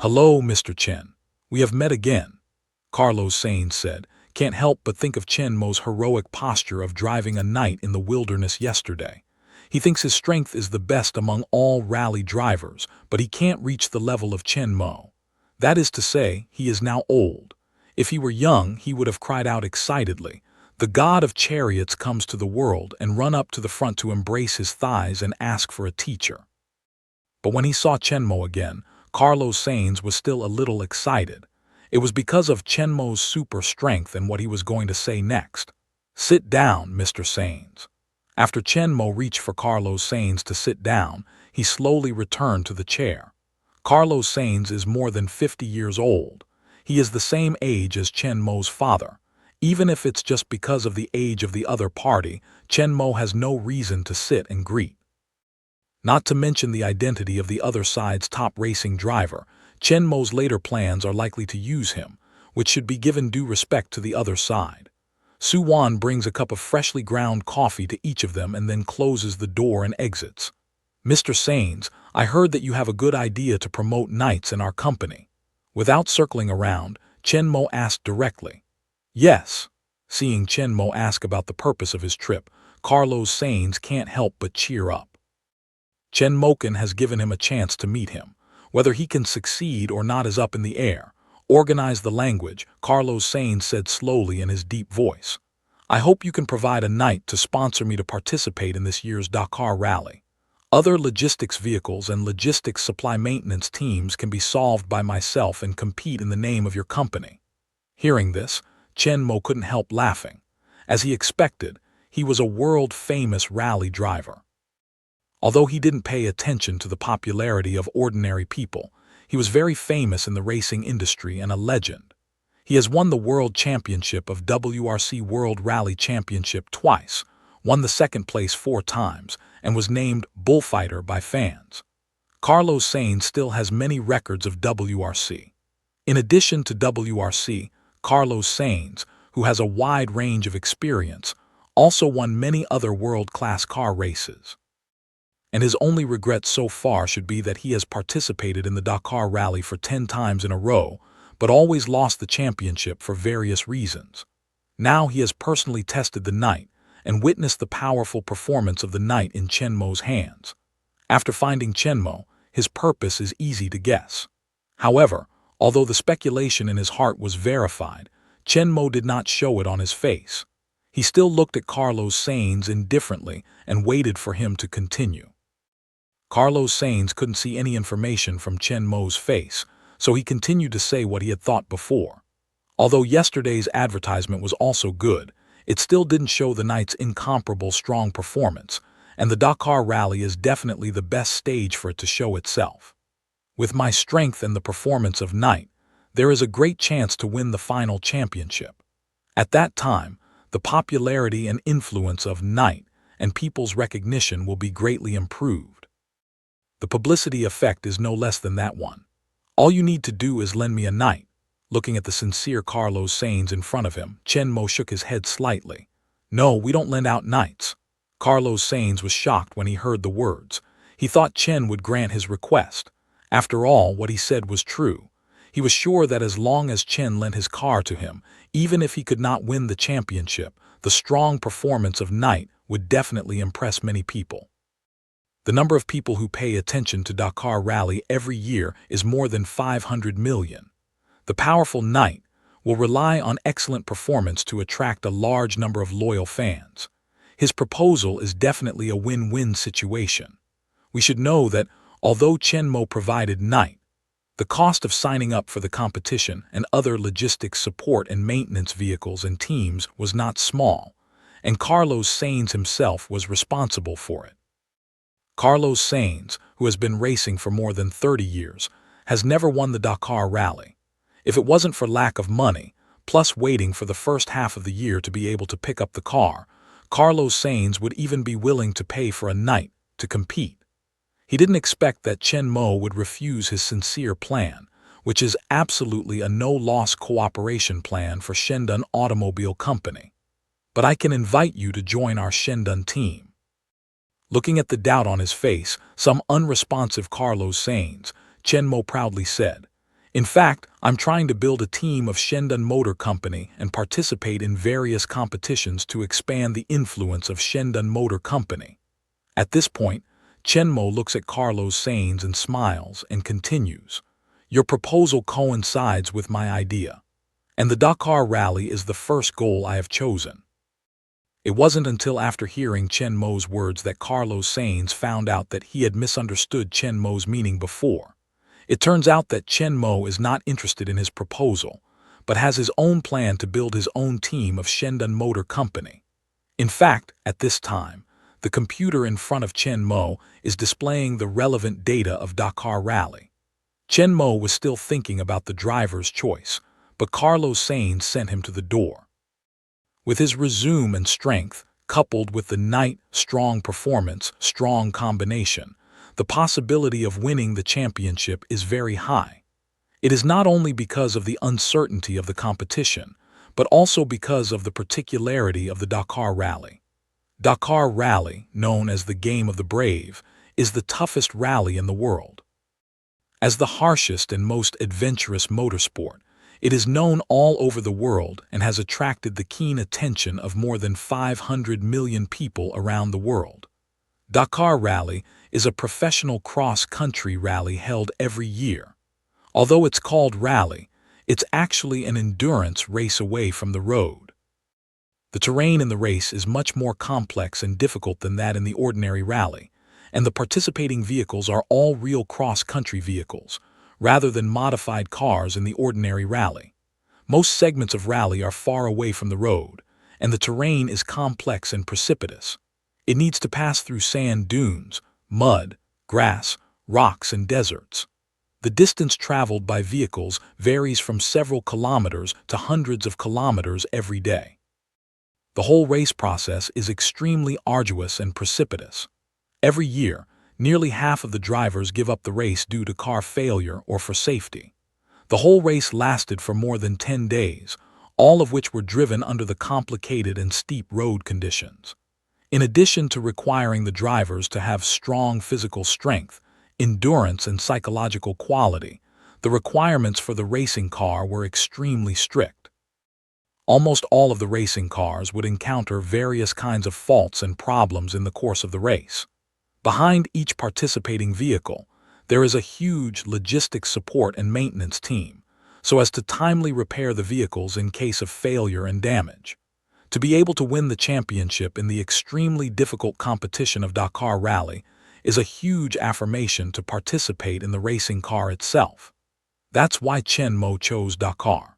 "Hello, Mr. Chen. We have met again," Carlos Sainz said. "Can't help but think of Chen Mo's heroic posture of driving a knight in the wilderness yesterday. He thinks his strength is the best among all rally drivers, but he can't reach the level of Chen Mo. That is to say, he is now old. If he were young, he would have cried out excitedly, 'The god of chariots comes to the world,' and run up to the front to embrace his thighs and ask for a teacher." But when he saw Chen Mo again, Carlos Sainz was still a little excited. It was because of Chen Mo's super strength and what he was going to say next. "Sit down, Mr. Sainz." After Chen Mo reached for Carlos Sainz to sit down, he slowly returned to the chair. Carlos Sainz is more than 50 years old. He is the same age as Chen Mo's father. Even if it's just because of the age of the other party, Chen Mo has no reason to sit and greet. Not to mention the identity of the other side's top racing driver, Chen Mo's later plans are likely to use him, which should be given due respect to the other side. Su Wan brings a cup of freshly ground coffee to each of them and then closes the door and exits. "Mr. Sainz, I heard that you have a good idea to promote knights in our company." Without circling around, Chen Mo asked directly. "Yes." Seeing Chen Mo ask about the purpose of his trip, Carlos Sainz can't help but cheer up. Chen Mokin has given him a chance to meet him. Whether he can succeed or not is up in the air. "Organize the language," Carlos Sainz said slowly in his deep voice. "I hope you can provide a knight to sponsor me to participate in this year's Dakar rally. Other logistics vehicles and logistics supply maintenance teams can be solved by myself and compete in the name of your company." Hearing this, Chen Mo couldn't help laughing. As he expected, he was a world-famous rally driver. Although he didn't pay attention to the popularity of ordinary people, he was very famous in the racing industry and a legend. He has won the World Championship of WRC World Rally Championship twice, won the second place 4 times, and was named Bullfighter by fans. Carlos Sainz still has many records of WRC. In addition to WRC, Carlos Sainz, who has a wide range of experience, also won many other world-class car races. And his only regret so far should be that he has participated in the Dakar Rally for 10 times in a row, but always lost the championship for various reasons. Now he has personally tested the knight and witnessed the powerful performance of the knight in Chen Mo's hands. After finding Chen Mo, his purpose is easy to guess. However, although the speculation in his heart was verified, Chen Mo did not show it on his face. He still looked at Carlos Sainz indifferently and waited for him to continue. Carlos Sainz couldn't see any information from Chen Mo's face, so he continued to say what he had thought before. Although yesterday's advertisement was also good, it still didn't show the knight's incomparable strong performance, and the Dakar Rally is definitely the best stage for it to show itself. With my strength and the performance of knight, there is a great chance to win the final championship. At that time, the popularity and influence of knight and people's recognition will be greatly improved. The publicity effect is no less than that one. All you need to do is lend me a knight. Looking at the sincere Carlos Sainz in front of him, Chen Mo shook his head slightly. "No, we don't lend out knights." Carlos Sainz was shocked when he heard the words. He thought Chen would grant his request. After all, what he said was true. He was sure that as long as Chen lent his car to him, even if he could not win the championship, the strong performance of knight would definitely impress many people. The number of people who pay attention to Dakar Rally every year is more than 500 million. The powerful knight will rely on excellent performance to attract a large number of loyal fans. His proposal is definitely a win-win situation. We should know that, although Chen Mo provided knight, the cost of signing up for the competition and other logistics support and maintenance vehicles and teams was not small, and Carlos Sainz himself was responsible for it. Carlos Sainz, who has been racing for more than 30 years, has never won the Dakar Rally. If it wasn't for lack of money, plus waiting for the first half of the year to be able to pick up the car, Carlos Sainz would even be willing to pay for a knight to compete. He didn't expect that Chen Mo would refuse his sincere plan, which is absolutely a no-loss cooperation plan for Shendun Automobile Company. "But I can invite you to join our Shendun team." Looking at the doubt on his face, some unresponsive Carlos Sainz, Chen Mo proudly said, In fact, I'm trying to build a team of Shendun Motor Company and participate in various competitions to expand the influence of Shendun Motor Company. At this point, Chenmo looks at Carlos Sainz and smiles and continues. Your proposal coincides with my idea, and the Dakar Rally is the first goal I have chosen. It wasn't until after hearing Chenmo's words that Carlos Sainz found out that he had misunderstood Chenmo's meaning before. It turns out that Chenmo is not interested in his proposal, but has his own plan to build his own team of Shendun Motor Company. In fact, at this time, the computer in front of Chenmo is displaying the relevant data of Dakar Rally. Chenmo was still thinking about the driver's choice, but Carlos Sainz sent him to the door. With his resume and strength, coupled with the night strong performance, strong combination, the possibility of winning the championship is very high. It is not only because of the uncertainty of the competition, but also because of the particularity of the Dakar Rally. Dakar Rally, known as the Game of the Brave, is the toughest rally in the world. As the harshest and most adventurous motorsport, it is known all over the world and has attracted the keen attention of more than 500 million people around the world. Dakar Rally is a professional cross-country rally held every year. Although it's called rally, it's actually an endurance race away from the road. The terrain in the race is much more complex and difficult than that in the ordinary rally, and the participating vehicles are all real cross-country vehicles, rather than modified cars in the ordinary rally. Most segments of rally are far away from the road, and the terrain is complex and precipitous. It needs to pass through sand dunes, mud, grass, rocks, and deserts. The distance traveled by vehicles varies from several kilometers to hundreds of kilometers every day. The whole race process is extremely arduous and precipitous. Every year, nearly half of the drivers give up the race due to car failure or for safety. The whole race lasted for more than 10 days, all of which were driven under the complicated and steep road conditions. In addition to requiring the drivers to have strong physical strength, endurance, and psychological quality, the requirements for the racing car were extremely strict. Almost all of the racing cars would encounter various kinds of faults and problems in the course of the race. Behind each participating vehicle, there is a huge logistics support and maintenance team, so as to timely repair the vehicles in case of failure and damage. To be able to win the championship in the extremely difficult competition of Dakar Rally is a huge affirmation to participate in the racing car itself. That's why Chenmo chose Dakar.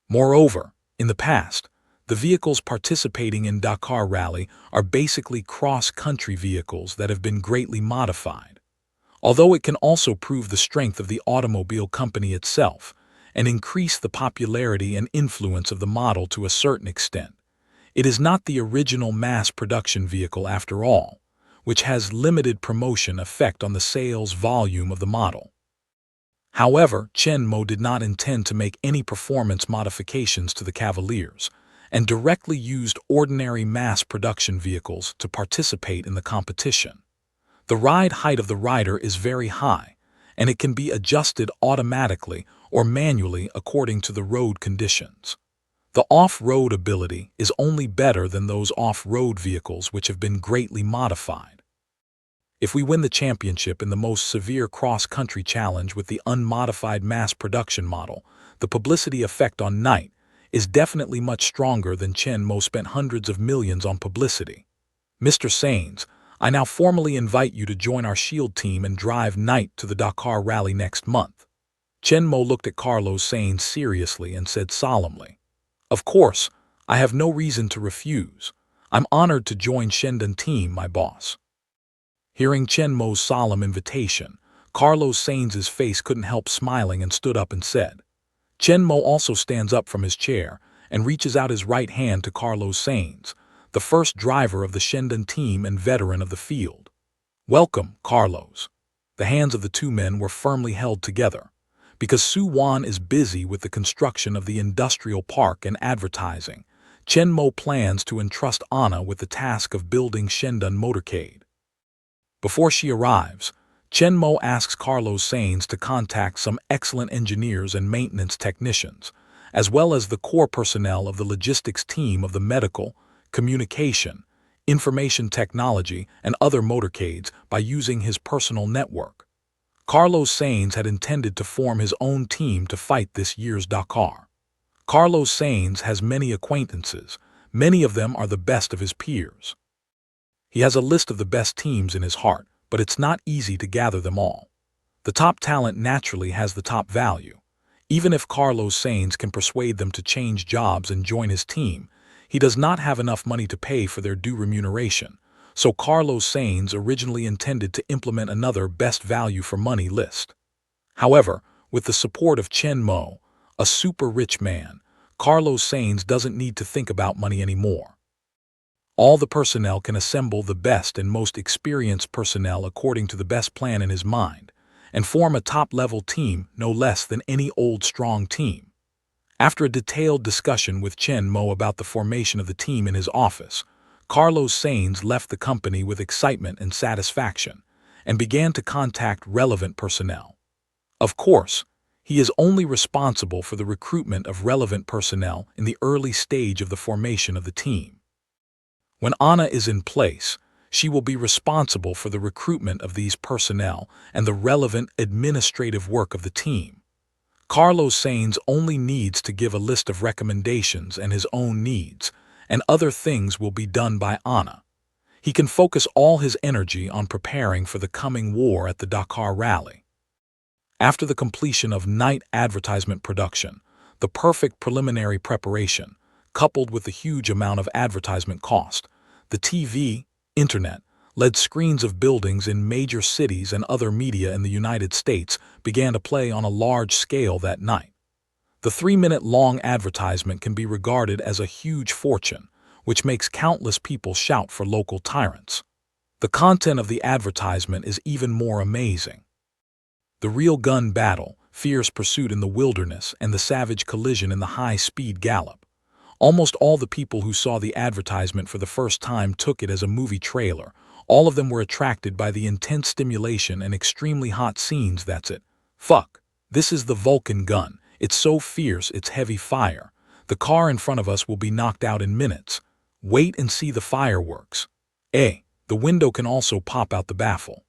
Moreover, in the past, the vehicles participating in Dakar Rally are basically cross-country vehicles that have been greatly modified. Although it can also prove the strength of the automobile company itself and increase the popularity and influence of the model to a certain extent, it is not the original mass production vehicle after all, which has limited promotion effect on the sales volume of the model. However, Chenmo did not intend to make any performance modifications to the Cavaliers, and directly used ordinary mass production vehicles to participate in the competition. The ride height of the rider is very high, and it can be adjusted automatically or manually according to the road conditions. The off-road ability is only better than those off-road vehicles which have been greatly modified. If we win the championship in the most severe cross-country challenge with the unmodified mass production model, the publicity effect on night is definitely much stronger than Chenmo spent hundreds of millions on publicity. Mr. Sainz, I now formally invite you to join our Shield team and drive Knight to the Dakar Rally next month. Chenmo looked at Carlos Sainz seriously and said solemnly, "Of course, I have no reason to refuse. I'm honored to join Shendun team, my boss." Hearing Chenmo's solemn invitation, Carlos Sainz's face couldn't help smiling and stood up and said. Chenmo also stands up from his chair and reaches out his right hand to Carlos Sainz, the first driver of the Shendun team and veteran of the field. "Welcome, Carlos." The hands of the two men were firmly held together. Because Su Wan is busy with the construction of the industrial park and advertising, Chenmo plans to entrust Anna with the task of building Shendun Motorcade. Before she arrives, Chen Mo asks Carlos Sainz to contact some excellent engineers and maintenance technicians, as well as the core personnel of the logistics team of the medical, communication, information technology, and other motorcades by using his personal network. Carlos Sainz had intended to form his own team to fight this year's Dakar. Carlos Sainz has many acquaintances. Many of them are the best of his peers. He has a list of the best teams in his heart, but it's not easy to gather them all. The top talent naturally has the top value. Even if Carlos Sainz can persuade them to change jobs and join his team, he does not have enough money to pay for their due remuneration, so Carlos Sainz originally intended to implement another best value for money list. However, with the support of Chen Mo, a super rich man, Carlos Sainz doesn't need to think about money anymore. All the personnel can assemble the best and most experienced personnel according to the best plan in his mind, and form a top-level team no less than any old strong team. After a detailed discussion with Chen Mo about the formation of the team in his office, Carlos Sainz left the company with excitement and satisfaction, and began to contact relevant personnel. Of course, he is only responsible for the recruitment of relevant personnel in the early stage of the formation of the team. When Anna is in place, she will be responsible for the recruitment of these personnel and the relevant administrative work of the team. Carlos Sainz only needs to give a list of recommendations and his own needs, and other things will be done by Anna. He can focus all his energy on preparing for the coming war at the Dakar Rally. After the completion of night advertisement production, the perfect preliminary preparation, coupled with the huge amount of advertisement cost, the TV, internet, LED screens of buildings in major cities and other media in the United States began to play on a large scale that night. The 3-minute-long advertisement can be regarded as a huge fortune, which makes countless people shout for local tyrants. The content of the advertisement is even more amazing. The real gun battle, fierce pursuit in the wilderness, and the savage collision in the high-speed gallop. Almost all the people who saw the advertisement for the first time took it as a movie trailer. All of them were attracted by the intense stimulation and extremely hot scenes. That's it. Fuck. This is the Vulcan gun. It's so fierce, it's heavy fire. The car in front of us will be knocked out in minutes. Wait and see the fireworks. The window can also pop out the baffle.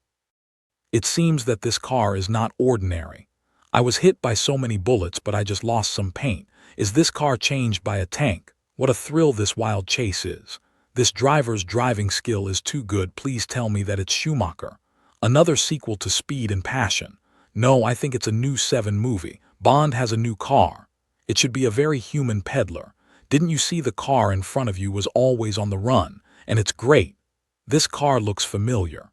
It seems that this car is not ordinary. I was hit by so many bullets, but I just lost some paint. Is this car changed by a tank? What a thrill this wild chase is. This driver's driving skill is too good. Please tell me that it's Schumacher. Another sequel to Speed and Passion. No, I think it's a new 7 movie. Bond has a new car. It should be a very human peddler. Didn't you see the car in front of you was always on the run? And it's great. This car looks familiar.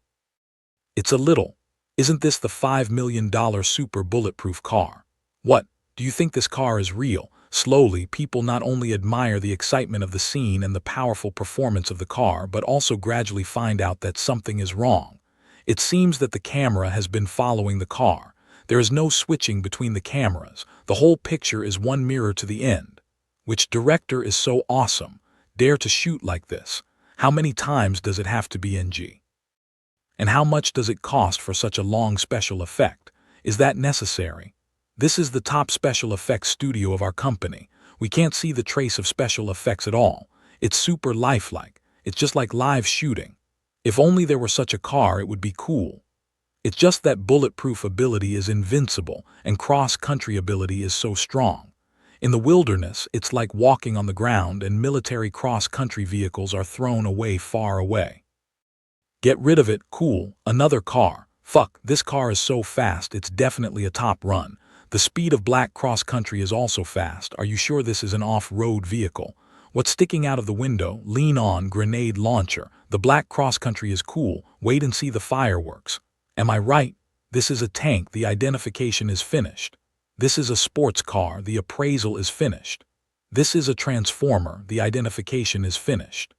It's a little. Isn't this the $5 million super bulletproof car? What? Do you think this car is real? Slowly, people not only admire the excitement of the scene and the powerful performance of the car, but also gradually find out that something is wrong. It seems that the camera has been following the car. There is no switching between the cameras. The whole picture is one mirror to the end. Which director is so awesome? Dare to shoot like this? How many times does it have to be NG? And how much does it cost for such a long special effect? Is that necessary? This is the top special effects studio of our company. We can't see the trace of special effects at all. It's super lifelike. It's just like live shooting. If only there were such a car, it would be cool. It's just that bulletproof ability is invincible and cross-country ability is so strong. In the wilderness, it's like walking on the ground and military cross-country vehicles are thrown away far away. Get rid of it, cool, another car. Fuck, this car is so fast, it's definitely a top run. The speed of black cross-country is also fast. Are you sure this is an off-road vehicle? What's sticking out of the window? Lean on, grenade launcher. The black cross-country is cool. Wait and see the fireworks. Am I right? This is a tank. The identification is finished. This is a sports car. The appraisal is finished. This is a transformer. The identification is finished.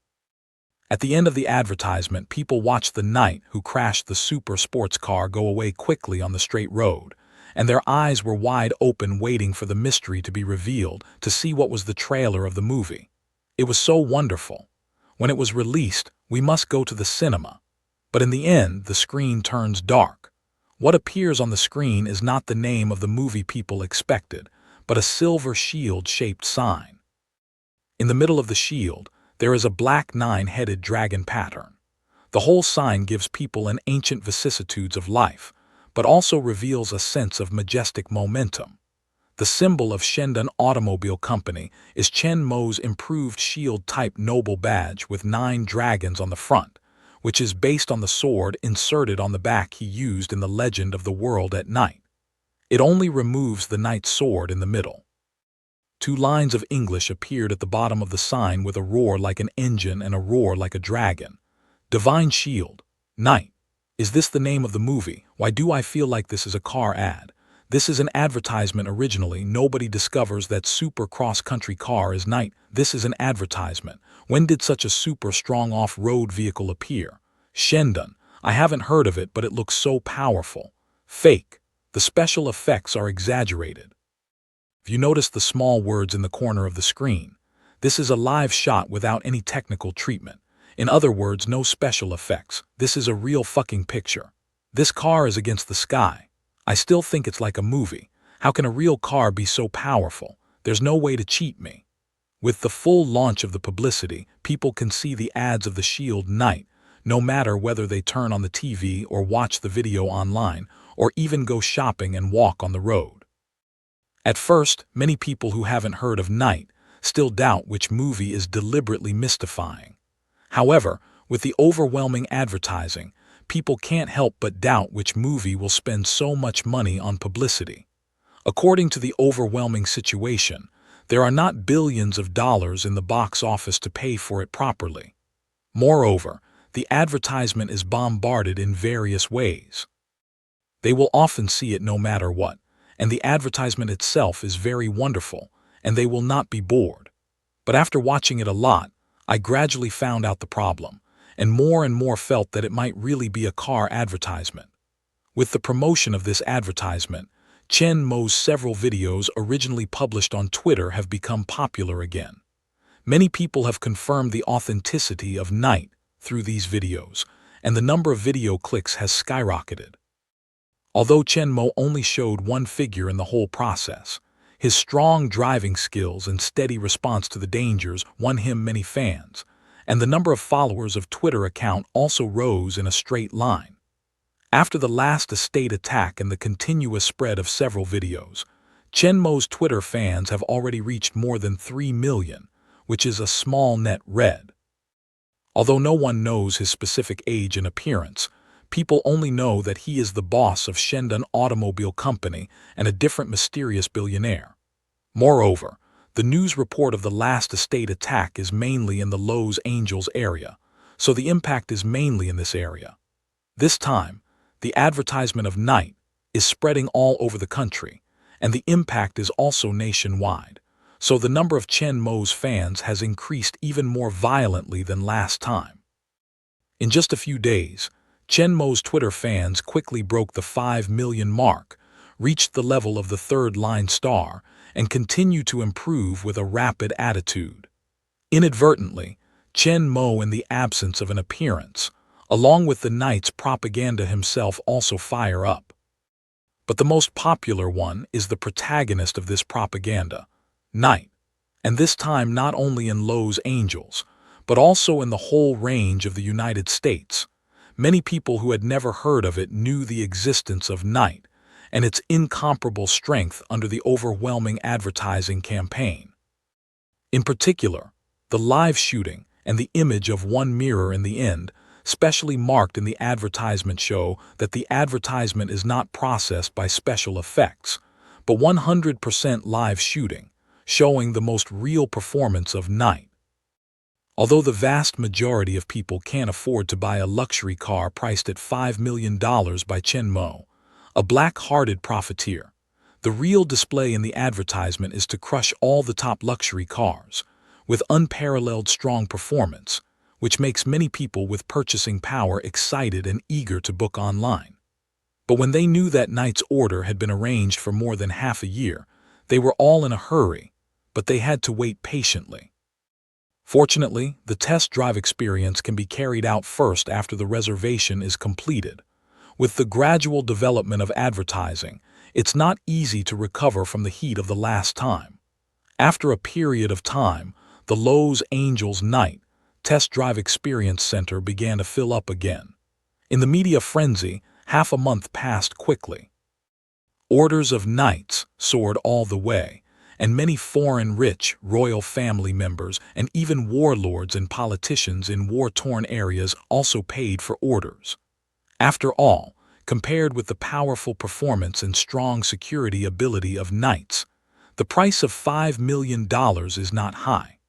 At the end of the advertisement, people watched the knight who crashed the super sports car go away quickly on the straight road, and their eyes were wide open waiting for the mystery to be revealed to see what was the trailer of the movie. It was so wonderful. When it was released, we must go to the cinema. But in the end, the screen turns dark. What appears on the screen is not the name of the movie people expected, but a silver shield-shaped sign. In the middle of the shield, there is a black nine-headed dragon pattern. The whole sign gives people an ancient vicissitudes of life, but also reveals a sense of majestic momentum. The symbol of Shendan Automobile Company is Chen Mo's improved shield-type noble badge with 9 dragons on the front, which is based on the sword inserted on the back he used in The Legend of the World at Night. It only removes the knight's sword in the middle. 2 lines of English appeared at the bottom of the sign with a roar like an engine and a roar like a dragon. Divine Shield. Knight. Is this the name of the movie? Why do I feel like this is a car ad? This is an advertisement originally. Nobody discovers that super cross-country car is Knight. This is an advertisement. When did such a super strong off-road vehicle appear? Shendan. I haven't heard of it, but it looks so powerful. Fake. The special effects are exaggerated. If you notice the small words in the corner of the screen, this is a live shot without any technical treatment. In other words, no special effects. This is a real fucking picture. This car is against the sky. I still think it's like a movie. How can a real car be so powerful? There's no way to cheat me. With the full launch of the publicity, people can see the ads of the Shield Knight, no matter whether they turn on the TV or watch the video online, or even go shopping and walk on the road. At first, many people who haven't heard of Knight still doubt which movie is deliberately mystifying. However, with the overwhelming advertising, people can't help but doubt which movie will spend so much money on publicity. According to the overwhelming situation, there are not billions of dollars in the box office to pay for it properly. Moreover, the advertisement is bombarded in various ways. They will often see it no matter what, and the advertisement itself is very wonderful, and they will not be bored. But after watching it a lot, I gradually found out the problem, and more felt that it might really be a car advertisement. With the promotion of this advertisement, Chen Mo's several videos originally published on Twitter have become popular again. Many people have confirmed the authenticity of Knight through these videos, and the number of video clicks has skyrocketed. Although Chen Mo only showed one figure in the whole process, his strong driving skills and steady response to the dangers won him many fans, and the number of followers of Twitter account also rose in a straight line. After the last estate attack and the continuous spread of several videos, Chen Mo's Twitter fans have already reached more than 3 million, which is a small net read. Although no one knows his specific age and appearance, people only know that he is the boss of Shendan Automobile Company and a different mysterious billionaire. Moreover, the news report of the last estate attack is mainly in the Los Angeles area, so the impact is mainly in this area. This time, the advertisement of Knight is spreading all over the country, and the impact is also nationwide, so the number of Chen Mo's fans has increased even more violently than last time. In just a few days, Chen Mo's Twitter fans quickly broke the 5 million mark, reached the level of the third-line star, and continue to improve with a rapid attitude. Inadvertently, Chen Mo, in the absence of an appearance, along with the Knight's propaganda himself, also fire up. But the most popular one is the protagonist of this propaganda, Knight, and this time not only in Los Angeles, but also in the whole range of the United States. Many people who had never heard of it knew the existence of Knight and its incomparable strength under the overwhelming advertising campaign. In particular, the live shooting and the image of one mirror in the end specially marked in the advertisement show that the advertisement is not processed by special effects, but 100% live shooting, showing the most real performance of Knight. Although the vast majority of people can't afford to buy a luxury car priced at $5 million by Chen Mo, a black-hearted profiteer, the real display in the advertisement is to crush all the top luxury cars, with unparalleled strong performance, which makes many people with purchasing power excited and eager to book online. But when they knew that Knight's order had been arranged for more than half a year, they were all in a hurry, but they had to wait patiently. Fortunately, the test drive experience can be carried out first after the reservation is completed. With the gradual development of advertising, it's not easy to recover from the heat of the last time. After a period of time, the Lowe's Angels Night Test Drive Experience Center began to fill up again. In the media frenzy, half a month passed quickly. Orders of knights soared all the way, and many foreign rich royal family members and even warlords and politicians in war-torn areas also paid for orders. After all, compared with the powerful performance and strong security ability of knights, the price of $5 million is not high.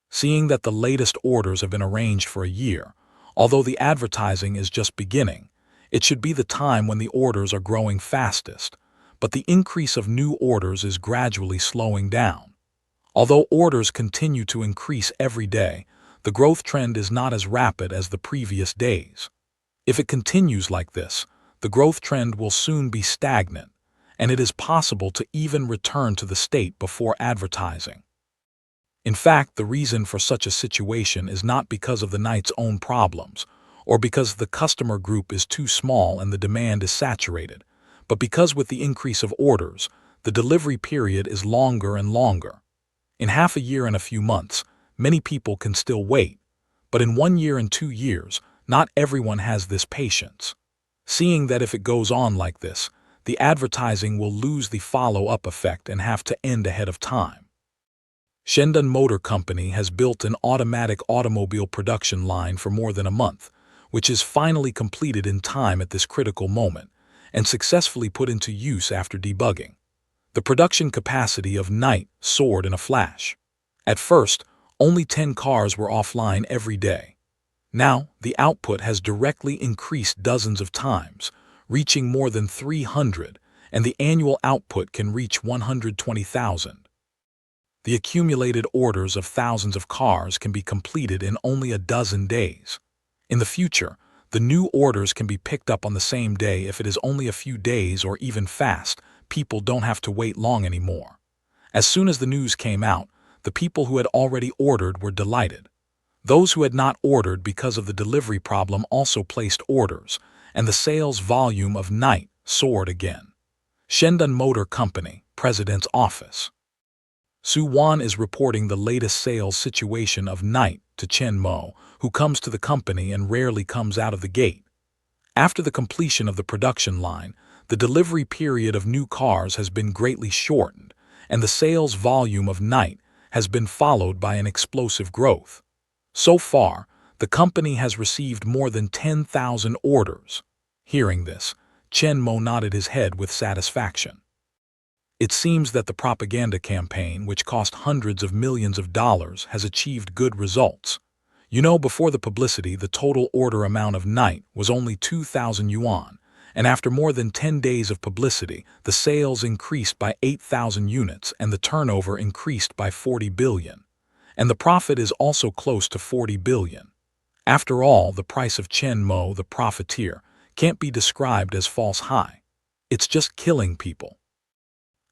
Seeing that the latest orders have been arranged for a year, although the advertising is just beginning, it should be the time when the orders are growing fastest, but the increase of new orders is gradually slowing down. Although orders continue to increase every day, the growth trend is not as rapid as the previous days. If it continues like this, the growth trend will soon be stagnant, and it is possible to even return to the state before advertising. In fact, the reason for such a situation is not because of the knight's own problems, or because the customer group is too small and the demand is saturated, but because with the increase of orders, the delivery period is longer and longer. In half a year and a few months, many people can still wait, but in 1 year and 2 years, not everyone has this patience. Seeing that if it goes on like this, the advertising will lose the follow-up effect and have to end ahead of time. Shandong Motor Company has built an automatic automobile production line for more than a month, which is finally completed in time at this critical moment, and successfully put into use after debugging. The production capacity of Night soared in a flash. At first, only 10 cars were offline every day. Now, the output has directly increased dozens of times, reaching more than 300, and the annual output can reach 120,000. The accumulated orders of thousands of cars can be completed in only a dozen days. In the future, the new orders can be picked up on the same day if it is only a few days or even fast. People don't have to wait long anymore. As soon as the news came out, the people who had already ordered were delighted. Those who had not ordered because of the delivery problem also placed orders, and the sales volume of Night soared again. Shandong Motor Company, President's Office. Su Wan is reporting the latest sales situation of Night to Chen Mo, who comes to the company and rarely comes out of the gate. After the completion of the production line, the delivery period of new cars has been greatly shortened, and the sales volume of Night has been followed by an explosive growth. So far, the company has received more than 10,000 orders. Hearing this, Chen Mo nodded his head with satisfaction. It seems that the propaganda campaign, which cost hundreds of millions of dollars, has achieved good results. You know, before the publicity, the total order amount of Night was only 2,000 yuan, and after more than 10 days of publicity, the sales increased by 8,000 units and the turnover increased by 40 billion. And the profit is also close to 40 billion. After all, the price of Chen Mo, the profiteer, can't be described as false high. It's just killing people.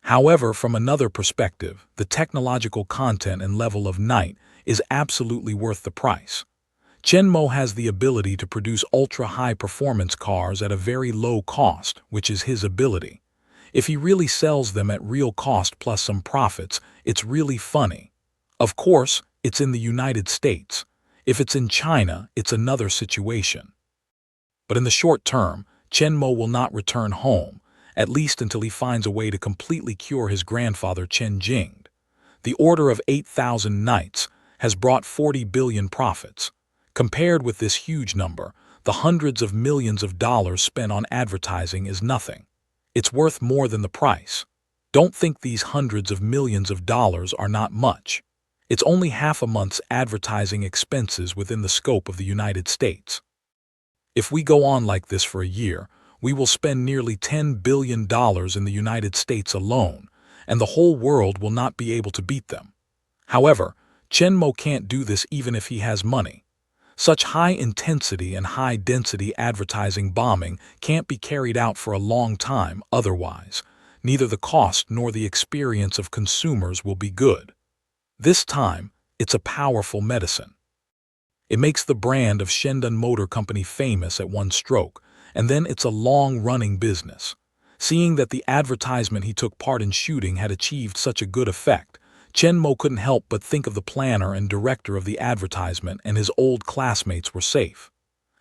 However, from another perspective, the technological content and level of Night is absolutely worth the price. Chen Mo has the ability to produce ultra-high performance cars at a very low cost, which is his ability. If he really sells them at real cost plus some profits, it's really funny. Of course, it's in the United States. If it's in China, it's another situation. But in the short term, Chen Mo will not return home, at least until he finds a way to completely cure his grandfather Chen Jing. The order of 8,000 Knights has brought 40 billion profits. Compared with this huge number, the hundreds of millions of dollars spent on advertising is nothing. It's worth more than the price. Don't think these hundreds of millions of dollars are not much. It's only half a month's advertising expenses within the scope of the United States. If we go on like this for a year, we will spend nearly $10 billion in the United States alone, and the whole world will not be able to beat them. However, Chen Mo can't do this even if he has money. Such high-intensity and high-density advertising bombing can't be carried out for a long time otherwise. Neither the cost nor the experience of consumers will be good. This time, it's a powerful medicine. It makes the brand of Shandong Motor Company famous at one stroke, and then it's a long-running business. Seeing that the advertisement he took part in shooting had achieved such a good effect, Chen Mo couldn't help but think of the planner and director of the advertisement and his old classmates were safe.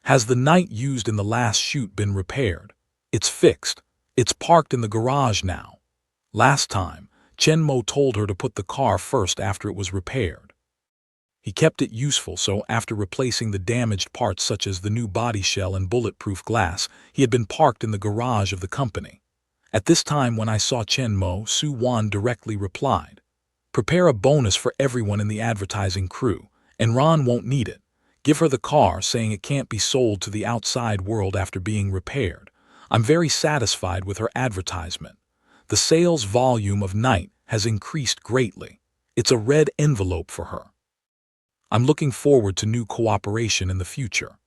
Has the night used in the last shoot been repaired? It's fixed. It's parked in the garage now. Last time, Chen Mo told her to put the car first after it was repaired. He kept it useful, so after replacing the damaged parts such as the new body shell and bulletproof glass, he had been parked in the garage of the company. At this time when I saw Chen Mo, Su Wan directly replied, "Prepare a bonus for everyone in the advertising crew, and Ron won't need it. Give her the car, saying it can't be sold to the outside world after being repaired. I'm very satisfied with her advertisement. The sales volume of Night has increased greatly. It's a red envelope for her. I'm looking forward to new cooperation in the future."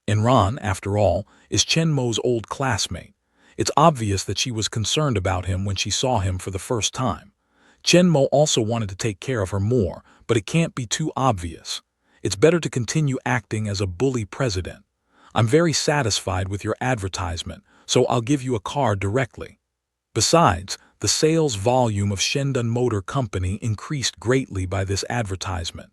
Enran, after all, is Chen Mo's old classmate. It's obvious that she was concerned about him when she saw him for the first time. Chen Mo also wanted to take care of her more, but it can't be too obvious. It's better to continue acting as a bully president. I'm very satisfied with your advertisement, so I'll give you a car directly. Besides, the sales volume of Shendun Motor Company increased greatly by this advertisement.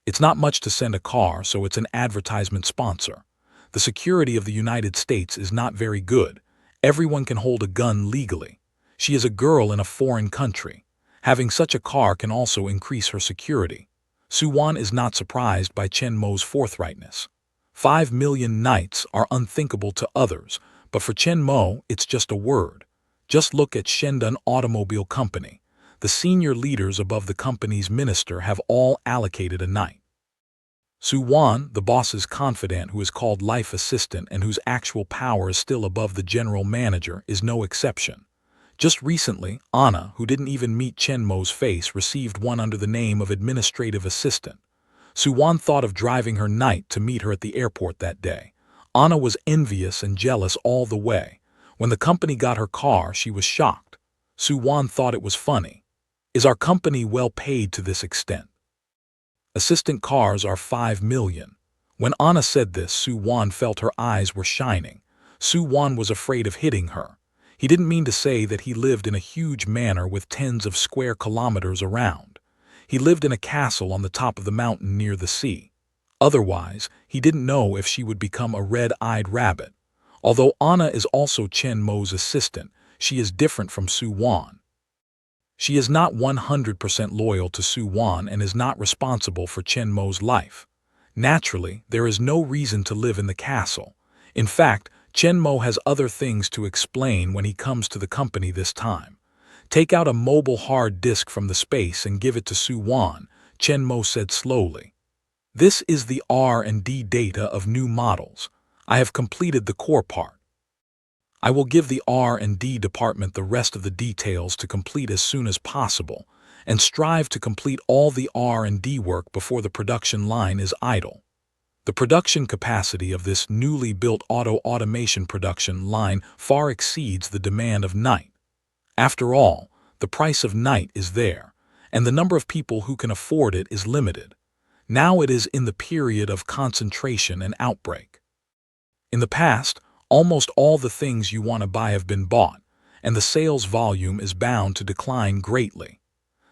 It's not much to send a car, so it's an advertisement sponsor. The security of the United States is not very good. Everyone can hold a gun legally. She is a girl in a foreign country. Having such a car can also increase her security. Su Wan is not surprised by Chen Mo's forthrightness. 5 million knights are unthinkable to others, but for Chen Mo, it's just a word. Just look at Shendun Automobile Company. The senior leaders above the company's minister have all allocated a knight. Su Wan, the boss's confidant who is called life assistant and whose actual power is still above the general manager, is no exception. Just recently, Anna, who didn't even meet Chen Mo's face, received one under the name of administrative assistant. Su Wan thought of driving her knight to meet her at the airport that day. Anna was envious and jealous all the way. When the company got her car, she was shocked. Su Wan thought it was funny. Is our company well paid to this extent? Assistant cars are 5 million. When Anna said this, Su Wan felt her eyes were shining. Su Wan was afraid of hitting her. He didn't mean to say that he lived in a huge manor with tens of square kilometers around. He lived in a castle on the top of the mountain near the sea. Otherwise, he didn't know if she would become a red-eyed rabbit. Although Anna is also Chen Mo's assistant, she is different from Su Wan. She is not 100% loyal to Su Wan and is not responsible for Chen Mo's life. Naturally, there is no reason to live in the castle. In fact, Chen Mo has other things to explain when he comes to the company this time. Take out a mobile hard disk from the space and give it to Su Wan, Chen Mo said slowly. This is the R&D data of new models. I have completed the core part. I will give the R&D department the rest of the details to complete as soon as possible, and strive to complete all the R&D work before the production line is idle. The production capacity of this newly built automation production line far exceeds the demand of Night. After all, the price of Night is there, and the number of people who can afford it is limited. Now it is in the period of concentration and outbreak. In the past, almost all the things you want to buy have been bought, and the sales volume is bound to decline greatly.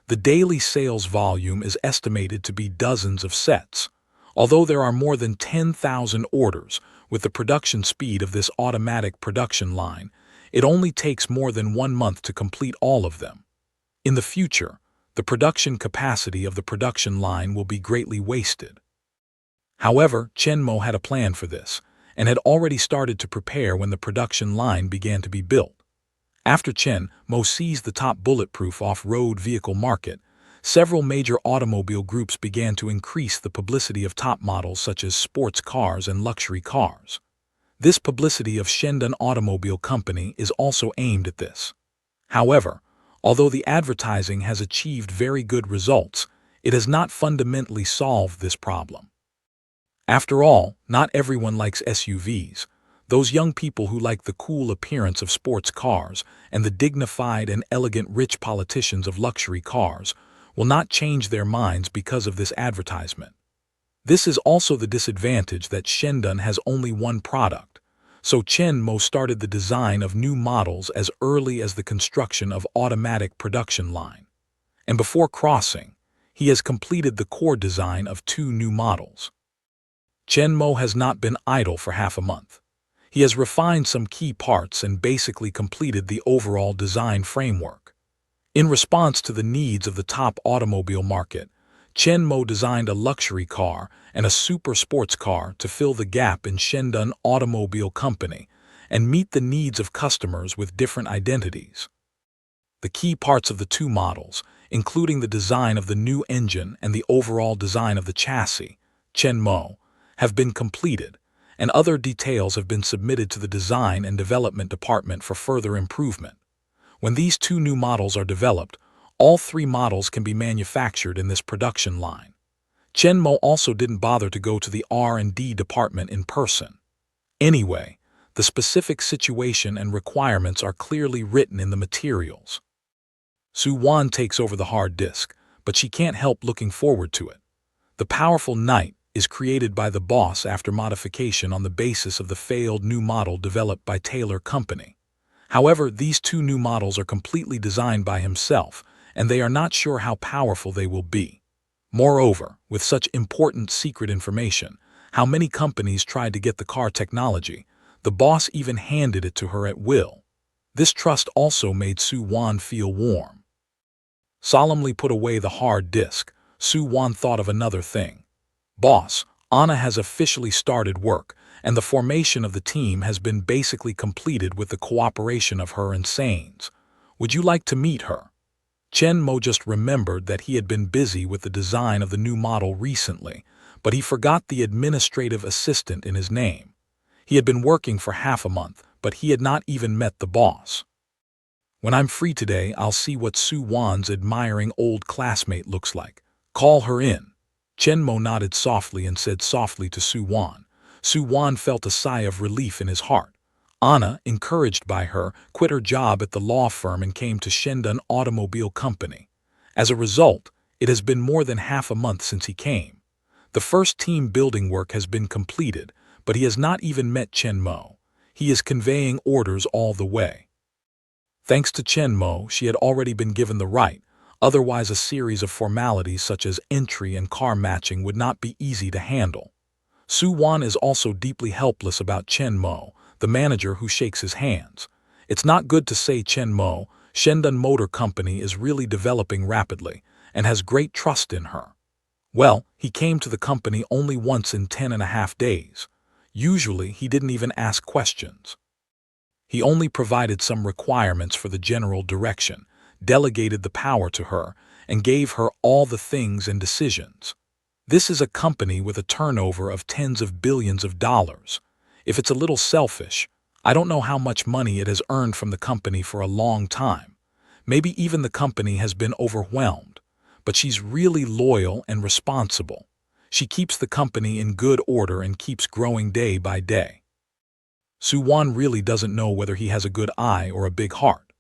The daily sales volume is estimated to be dozens of sets. Although there are more than 10,000 orders, with the production speed of this automatic production line, it only takes more than 1 month to complete all of them. In the future, the production capacity of the production line will be greatly wasted. However, Chen Mo had a plan for this, and had already started to prepare when the production line began to be built. After Chen Mo seized the top bulletproof off-road vehicle market, several major automobile groups began to increase the publicity of top models such as sports cars and luxury cars. This publicity of Shendun Automobile Company is also aimed at this. However, although the advertising has achieved very good results, it has not fundamentally solved this problem. After all, not everyone likes SUVs. Those young people who like the cool appearance of sports cars and the dignified and elegant rich politicians of luxury cars will not change their minds because of this advertisement. This is also the disadvantage that Shendun has only one product. so Chen Mo started the design of new models as early as the construction of automatic production line. And before crossing, he has completed the core design of 2 new models. Chen Mo has not been idle for half a month. He has refined some key parts and basically completed the overall design framework. In response to the needs of the top automobile market, Chen Mo designed a luxury car and a super sports car to fill the gap in Shendun Automobile Company and meet the needs of customers with different identities. The key parts of the 2 models, including the design of the new engine and the overall design of the chassis, Chen Mo, have been completed, and other details have been submitted to the Design and Development Department for further improvement. When these 2 new models are developed, all 3 models can be manufactured in this production line. Chen Mo also didn't bother to go to the R&D department in person. Anyway, the specific situation and requirements are clearly written in the materials. Su Wan takes over the hard disk, but she can't help looking forward to it. The powerful Knight is created by the boss after modification on the basis of the failed new model developed by Taylor Company. However, these 2 new models are completely designed by himself, and they are not sure how powerful they will be. Moreover, with such important secret information, how many companies tried to get the car technology, the boss even handed it to her at will. This trust also made Su Wan feel warm. Solemnly put away the hard disk, Su Wan thought of another thing. Boss, Anna has officially started work, and the formation of the team has been basically completed with the cooperation of her and Sains. Would you like to meet her? Chen Mo just remembered that he had been busy with the design of the new model recently, but he forgot the administrative assistant in his name. He had been working for half a month, but he had not even met the boss. When I'm free today, I'll see what Su Wan's admiring old classmate looks like. Call her in. Chen Mo nodded softly and said softly to Su Wan. Su Wan felt a sigh of relief in his heart. Anna, encouraged by her, quit her job at the law firm and came to Shendun Automobile Company. As a result, it has been more than half a month since he came. The first team building work has been completed, but he has not even met Chen Mo. He is conveying orders all the way. Thanks to Chen Mo, she had already been given the right. Otherwise, a series of formalities such as entry and car matching would not be easy to handle. Su Wan is also deeply helpless about Chen Mo, the manager who shakes his hands. It's not good to say Chen Mo, Shendun Motor Company is really developing rapidly and has great trust in her. Well, he came to the company only once in 10.5 days. Usually, he didn't even ask questions. He only provided some requirements for the general direction, delegated the power to her, and gave her all the things and decisions. This is a company with a turnover of tens of billions of dollars. If it's a little selfish, I don't know how much money it has earned from the company for a long time. Maybe even the company has been overwhelmed. But she's really loyal and responsible. She keeps the company in good order and keeps growing day by day. Su Wan really doesn't know whether he has a good eye or a big heart.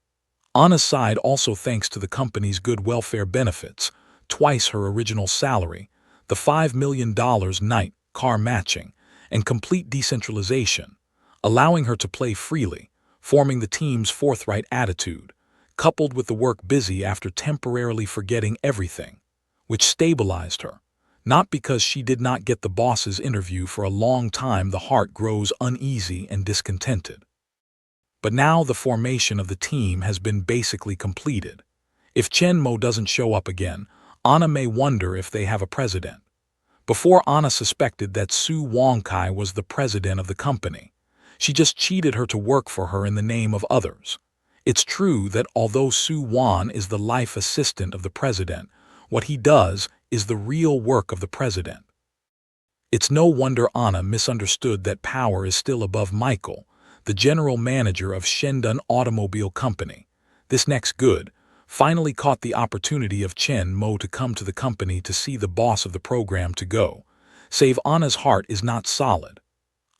Anna's side also thanks to the company's good welfare benefits, twice her original salary, the $5 million night car matching, and complete decentralization, allowing her to play freely, forming the team's forthright attitude, coupled with the work busy after temporarily forgetting everything, which stabilized her. Not because she did not get the boss's interview for a long time, the heart grows uneasy and discontented. But now the formation of the team has been basically completed. If Chen Mo doesn't show up again, Anna may wonder if they have a president. Before, Anna suspected that Su Wangkai was the president of the company. She just cheated her to work for her in the name of others. It's true that although Su Wan is the life assistant of the president, what he does is the real work of the president. It's no wonder Anna misunderstood that power is still above Michael, the general manager of Shendun Automobile Company. This next good finally caught the opportunity of Chen Mo to come to the company to see the boss of the program to go. Save Anna's heart is not solid.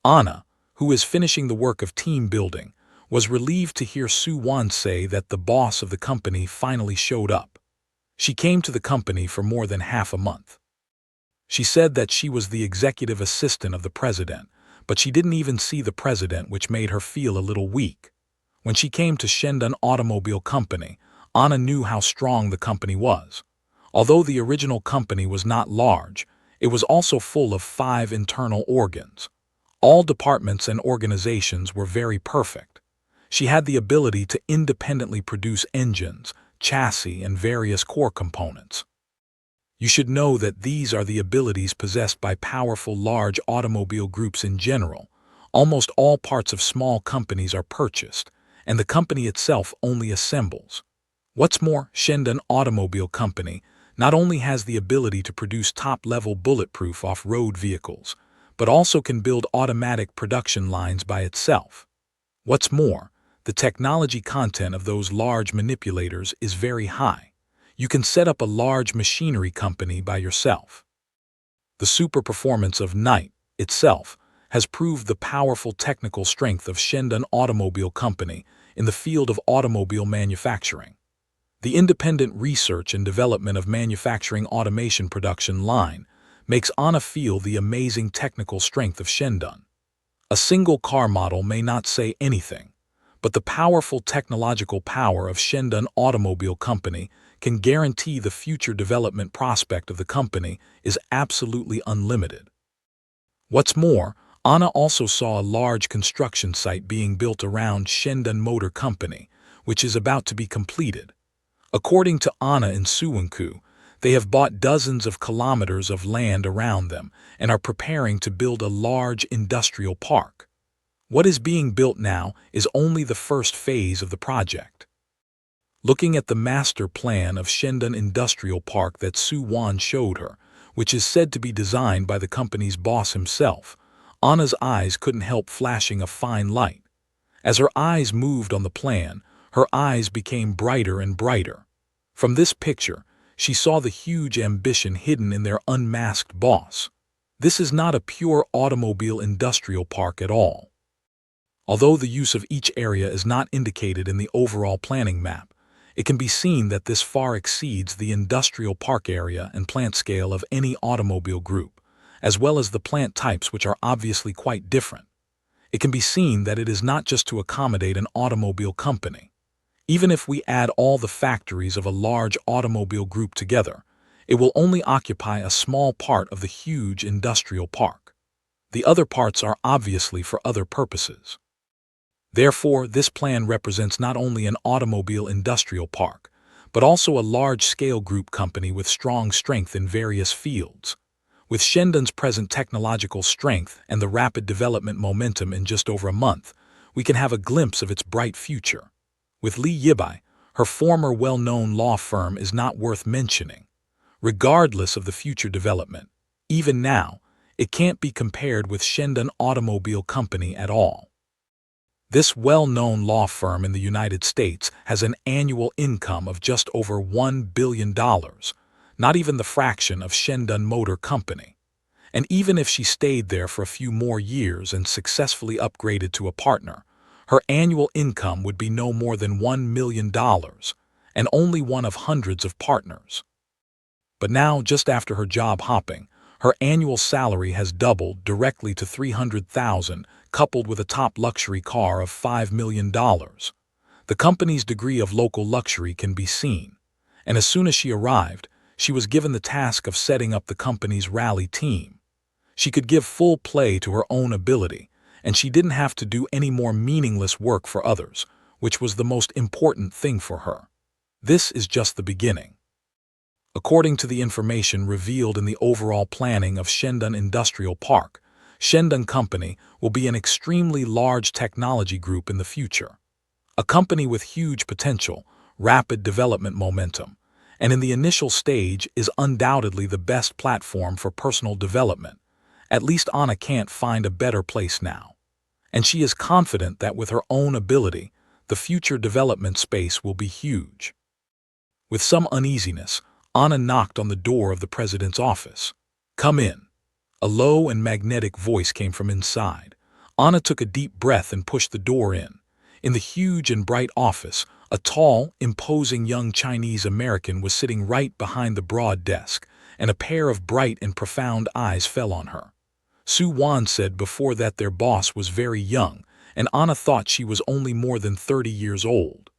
Anna, who is finishing the work of team building, was relieved to hear Su Wan say that the boss of the company finally showed up. She came to the company for more than half a month. She said that she was the executive assistant of the president, but she didn't even see the president, which made her feel a little weak. When she came to Shendan Automobile Company, Anna knew how strong the company was. Although the original company was not large, it was also full of 5 internal organs. All departments and organizations were very perfect. She had the ability to independently produce engines, chassis, and various core components. You should know that these are the abilities possessed by powerful large automobile groups in general. Almost all parts of small companies are purchased, and the company itself only assembles. What's more, Shendan Automobile Company not only has the ability to produce top-level bulletproof off-road vehicles, but also can build automatic production lines by itself. What's more, the technology content of those large manipulators is very high. You can set up a large machinery company by yourself. The super performance of Night itself has proved the powerful technical strength of Shendan Automobile Company in the field of automobile manufacturing. The independent research and development of manufacturing automation production line makes Anna feel the amazing technical strength of Shendan. A single car model may not say anything, but the powerful technological power of Shendan Automobile Company can guarantee the future development prospect of the company is absolutely unlimited. What's more, Anna also saw a large construction site being built around Shendan Motor Company, which is about to be completed. According to Anna and Suwonku, they have bought dozens of kilometers of land around them and are preparing to build a large industrial park. What is being built now is only the first phase of the project. Looking at the master plan of Shendan Industrial Park that Su Wan showed her, which is said to be designed by the company's boss himself, Anna's eyes couldn't help flashing a fine light. As her eyes moved on the plan, her eyes became brighter and brighter. From this picture, she saw the huge ambition hidden in their unmasked boss. This is not a pure automobile industrial park at all. Although the use of each area is not indicated in the overall planning map, it can be seen that this far exceeds the industrial park area and plant scale of any automobile group, as well as the plant types, which are obviously quite different. It can be seen that it is not just to accommodate an automobile company. Even if we add all the factories of a large automobile group together, it will only occupy a small part of the huge industrial park. The other parts are obviously for other purposes. Therefore, this plan represents not only an automobile industrial park, but also a large-scale group company with strong strength in various fields. With Shendan's present technological strength and the rapid development momentum in just over a month, we can have a glimpse of its bright future. With Li Yibai, her former well-known law firm is not worth mentioning. Regardless of the future development, even now, it can't be compared with Shendan Automobile Company at all. This well-known law firm in the United States has an annual income of just over $1 billion, not even the fraction of Shendan Motor Company. And even if she stayed there for a few more years and successfully upgraded to a partner, her annual income would be no more than $1 million, and only one of hundreds of partners. But now, just after her job hopping, her annual salary has doubled directly to $300,000, coupled with a top luxury car of $5 million. The company's degree of local luxury can be seen, and as soon as she arrived, she was given the task of setting up the company's rally team. She could give full play to her own ability, and she didn't have to do any more meaningless work for others, which was the most important thing for her. This is just the beginning. According to the information revealed in the overall planning of Shendan Industrial Park, Shendan Company will be an extremely large technology group in the future. A company with huge potential, rapid development momentum, and in the initial stage is undoubtedly the best platform for personal development. At least Anna can't find a better place now. And she is confident that with her own ability, the future development space will be huge. With some uneasiness, Anna knocked on the door of the president's office. "Come in." A low and magnetic voice came from inside. Anna took a deep breath and pushed the door in. In the huge and bright office, a tall, imposing young Chinese American was sitting right behind the broad desk, and a pair of bright and profound eyes fell on her. Soo-won said before that their boss was very young, and Anna thought she was only more than 30 years old.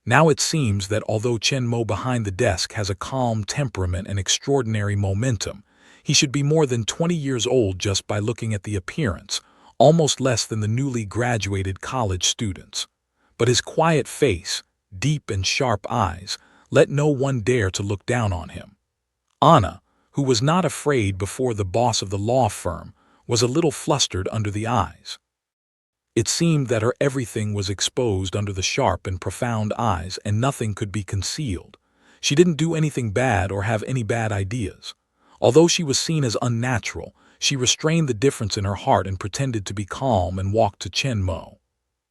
Now it seems that although Chen-mo behind the desk has a calm temperament and extraordinary momentum, he should be more than 20 years old just by looking at the appearance, almost less than the newly graduated college students. But his quiet face, deep and sharp eyes, let no one dare to look down on him. Anna, who was not afraid before the boss of the law firm, was a little flustered under the eyes. It seemed that her everything was exposed under the sharp and profound eyes, and nothing could be concealed. She didn't do anything bad or have any bad ideas. Although she was seen as unnatural, she restrained the difference in her heart and pretended to be calm and walked to Chen-mo.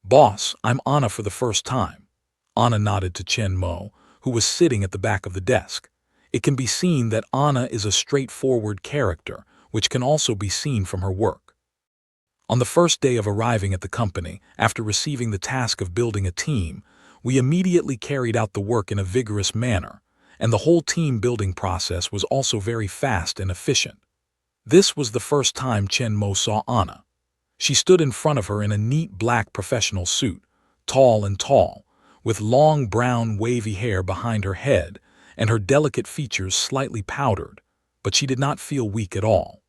"Boss, I'm Anna for the first time." Anna nodded to Chen-mo, who was sitting at the back of the desk. It can be seen that Anna is a straightforward character, which can also be seen from her work. On the first day of arriving at the company, after receiving the task of building a team, we immediately carried out the work in a vigorous manner, and the whole team building process was also very fast and efficient. This was the first time Chen-mo saw Anna. She stood in front of her in a neat black professional suit, tall, with long brown wavy hair behind her head, and her delicate features slightly powdered, but she did not feel weak at all.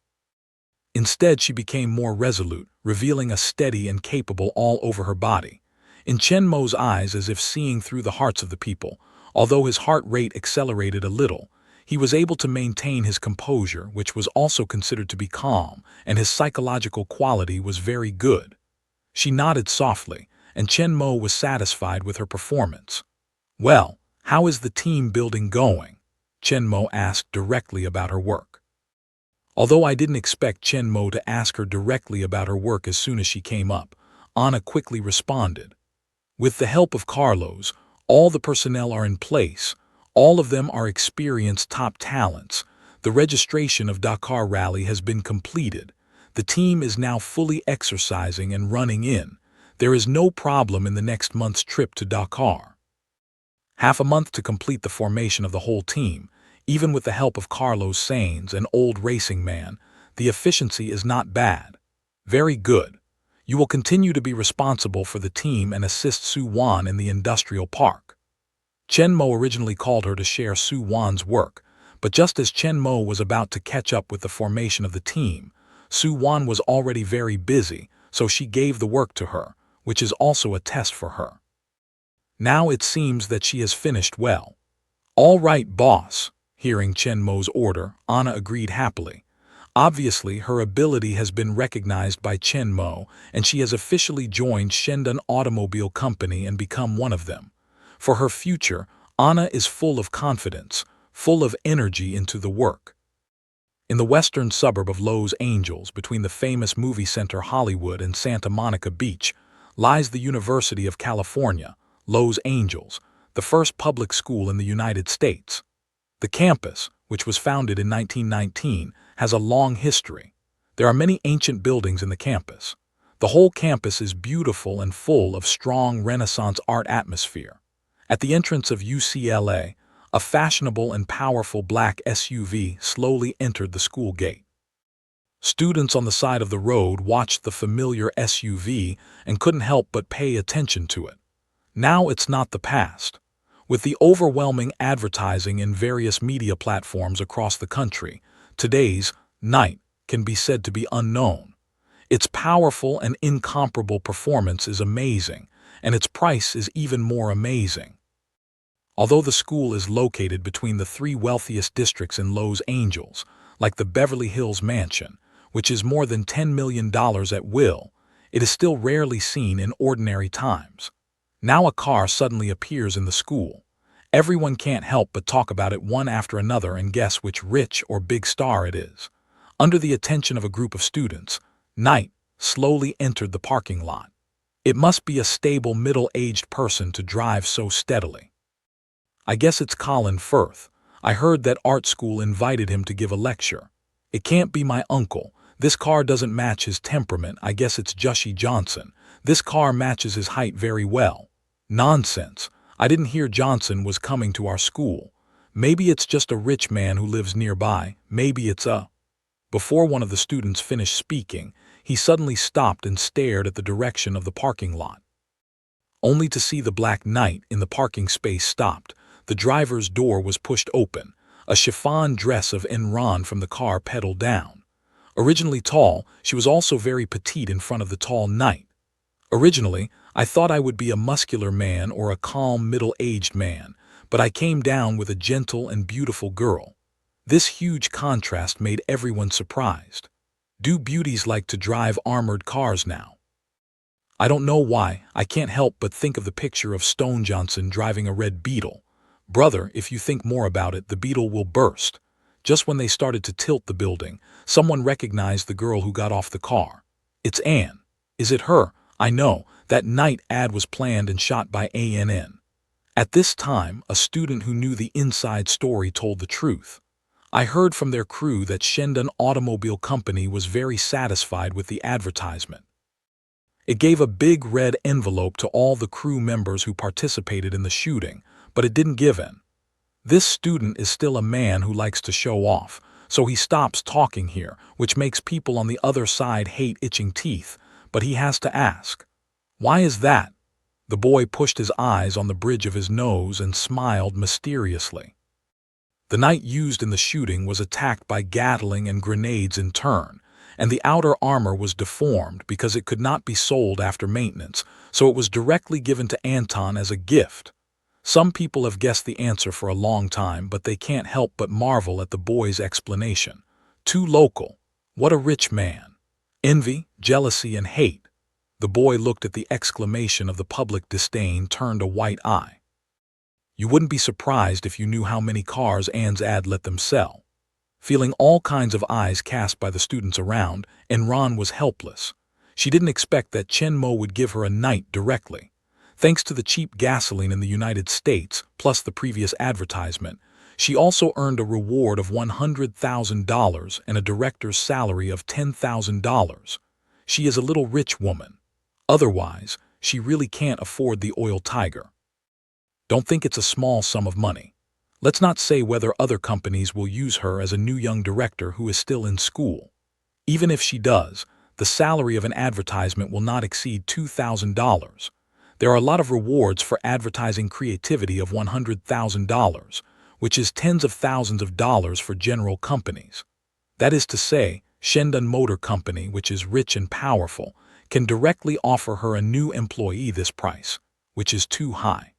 Instead, she became more resolute, revealing a steady and capable all over her body. In Chen-mo's eyes, as if seeing through the hearts of the people, although his heart rate accelerated a little, he was able to maintain his composure, which was also considered to be calm, and his psychological quality was very good. She nodded softly, and Chen-mo was satisfied with her performance. "Well, how is the team building going?" Chen-mo asked directly about her work. Although I didn't expect Chen-mo to ask her directly about her work as soon as she came up, Anna quickly responded. "With the help of Carlos, all the personnel are in place. All of them are experienced top talents. The registration of Dakar Rally has been completed. The team is now fully exercising and running in. There is no problem in the next month's trip to Dakar. Half a month to complete the formation of the whole team. Even with the help of Carlos Sainz, an old racing man, the efficiency is not bad. Very good. You will continue to be responsible for the team and assist Soo-won in the industrial park." Chen-mo originally called her to share Soo-won's work, but just as Chen-mo was about to catch up with the formation of the team, Soo-won was already very busy, so she gave the work to her, which is also a test for her. Now it seems that she has finished well. "All right, boss." Hearing Chen-mo's order, Anna agreed happily. Obviously, her ability has been recognized by Chen-mo, and she has officially joined Shendan Automobile Company and become one of them. For her future, Anna is full of confidence, full of energy into the work. In the western suburb of Los Angeles, between the famous movie center Hollywood and Santa Monica Beach, lies the University of California, Los Angeles, the first public school in the United States. The campus, which was founded in 1919, has a long history. There are many ancient buildings in the campus. The whole campus is beautiful and full of strong Renaissance art atmosphere. At the entrance of UCLA, a fashionable and powerful black SUV slowly entered the school gate. Students on the side of the road watched the familiar SUV and couldn't help but pay attention to it. Now it's not the past. With the overwhelming advertising in various media platforms across the country, today's night can be said to be unknown. Its powerful and incomparable performance is amazing, and its price is even more amazing. Although the school is located between the three wealthiest districts in Los Angeles, like the Beverly Hills Mansion, which is more than $10 million at will, it is still rarely seen in ordinary times. Now a car suddenly appears in the school. Everyone can't help but talk about it one after another and guess which rich or big star it is. Under the attention of a group of students, Knight slowly entered the parking lot. It must be a stable middle-aged person to drive so steadily. "I guess it's Colin Firth. I heard that art school invited him to give a lecture. It can't be my uncle. This car doesn't match his temperament. I guess it's Jushy Johnson. This car matches his height very well. Nonsense. I didn't hear Johnson was coming to our school. Maybe it's just a rich man who lives nearby. Maybe it's a..." Before one of the students finished speaking, he suddenly stopped and stared at the direction of the parking lot. Only to see the Black Knight in the parking space stopped. The driver's door was pushed open. A chiffon dress of Enron from the car pedaled down. Originally tall, she was also very petite in front of the tall knight. Originally, I thought I would be a muscular man or a calm, middle-aged man, but I came down with a gentle and beautiful girl. This huge contrast made everyone surprised. Do beauties like to drive armored cars now? I don't know why, I can't help but think of the picture of Stone Johnson driving a red Beetle. Brother, if you think more about it, the Beetle will burst. Just when they started to tilt the building, someone recognized the girl who got off the car. It's Anne. Is it her? I know, that night ad was planned and shot by ANN. At this time, a student who knew the inside story told the truth. I heard from their crew that Shendan Automobile Company was very satisfied with the advertisement. It gave a big red envelope to all the crew members who participated in the shooting, but it didn't give in. This student is still a man who likes to show off, so he stops talking here, which makes people on the other side hate itching teeth, but he has to ask. Why is that? The boy pushed his eyes on the bridge of his nose and smiled mysteriously. The knight used in the shooting was attacked by Gatling and grenades in turn, and the outer armor was deformed because it could not be sold after maintenance, so it was directly given to Anton as a gift. Some people have guessed the answer for a long time, but they can't help but marvel at the boy's explanation. Too local. What a rich man. Envy, jealousy, and hate. The boy looked at the exclamation of the public disdain, turned a white eye. You wouldn't be surprised if you knew how many cars Anne's ad let them sell. Feeling all kinds of eyes cast by the students around, Enron was helpless. She didn't expect that Chen Mo would give her a knight directly. Thanks to the cheap gasoline in the United States, plus the previous advertisement, she also earned a reward of $100,000 and a director's salary of $10,000. She is a little rich woman. Otherwise, she really can't afford the oil tiger. Don't think it's a small sum of money. Let's not say whether other companies will use her as a new young director who is still in school. Even if she does, the salary of an advertisement will not exceed $2,000. There are a lot of rewards for advertising creativity of $100,000, which is tens of thousands of dollars for general companies. That is to say, Shendan Motor Company, which is rich and powerful, can directly offer her a new employee this price, which is too high.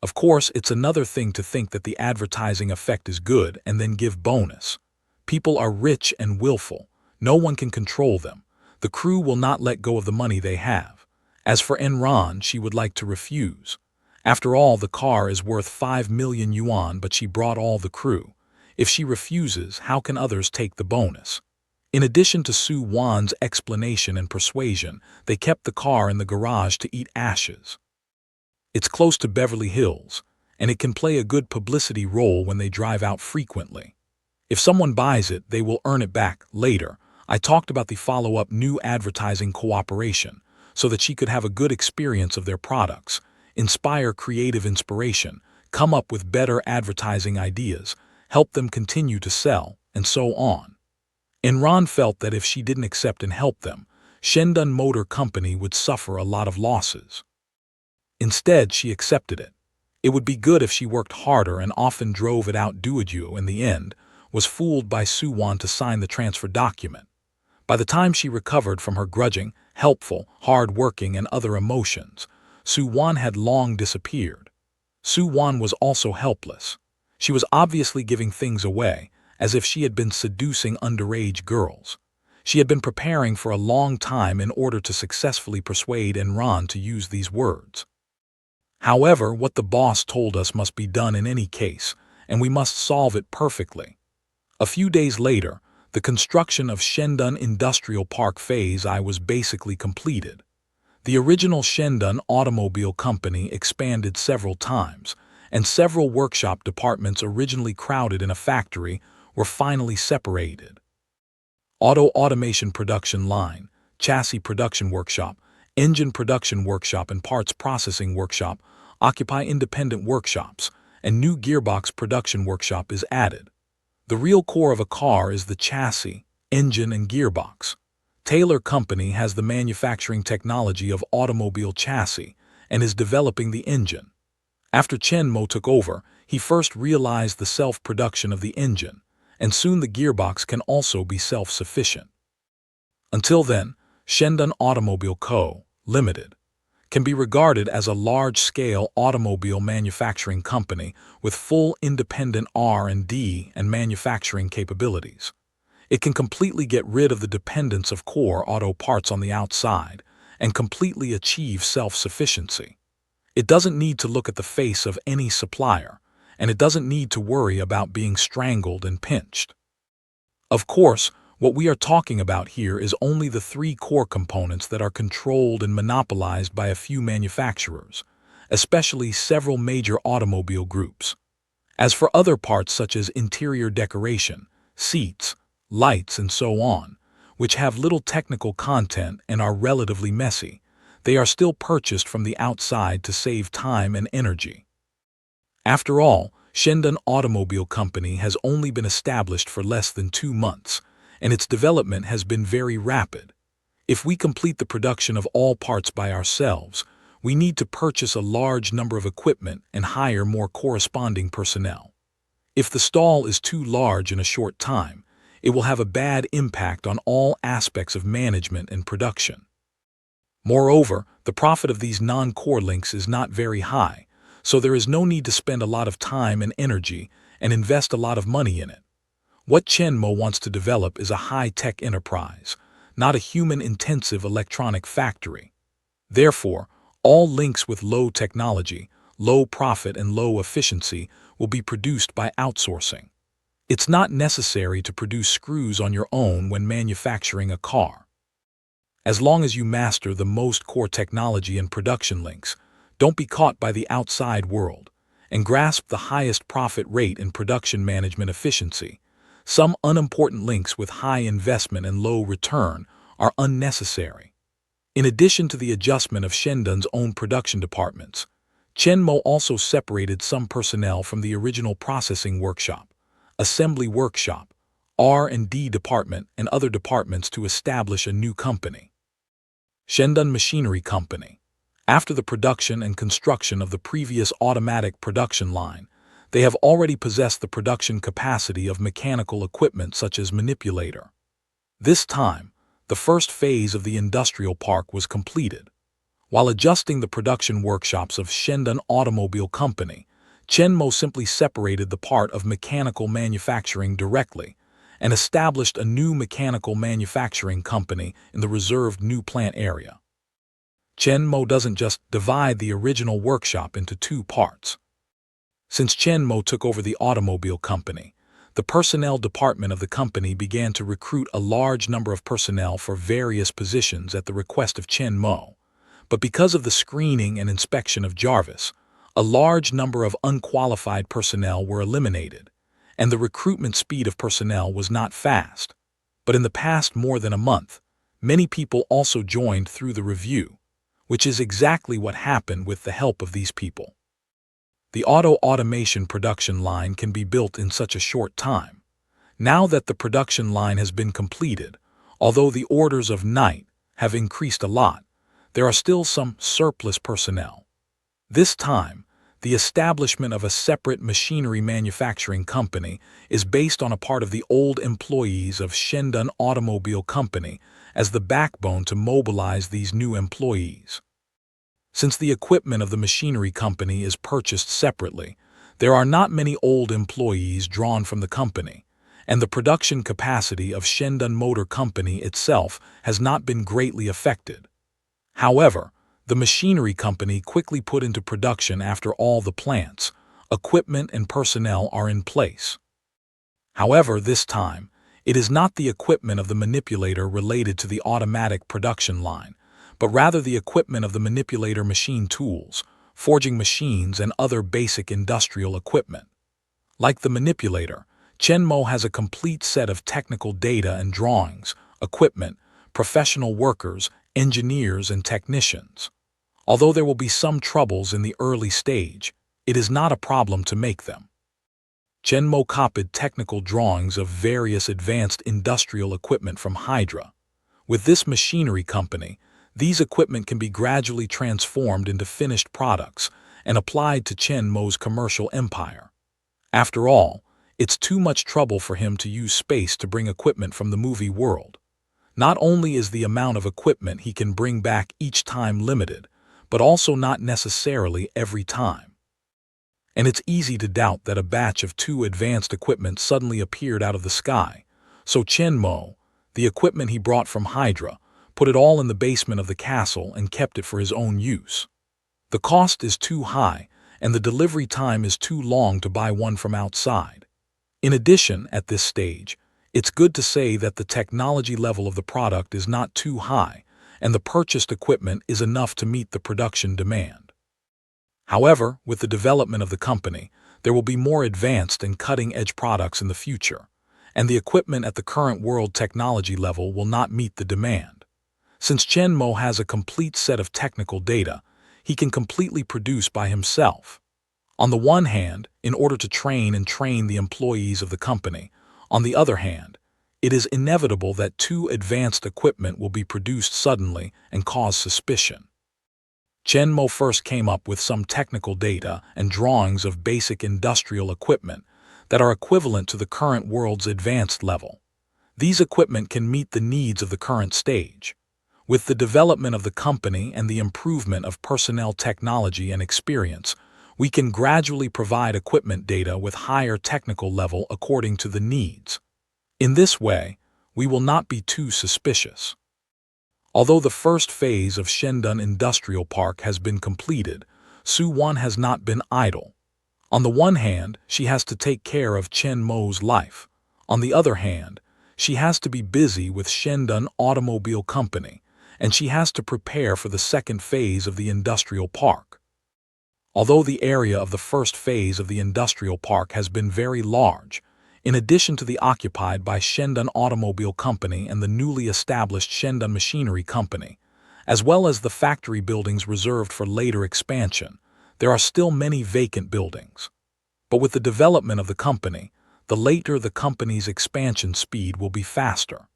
Of course, it's another thing to think that the advertising effect is good and then give bonus. People are rich and willful. No one can control them. The crew will not let go of the money they have. As for Enron, she would like to refuse. After all, the car is worth 5 million yuan, but she brought all the crew. If she refuses, how can others take the bonus? In addition to Su Wan's explanation and persuasion, they kept the car in the garage to eat ashes. It's close to Beverly Hills, and it can play a good publicity role when they drive out frequently. If someone buys it, they will earn it back later. I talked about the follow-up new advertising cooperation, so that she could have a good experience of their products, inspire creative inspiration, come up with better advertising ideas, help them continue to sell, and so on. Enron felt that if she didn't accept and help them, Shendan Motor Company would suffer a lot of losses. Instead, she accepted it. It would be good if she worked harder and often drove it out Duoduo in the end, was fooled by Su Wan to sign the transfer document. By the time she recovered from her grudging, helpful, hard-working, and other emotions, Su Wan had long disappeared. Su Wan was also helpless. She was obviously giving things away, as if she had been seducing underage girls. She had been preparing for a long time in order to successfully persuade Enron to use these words. However, what the boss told us must be done in any case, and we must solve it perfectly. A few days later, the construction of Shendan Industrial Park Phase I was basically completed. The original Shendan Automobile Company expanded several times, and several workshop departments originally crowded in a factory were finally separated. Auto Automation Production Line, Chassis Production Workshop, Engine Production Workshop and Parts Processing Workshop occupy independent workshops, and new Gearbox Production Workshop is added. The real core of a car is the chassis, engine and gearbox. Taylor Company has the manufacturing technology of automobile chassis and is developing the engine. After Chen Mo took over, he first realized the self-production of the engine, and soon the gearbox can also be self-sufficient. Until then, Shendun Automobile Co., Limited, can be regarded as a large-scale automobile manufacturing company with full independent R&D and manufacturing capabilities. It can completely get rid of the dependence of core auto parts on the outside and completely achieve self-sufficiency. It doesn't need to look at the face of any supplier, and it doesn't need to worry about being strangled and pinched. Of course, what we are talking about here is only the 3 core components that are controlled and monopolized by a few manufacturers, especially several major automobile groups. As for other parts such as interior decoration, seats, lights, and so on, which have little technical content and are relatively messy, they are still purchased from the outside to save time and energy. After all, Shendun Automobile Company has only been established for less than 2 months, and its development has been very rapid. If we complete the production of all parts by ourselves, we need to purchase a large number of equipment and hire more corresponding personnel. If the stall is too large in a short time, it will have a bad impact on all aspects of management and production. Moreover, the profit of these non-core links is not very high, so there is no need to spend a lot of time and energy and invest a lot of money in it. What Chen Mo wants to develop is a high-tech enterprise, not a human-intensive electronic factory. Therefore, all links with low technology, low profit, and low efficiency will be produced by outsourcing. It's not necessary to produce screws on your own when manufacturing a car. As long as you master the most core technology and production links, don't be caught by the outside world, and grasp the highest profit rate in production management efficiency, some unimportant links with high investment and low return are unnecessary. In addition to the adjustment of Shendun's own production departments, Chen Mo also separated some personnel from the original processing workshop, assembly workshop, R&D department, and other departments to establish a new company. Shendun Machinery Company. After the production and construction of the previous automatic production line, they have already possessed the production capacity of mechanical equipment such as manipulator. This time, the first phase of the industrial park was completed. While adjusting the production workshops of Shendun Automobile Company, Chen Mo simply separated the part of mechanical manufacturing directly and established a new mechanical manufacturing company in the reserved new plant area. Chen Mo doesn't just divide the original workshop into 2 parts. Since Chen Mo took over the automobile company, the personnel department of the company began to recruit a large number of personnel for various positions at the request of Chen Mo. But because of the screening and inspection of Jarvis, a large number of unqualified personnel were eliminated, and the recruitment speed of personnel was not fast. But in the past more than a month, many people also joined through the review, which is exactly what happened with the help of these people. The auto automation production line can be built in such a short time. Now that the production line has been completed, although the orders of night have increased a lot, there are still some surplus personnel. This time, the establishment of a separate machinery manufacturing company is based on a part of the old employees of Shendun Automobile Company as the backbone to mobilize these new employees. Since the equipment of the machinery company is purchased separately, there are not many old employees drawn from the company, and the production capacity of Shendun Motor Company itself has not been greatly affected. However, the machinery company quickly put into production after all the plants, equipment, and personnel are in place. However, this time, it is not the equipment of the manipulator related to the automatic production line, but rather the equipment of the manipulator machine tools, forging machines, and other basic industrial equipment. Like the manipulator, Chen Mo has a complete set of technical data and drawings, equipment, professional workers, engineers, and technicians. Although there will be some troubles in the early stage, it is not a problem to make them. Chen Mo copied technical drawings of various advanced industrial equipment from Hydra. With this machinery company, these equipment can be gradually transformed into finished products and applied to Chen Mo's commercial empire. After all, it's too much trouble for him to use space to bring equipment from the movie world. Not only is the amount of equipment he can bring back each time limited, but also not necessarily every time. And it's easy to doubt that a batch of 2 advanced equipment suddenly appeared out of the sky, so Chen Mo, the equipment he brought from Hydra, put it all in the basement of the castle and kept it for his own use. The cost is too high, and the delivery time is too long to buy one from outside. In addition, at this stage, it's good to say that the technology level of the product is not too high, and the purchased equipment is enough to meet the production demand. However, with the development of the company, there will be more advanced and cutting-edge products in the future, and the equipment at the current world technology level will not meet the demand. Since Chen Mo has a complete set of technical data, he can completely produce by himself. On the one hand, in order to train the employees of the company, on the other hand, it is inevitable that 2 advanced equipment will be produced suddenly and cause suspicion. Chen Mo first came up with some technical data and drawings of basic industrial equipment that are equivalent to the current world's advanced level. These equipment can meet the needs of the current stage. With the development of the company and the improvement of personnel technology and experience, we can gradually provide equipment data with higher technical level according to the needs. In this way, we will not be too suspicious. Although the first phase of Shendun Industrial Park has been completed, Su Wan has not been idle. On the one hand, she has to take care of Chen Mo's life. On the other hand, she has to be busy with Shendun Automobile Company, and she has to prepare for the second phase of the industrial park. Although the area of the first phase of the industrial park has been very large, in addition to the occupied by Shendun Automobile Company and the newly established Shendun Machinery Company, as well as the factory buildings reserved for later expansion, there are still many vacant buildings. But with the development of the company, the later the company's expansion speed will be faster.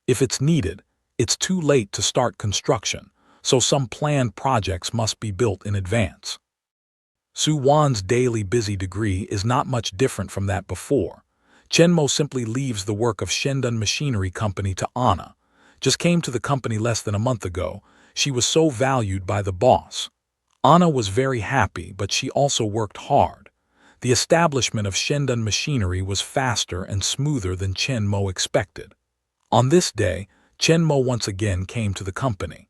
If it's needed, it's too late to start construction, so some planned projects must be built in advance. Su Wan's daily busy degree is not much different from that before. Chen Mo simply leaves the work of Shendun Machinery Company to Anna. Just came to the company less than a month ago. She was so valued by the boss. Anna was very happy, but she also worked hard. The establishment of Shendun Machinery was faster and smoother than Chen Mo expected. On this day, Chen Mo once again came to the company.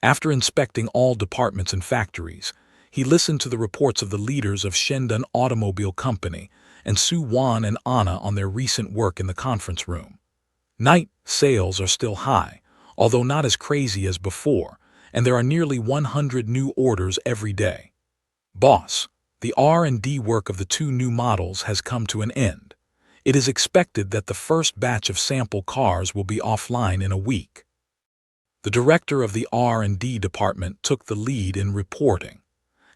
After inspecting all departments and factories, he listened to the reports of the leaders of Shendun Automobile Company and Su Wan and Anna on their recent work in the conference room. Night sales are still high, although not as crazy as before, and there are nearly 100 new orders every day. Boss, the R&D work of the 2 new models has come to an end. It is expected that the first batch of sample cars will be offline in a week. The director of the R&D department took the lead in reporting.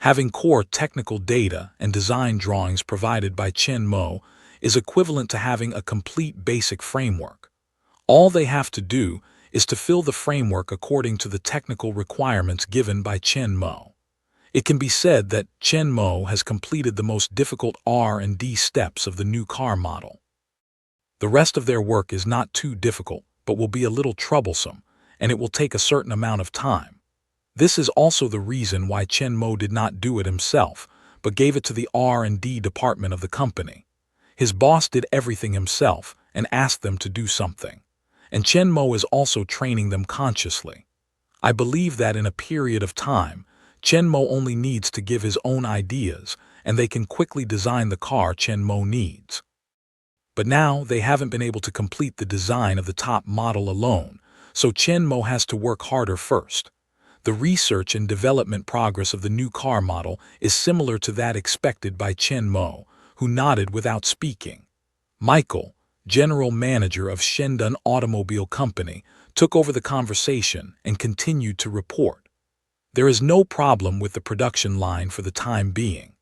Having core technical data and design drawings provided by Chen Mo is equivalent to having a complete basic framework. All they have to do is to fill the framework according to the technical requirements given by Chen Mo. It can be said that Chen Mo has completed the most difficult R&D steps of the new car model. The rest of their work is not too difficult, but will be a little troublesome, and it will take a certain amount of time. This is also the reason why Chen Mo did not do it himself, but gave it to the R&D department of the company. His boss did everything himself and asked them to do something. And Chen Mo is also training them consciously. I believe that in a period of time, Chen Mo only needs to give his own ideas, and they can quickly design the car Chen Mo needs. But now they haven't been able to complete the design of the top model alone, so Chen Mo has to work harder first. The research and development progress of the new car model is similar to that expected by Chen Mo, who nodded without speaking. Michael, general manager of Shendun Automobile Company, took over the conversation and continued to report. There is no problem with the production line for the time being.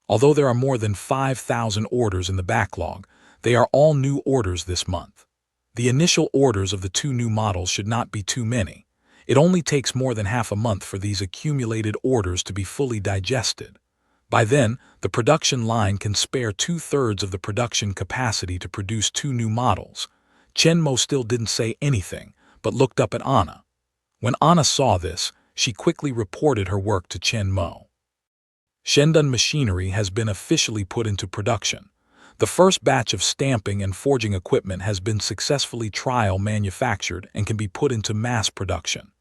Although there are more than 5,000 orders in the backlog, they are all new orders this month. The initial orders of the 2 new models should not be too many. It only takes more than half a month for these accumulated orders to be fully digested. By then, the production line can spare 2/3 of the production capacity to produce 2 new models. Chenmo still didn't say anything, but looked up at Anna. When Anna saw this, she quickly reported her work to Chenmo. Shendun machinery has been officially put into production. The first batch of stamping and forging equipment has been successfully trial manufactured and can be put into mass production.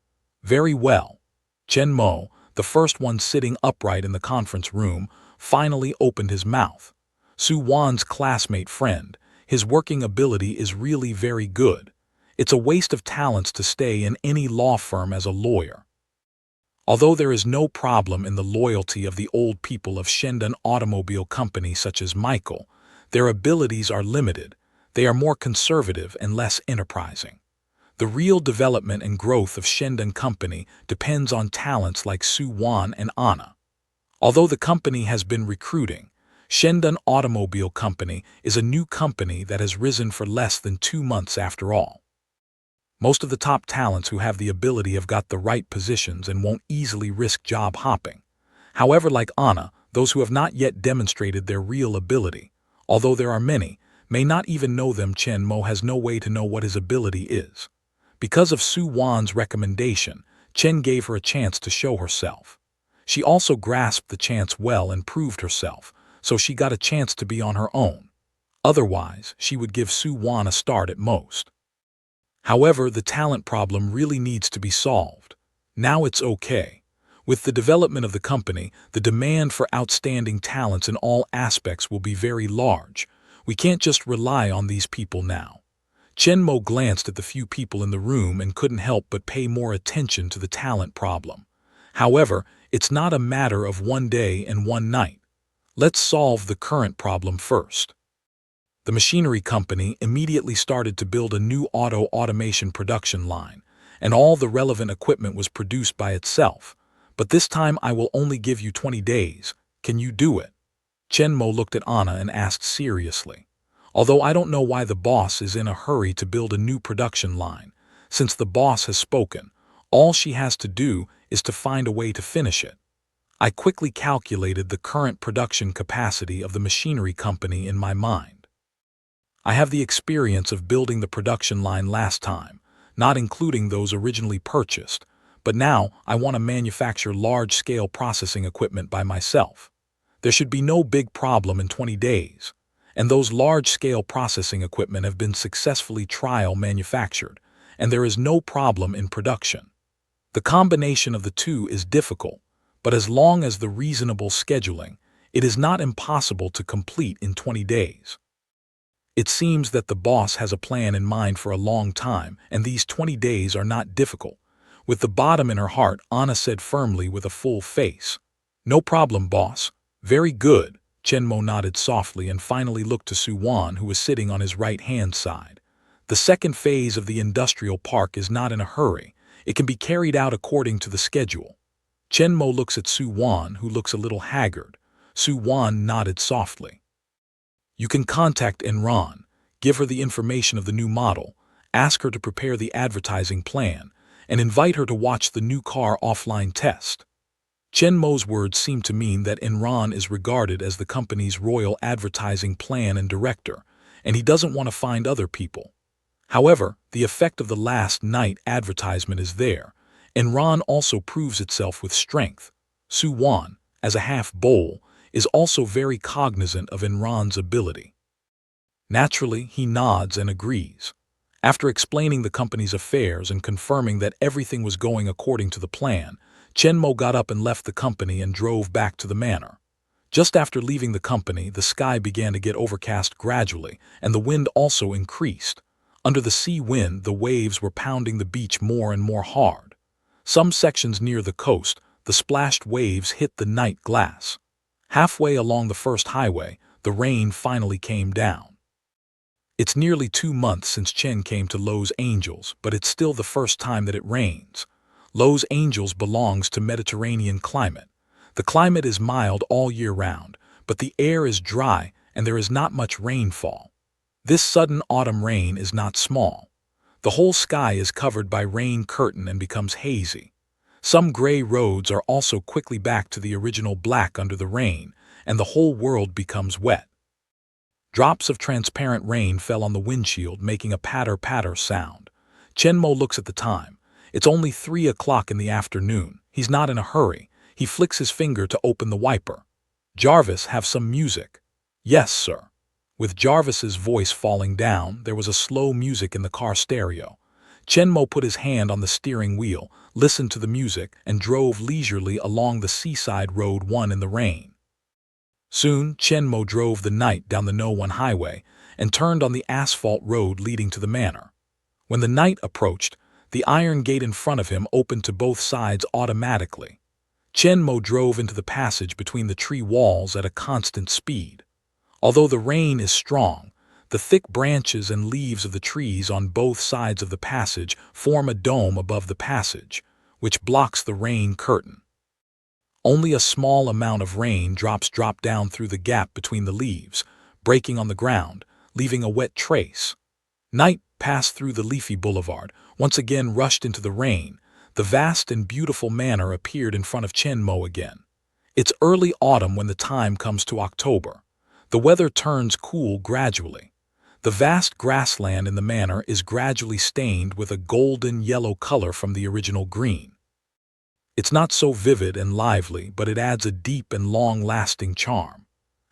Very well. Chenmo, the first one sitting upright in the conference room, finally opened his mouth. Su Wan's classmate friend, his working ability is really very good. It's a waste of talents to stay in any law firm as a lawyer. Although there is no problem in the loyalty of the old people of Shendun Automobile Company such as Michael, their abilities are limited. They are more conservative and less enterprising. The real development and growth of Shendun Company depends on talents like Su Wan and Anna. Although the company has been recruiting, Shendun Automobile Company is a new company that has risen for less than 2 months after all. Most of the top talents who have the ability have got the right positions and won't easily risk job hopping. However, like Anna, those who have not yet demonstrated their real ability, although there are many, may not even know them. Chenmo has no way to know what his ability is. Because of Su Wan's recommendation, Chen gave her a chance to show herself. She also grasped the chance well and proved herself, so she got a chance to be on her own. Otherwise, she would give Su Wan a start at most. However, the talent problem really needs to be solved. Now it's okay. With the development of the company, the demand for outstanding talents in all aspects will be very large. We can't just rely on these people now. Chenmo glanced at the few people in the room and couldn't help but pay more attention to the talent problem. However, it's not a matter of one day and one night. Let's solve the current problem first. The machinery company immediately started to build a new automation production line, and all the relevant equipment was produced by itself. But this time I will only give you 20 days. Can you do it? Chenmo looked at Anna and asked seriously. Although I don't know why the boss is in a hurry to build a new production line. Since the boss has spoken, all she has to do is to find a way to finish it. I quickly calculated the current production capacity of the machinery company in my mind. I have the experience of building the production line last time, not including those originally purchased, but now I want to manufacture large-scale processing equipment by myself. There should be no big problem in 20 days, and those large-scale processing equipment have been successfully trial manufactured, and there is no problem in production. The combination of the two is difficult, but as long as the reasonable scheduling, it is not impossible to complete in 20 days. It seems that the boss has a plan in mind for a long time, and these 20 days are not difficult. With the bottom in her heart, Anna said firmly with a full face. No problem, boss. Very good. Chenmo nodded softly and finally looked to Su Wan, who was sitting on his right-hand side. The second phase of the industrial park is not in a hurry. It can be carried out according to the schedule. Chenmo looks at Su Wan, who looks a little haggard. Su Wan nodded softly. You can contact Enron, give her the information of the new model, ask her to prepare the advertising plan, and invite her to watch the new car offline test. Chenmo's words seem to mean that Enron is regarded as the company's royal advertising plan and director, and he doesn't want to find other people. However, the effect of the last night advertisement is there. Enron also proves itself with strength. Su Wan, as a half-bowl, is also very cognizant of Enron's ability. Naturally, he nods and agrees. After explaining the company's affairs and confirming that everything was going according to the plan, Chenmo got up and left the company and drove back to the manor. Just after leaving the company, the sky began to get overcast gradually, and the wind also increased. Under the sea wind, the waves were pounding the beach more and more hard. Some sections near the coast, the splashed waves hit the night glass. Halfway along the first highway, the rain finally came down. It's nearly 2 months since Chen came to Los Angeles, but it's still the first time that it rains. Los Angeles belongs to Mediterranean climate. The climate is mild all year round, but the air is dry and there is not much rainfall. This sudden autumn rain is not small. The whole sky is covered by rain curtain and becomes hazy. Some gray roads are also quickly back to the original black under the rain, and the whole world becomes wet. Drops of transparent rain fell on the windshield, making a patter-patter sound. Chenmo looks at the time. It's only 3 o'clock in the afternoon. He's not in a hurry. He flicks his finger to open the wiper. "Jarvis, have some music." "Yes, sir." With Jarvis's voice falling down, there was a slow music in the car stereo. Chenmo put his hand on the steering wheel, listened to the music, and drove leisurely along the seaside road 1 in the rain. Soon, Chenmo drove the night down the No 1 highway and turned on the asphalt road leading to the manor. When the night approached, the iron gate in front of him opened to both sides automatically. Chenmo drove into the passage between the tree walls at a constant speed. Although the rain is strong, the thick branches and leaves of the trees on both sides of the passage form a dome above the passage, which blocks the rain curtain. Only a small amount of rain drops down through the gap between the leaves, breaking on the ground, leaving a wet trace. Night passed through the leafy boulevard, once again rushed into the rain. The vast and beautiful manor appeared in front of Chenmo again. It's early autumn when the time comes to October. The weather turns cool gradually. The vast grassland in the manor is gradually stained with a golden yellow color from the original green. It's not so vivid and lively, but it adds a deep and long-lasting charm.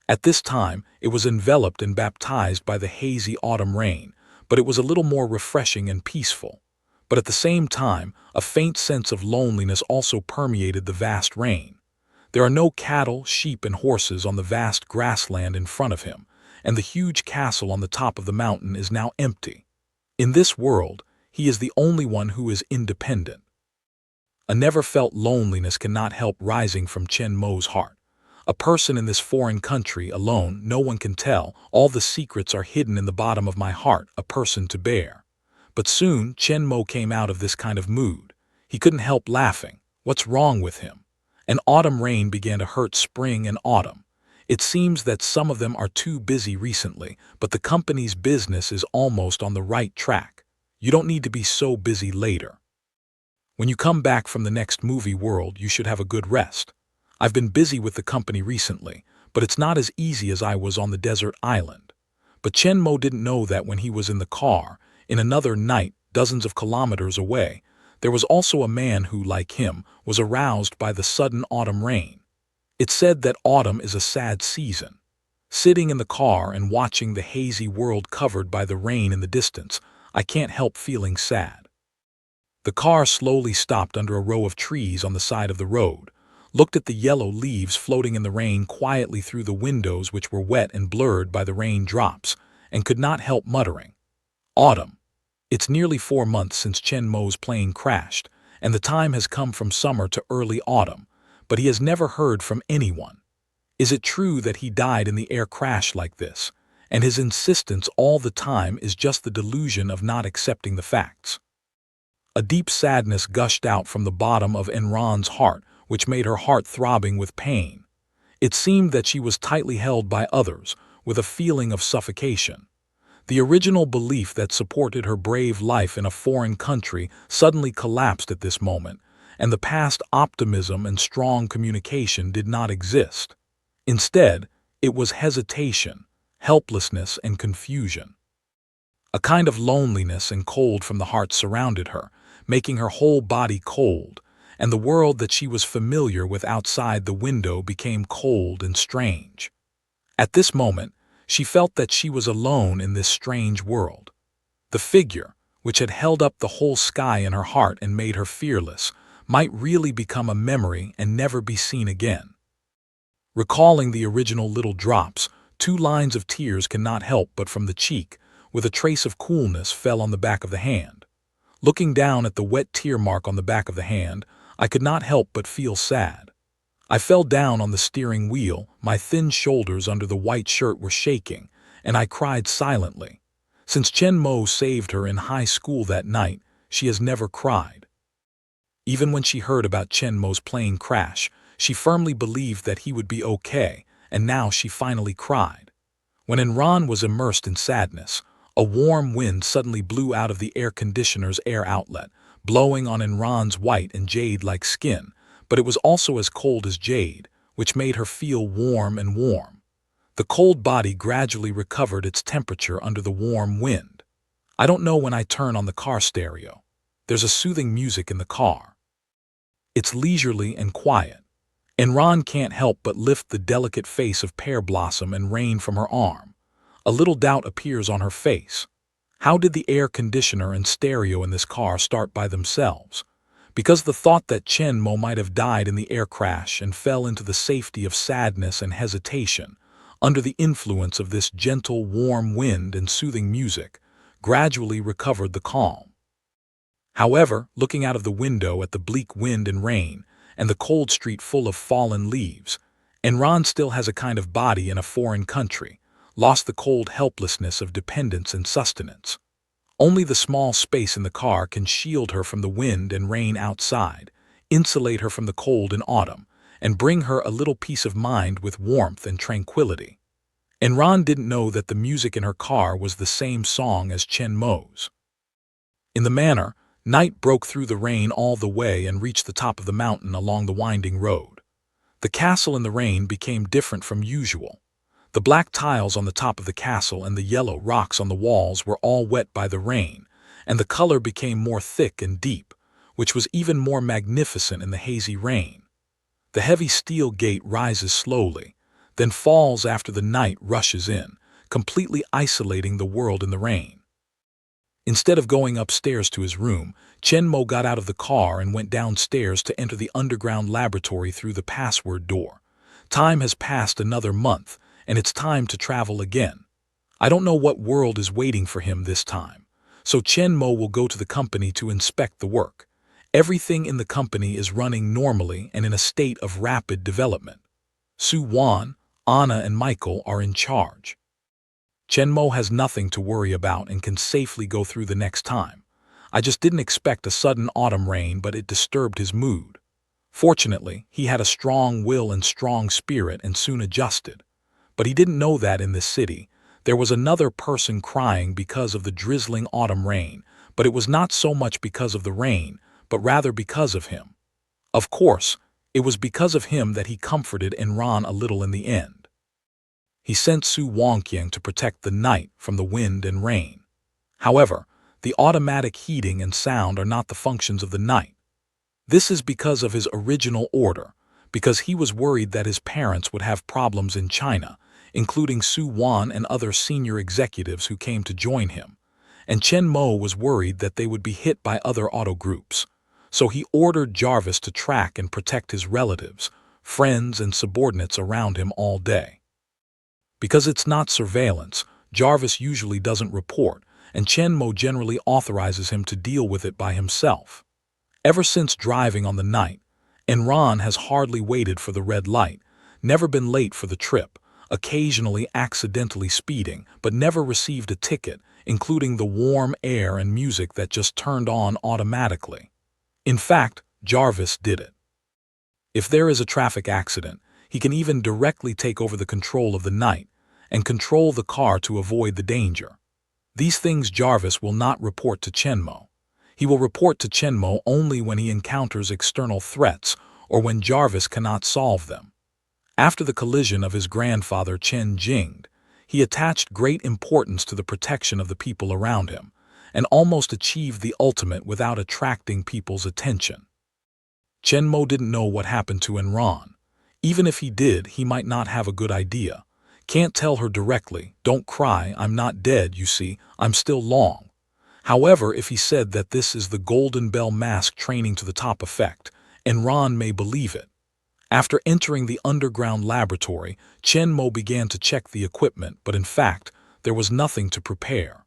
At this time, it was enveloped and baptized by the hazy autumn rain, but it was a little more refreshing and peaceful. But at the same time, a faint sense of loneliness also permeated the vast rain. There are no cattle, sheep, and horses on the vast grassland in front of him, and the huge castle on the top of the mountain is now empty. In this world, he is the only one who is independent. A never-felt loneliness cannot help rising from Chenmo's heart. A person in this foreign country, alone, no one can tell. All the secrets are hidden in the bottom of my heart, a person to bear. But soon, Chenmo came out of this kind of mood. He couldn't help laughing. What's wrong with him? An autumn rain began to hurt spring and autumn. It seems that some of them are too busy recently, but the company's business is almost on the right track. You don't need to be so busy later. When you come back from the next movie world, you should have a good rest. I've been busy with the company recently, but it's not as easy as I was on the desert island. But Chenmo didn't know that when he was in the car, in another night, dozens of kilometers away, there was also a man who, like him, was aroused by the sudden autumn rain. It's said that autumn is a sad season. Sitting in the car and watching the hazy world covered by the rain in the distance, I can't help feeling sad. The car slowly stopped under a row of trees on the side of the road, looked at the yellow leaves floating in the rain quietly through the windows which were wet and blurred by the rain drops, and could not help muttering, "Autumn." It's nearly 4 months since Chenmo's plane crashed, and the time has come from summer to early autumn, but he has never heard from anyone. Is it true that he died in the air crash like this, and his insistence all the time is just the delusion of not accepting the facts? A deep sadness gushed out from the bottom of Enron's heart, which made her heart throbbing with pain. It seemed that she was tightly held by others, with a feeling of suffocation. The original belief that supported her brave life in a foreign country suddenly collapsed at this moment, and the past optimism and strong communication did not exist. Instead, it was hesitation, helplessness, and confusion. A kind of loneliness and cold from the heart surrounded her, making her whole body cold, and the world that she was familiar with outside the window became cold and strange. At this moment, she felt that she was alone in this strange world. The figure, which had held up the whole sky in her heart and made her fearless, might really become a memory and never be seen again. Recalling the original little drops, 2 lines of tears cannot help but from the cheek, with a trace of coolness, fell on the back of the hand. Looking down at the wet tear mark on the back of the hand, I could not help but feel sad. I fell down on the steering wheel, my thin shoulders under the white shirt were shaking, and I cried silently. Since Chenmo saved her in high school that night, she has never cried. Even when she heard about Chenmo's plane crash, she firmly believed that he would be okay, and now she finally cried. When Enron was immersed in sadness, a warm wind suddenly blew out of the air conditioner's air outlet, blowing on Enron's white and jade-like skin, but it was also as cold as jade, which made her feel warm and warm. The cold body gradually recovered its temperature under the warm wind. I don't know when I turn on the car stereo. There's a soothing music in the car. It's leisurely and quiet. Enron can't help but lift the delicate face of Pear Blossom and Rain from her arm. A little doubt appears on her face. How did the air conditioner and stereo in this car start by themselves? Because the thought that Chen Mo might have died in the air crash and fell into the safety of sadness and hesitation, under the influence of this gentle, warm wind and soothing music, gradually recovered the calm. However, looking out of the window at the bleak wind and rain, and the cold street full of fallen leaves, Enron still has a kind of body in a foreign country, lost the cold helplessness of dependence and sustenance. Only the small space in the car can shield her from the wind and rain outside, insulate her from the cold in autumn, and bring her a little peace of mind with warmth and tranquility. Enron didn't know that the music in her car was the same song as Chen Mo's. In the manor, night broke through the rain all the way and reached the top of the mountain along the winding road. The castle in the rain became different from usual. The black tiles on the top of the castle and the yellow rocks on the walls were all wet by the rain, and the color became more thick and deep, which was even more magnificent in the hazy rain. The heavy steel gate rises slowly, then falls after the night rushes in, completely isolating the world in the rain. Instead of going upstairs to his room, Chen Mo got out of the car and went downstairs to enter the underground laboratory through the password door. Time has passed another month, and it's time to travel again. I don't know what world is waiting for him this time, so Chen Mo will go to the company to inspect the work. Everything in the company is running normally and in a state of rapid development. Su Wan, Anna, and Michael are in charge. Chen Mo has nothing to worry about and can safely go through the next time. I just didn't expect a sudden autumn rain, but it disturbed his mood. Fortunately, he had a strong will and strong spirit and soon adjusted. But he didn't know that in this city, there was another person crying because of the drizzling autumn rain, but it was not so much because of the rain, but rather because of him. Of course, it was because of him that he comforted Enron a little in the end. He sent Su Wangqiang to protect the night from the wind and rain. However, the automatic heating and sound are not the functions of the night. This is because of his original order, because he was worried that his parents would have problems in China, including Su Wan and other senior executives who came to join him, and Chen Mo was worried that they would be hit by other auto groups. So he ordered Jarvis to track and protect his relatives, friends, and subordinates around him all day. Because it's not surveillance, Jarvis usually doesn't report, and Chen Mo generally authorizes him to deal with it by himself. Ever since driving on the night, Enron has hardly waited for the red light, never been late for the trip, occasionally accidentally speeding, but never received a ticket, including the warm air and music that just turned on automatically. In fact, Jarvis did it. If there is a traffic accident, he can even directly take over the control of the night and control the car to avoid the danger. These things Jarvis will not report to Chen Mo. He will report to Chen Mo only when he encounters external threats or when Jarvis cannot solve them. After the collision of his grandfather Chen Jingde, he attached great importance to the protection of the people around him and almost achieved the ultimate without attracting people's attention. Chen Mo didn't know what happened to Enron. Even if he did, he might not have a good idea. Can't tell her directly, "Don't cry, I'm not dead, you see, I'm still long." However, if he said that this is the Golden Bell mask training to the top effect, Enron may believe it. After entering the underground laboratory, Chen Mo began to check the equipment, but in fact, there was nothing to prepare.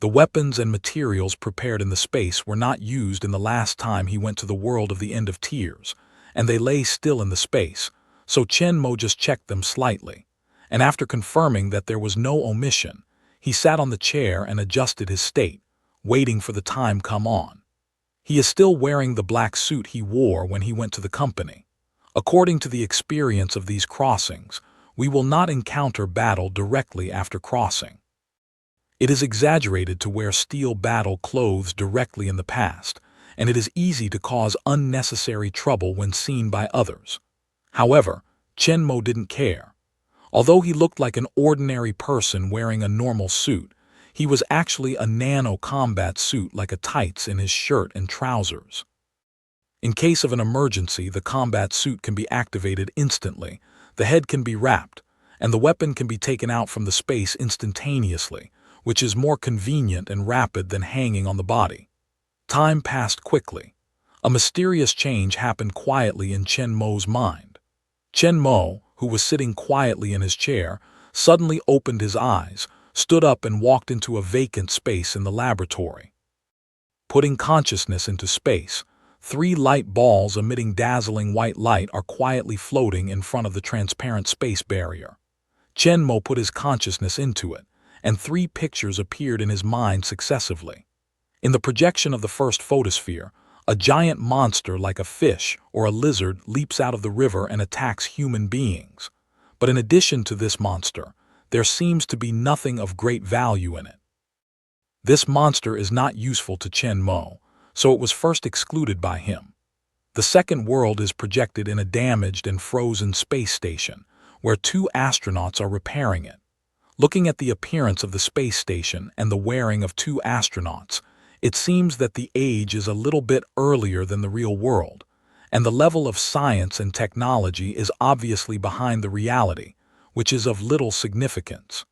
The weapons and materials prepared in the space were not used in the last time he went to the world of the End of Tears, and they lay still in the space, so Chen Mo just checked them slightly, and after confirming that there was no omission, he sat on the chair and adjusted his state, waiting for the time come on. He is still wearing the black suit he wore when he went to the company. According to the experience of these crossings, we will not encounter battle directly after crossing. It is exaggerated to wear steel battle clothes directly in the past, and it is easy to cause unnecessary trouble when seen by others. However, Chenmo didn't care. Although he looked like an ordinary person wearing a normal suit, he was actually a nano-combat suit like a tights in his shirt and trousers. In case of an emergency, the combat suit can be activated instantly, the head can be wrapped, and the weapon can be taken out from the space instantaneously, which is more convenient and rapid than hanging on the body. Time passed quickly. A mysterious change happened quietly in Chen Mo's mind. Chen Mo, who was sitting quietly in his chair, suddenly opened his eyes, stood up and walked into a vacant space in the laboratory. Putting consciousness into space, 3 light balls emitting dazzling white light are quietly floating in front of the transparent space barrier. Chen Mo put his consciousness into it, and 3 pictures appeared in his mind successively. In the projection of the first photosphere, a giant monster like a fish or a lizard leaps out of the river and attacks human beings. But in addition to this monster, there seems to be nothing of great value in it. This monster is not useful to Chen Mo, so it was first excluded by him. The second world is projected in a damaged and frozen space station, where 2 astronauts are repairing it. Looking at the appearance of the space station and the wearing of 2 astronauts, it seems that the age is a little bit earlier than the real world, and the level of science and technology is obviously behind the reality, which is of little significance.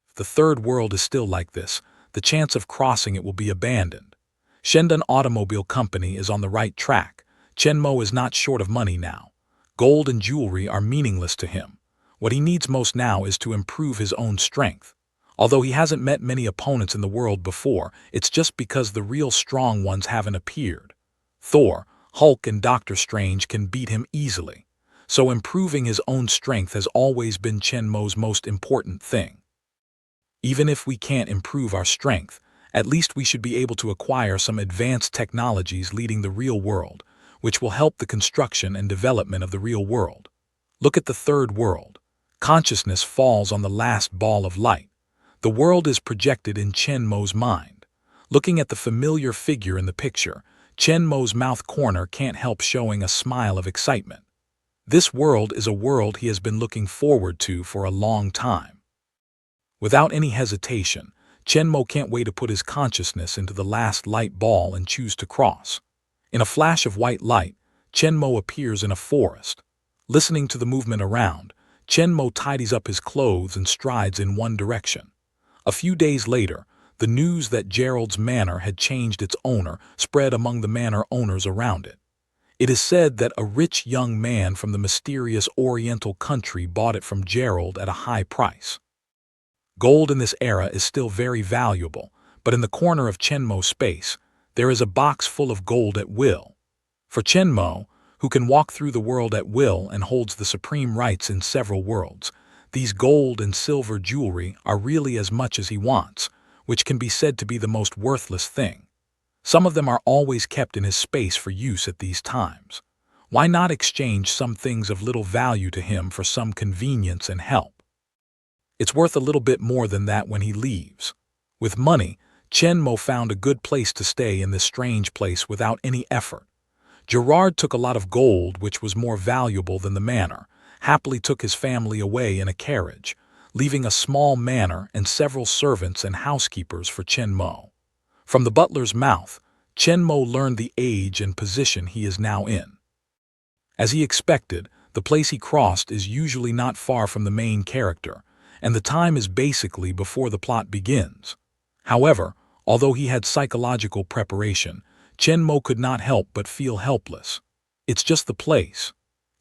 If the third world is still like this, the chance of crossing it will be abandoned. Shendan Automobile Company is on the right track. Chen Mo is not short of money now. Gold and jewelry are meaningless to him. What he needs most now is to improve his own strength. Although he hasn't met many opponents in the world before, it's just because the real strong ones haven't appeared. Thor, Hulk, and Doctor Strange can beat him easily. So improving his own strength has always been Chen Mo's most important thing. Even if we can't improve our strength, at least we should be able to acquire some advanced technologies leading the real world, which will help the construction and development of the real world. Look at the third world. Consciousness falls on the last ball of light. The world is projected in Chen Mo's mind. Looking at the familiar figure in the picture, Chen Mo's mouth corner can't help showing a smile of excitement. This world is a world he has been looking forward to for a long time. Without any hesitation, Chen Mo can't wait to put his consciousness into the last light ball and choose to cross. In a flash of white light, Chen Mo appears in a forest. Listening to the movement around, Chen Mo tidies up his clothes and strides in one direction. A few days later, the news that Gerald's manor had changed its owner spread among the manor owners around it. It is said that a rich young man from the mysterious Oriental country bought it from Gerald at a high price. Gold in this era is still very valuable, but in the corner of Chen Mo's space, there is a box full of gold at will. For Chen Mo, who can walk through the world at will and holds the supreme rights in several worlds, these gold and silver jewelry are really as much as he wants, which can be said to be the most worthless thing. Some of them are always kept in his space for use at these times. Why not exchange some things of little value to him for some convenience and help? It's worth a little bit more than that when he leaves. With money, Chen Mo found a good place to stay in this strange place without any effort. Gerard took a lot of gold, which was more valuable than the manor, happily took his family away in a carriage, leaving a small manor and several servants and housekeepers for Chen Mo. From the butler's mouth, Chen Mo learned the age and position he is now in. As he expected, the place he crossed is usually not far from the main character, and the time is basically before the plot begins. However, although he had psychological preparation, Chen Mo could not help but feel helpless. It's just the place.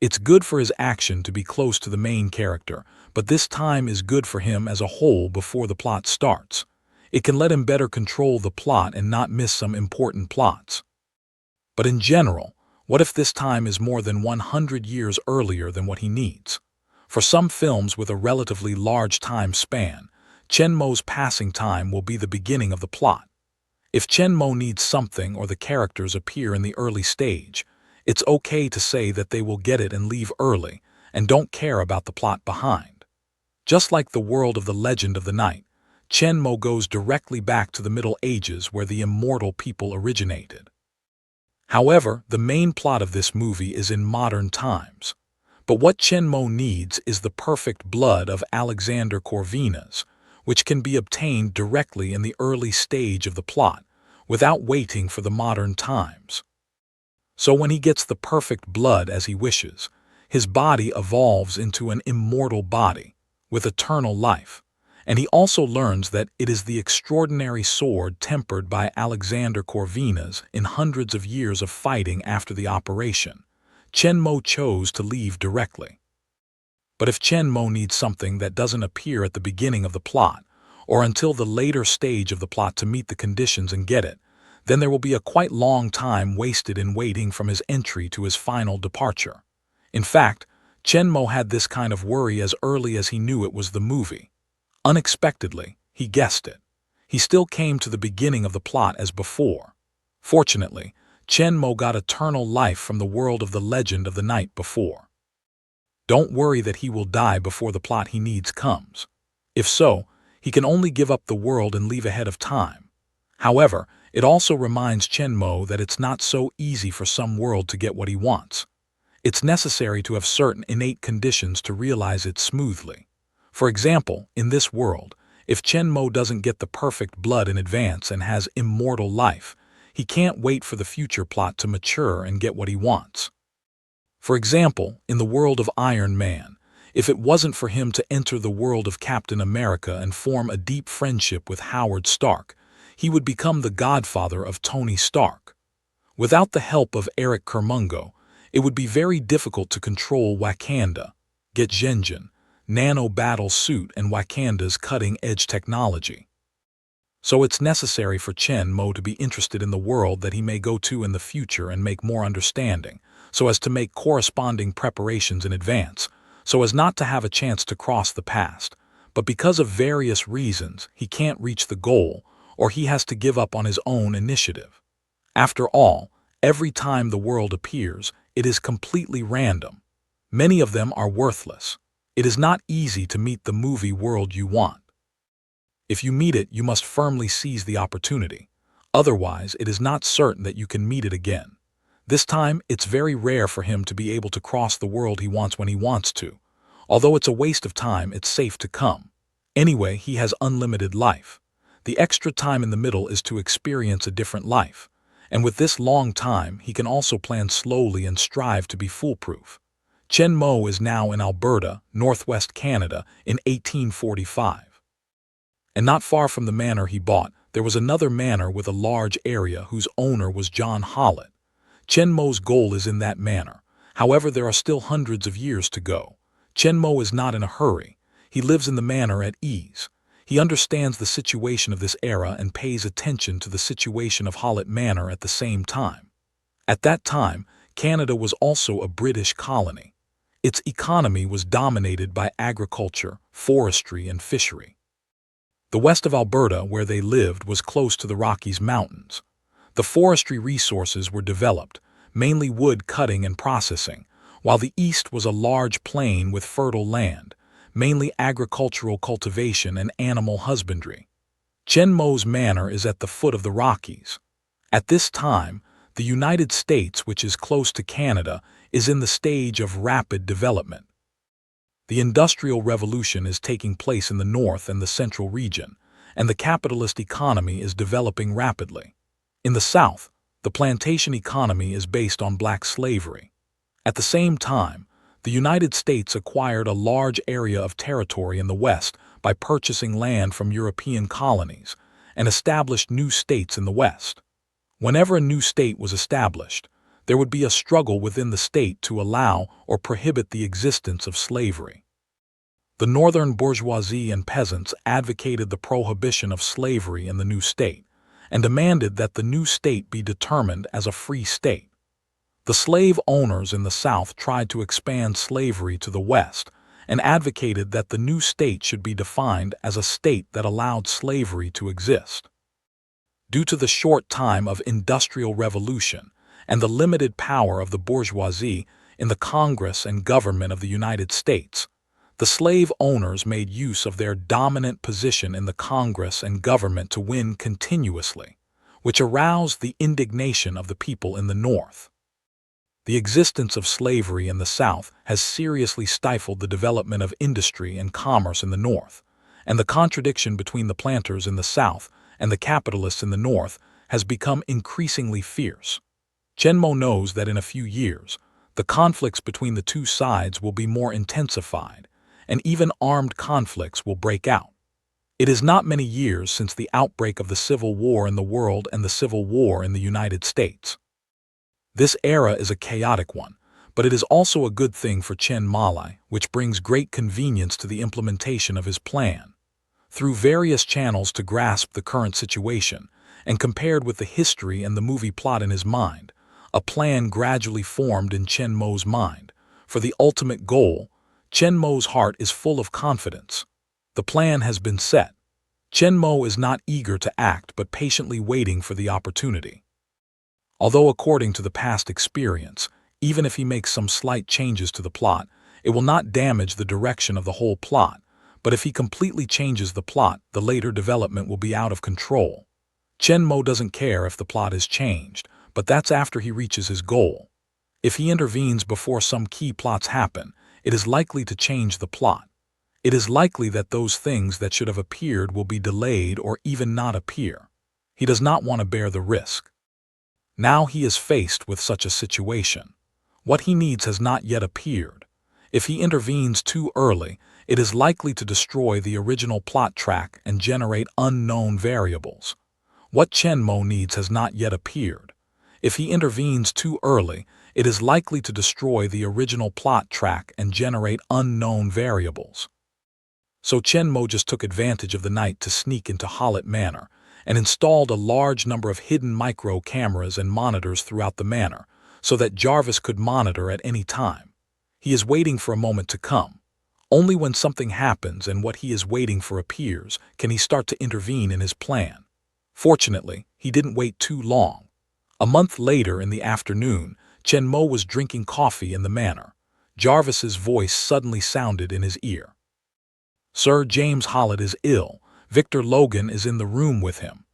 It's good for his action to be close to the main character, but this time is good for him as a whole before the plot starts. It can let him better control the plot and not miss some important plots. But in general, what if this time is more than 100 years earlier than what he needs? For some films with a relatively large time span, Chen Mo's passing time will be the beginning of the plot. If Chen Mo needs something or the characters appear in the early stage, it's okay to say that they will get it and leave early, and don't care about the plot behind. Just like the world of the Legend of the Night, Chen Mo goes directly back to the Middle Ages where the immortal people originated. However, the main plot of this movie is in modern times. But what Chen Mo needs is the perfect blood of Alexander Corvinus, which can be obtained directly in the early stage of the plot, without waiting for the modern times. So when he gets the perfect blood as he wishes, his body evolves into an immortal body, with eternal life, and he also learns that it is the extraordinary sword tempered by Alexander Corvinus in hundreds of years of fighting after the operation. Chen Mo chose to leave directly. But if Chen Mo needs something that doesn't appear at the beginning of the plot, or until the later stage of the plot to meet the conditions and get it, then there will be a quite long time wasted in waiting from his entry to his final departure. In fact, Chen Mo had this kind of worry as early as he knew it was the movie. Unexpectedly, he guessed it. He still came to the beginning of the plot as before. Fortunately, Chen Mo got eternal life from the world of the Legend of the Night before. Don't worry that he will die before the plot he needs comes. If so, he can only give up the world and leave ahead of time. However, it also reminds Chen Mo that it's not so easy for some world to get what he wants. It's necessary to have certain innate conditions to realize it smoothly. For example, in this world, if Chen Mo doesn't get the perfect blood in advance and has immortal life, he can't wait for the future plot to mature and get what he wants. For example, in the world of Iron Man, if it wasn't for him to enter the world of Captain America and form a deep friendship with Howard Stark, he would become the godfather of Tony Stark. Without the help of Eric Kermungo, it would be very difficult to control Wakanda, get Genjin, nano battle suit and Wakanda's cutting-edge technology. So it's necessary for Chen Mo to be interested in the world that he may go to in the future and make more understanding, so as to make corresponding preparations in advance, so as not to have a chance to cross the past. But because of various reasons, he can't reach the goal, or he has to give up on his own initiative. After all, every time the world appears, it is completely random. Many of them are worthless. It is not easy to meet the movie world you want. If you meet it, you must firmly seize the opportunity. Otherwise, it is not certain that you can meet it again. This time, it's very rare for him to be able to cross the world he wants when he wants to. Although it's a waste of time, it's safe to come. Anyway, he has unlimited life. The extra time in the middle is to experience a different life. And with this long time, he can also plan slowly and strive to be foolproof. Chen Mo is now in Alberta, northwest Canada, in 1845. And not far from the manor he bought, there was another manor with a large area whose owner was John Hollett. Chen Mo's goal is in that manor. However, there are still hundreds of years to go. Chen Mo is not in a hurry. He lives in the manor at ease. He understands the situation of this era and pays attention to the situation of Hollett Manor at the same time. At that time, Canada was also a British colony. Its economy was dominated by agriculture, forestry, and fishery. The west of Alberta, where they lived, was close to the Rockies Mountains. The forestry resources were developed, mainly wood cutting and processing, while the east was a large plain with fertile land, mainly agricultural cultivation and animal husbandry. Chen Mo's manor is at the foot of the Rockies. At this time, the United States, which is close to Canada, is in the stage of rapid development. The Industrial Revolution is taking place in the north and the central region, and the capitalist economy is developing rapidly. In the south, the plantation economy is based on black slavery. At the same time, the United States acquired a large area of territory in the west by purchasing land from European colonies and established new states in the west. Whenever a new state was established, there would be a struggle within the state to allow or prohibit the existence of slavery. The northern bourgeoisie and peasants advocated the prohibition of slavery in the new state and demanded that the new state be determined as a free state. The slave owners in the South tried to expand slavery to the West and advocated that the new state should be defined as a state that allowed slavery to exist. Due to the short time of industrial revolution and the limited power of the bourgeoisie, in the Congress and government of the United States. The slave owners made use of their dominant position in the Congress and government to win continuously, which aroused the indignation of the people in the North. The existence of slavery in the South has seriously stifled the development of industry and commerce in the North, and the contradiction between the planters in the South and the capitalists in the North has become increasingly fierce. Chenmo knows that in a few years, the conflicts between the two sides will be more intensified, and even armed conflicts will break out. It is not many years since the outbreak of the Civil War in the world and the Civil War in the United States. This era is a chaotic one, but it is also a good thing for Chen Malai, which brings great convenience to the implementation of his plan. Through various channels to grasp the current situation, and compared with the history and the movie plot in his mind, a plan gradually formed in Chen Mo's mind. For the ultimate goal, Chen Mo's heart is full of confidence. The plan has been set. Chen Mo is not eager to act but patiently waiting for the opportunity. Although according to the past experience, even if he makes some slight changes to the plot, it will not damage the direction of the whole plot, but if he completely changes the plot, the later development will be out of control. Chen Mo doesn't care if the plot is changed, but that's after he reaches his goal. If he intervenes before some key plots happen, it is likely to change the plot. It is likely that those things that should have appeared will be delayed or even not appear. He does not want to bear the risk. Now he is faced with such a situation. What he needs has not yet appeared. If he intervenes too early, it is likely to destroy the original plot track and generate unknown variables. What Chen Mo needs has not yet appeared. If he intervenes too early, it is likely to destroy the original plot track and generate unknown variables. So Chen Mo just took advantage of the night to sneak into Hallett Manor and installed a large number of hidden micro cameras and monitors throughout the manor so that Jarvis could monitor at any time. He is waiting for a moment to come. Only when something happens and what he is waiting for appears can he start to intervene in his plan. Fortunately, he didn't wait too long. A month later in the afternoon, Chen Mo was drinking coffee in the manor. Jarvis's voice suddenly sounded in his ear. "Sir James Hallett is ill. Victor Logan is in the room with him."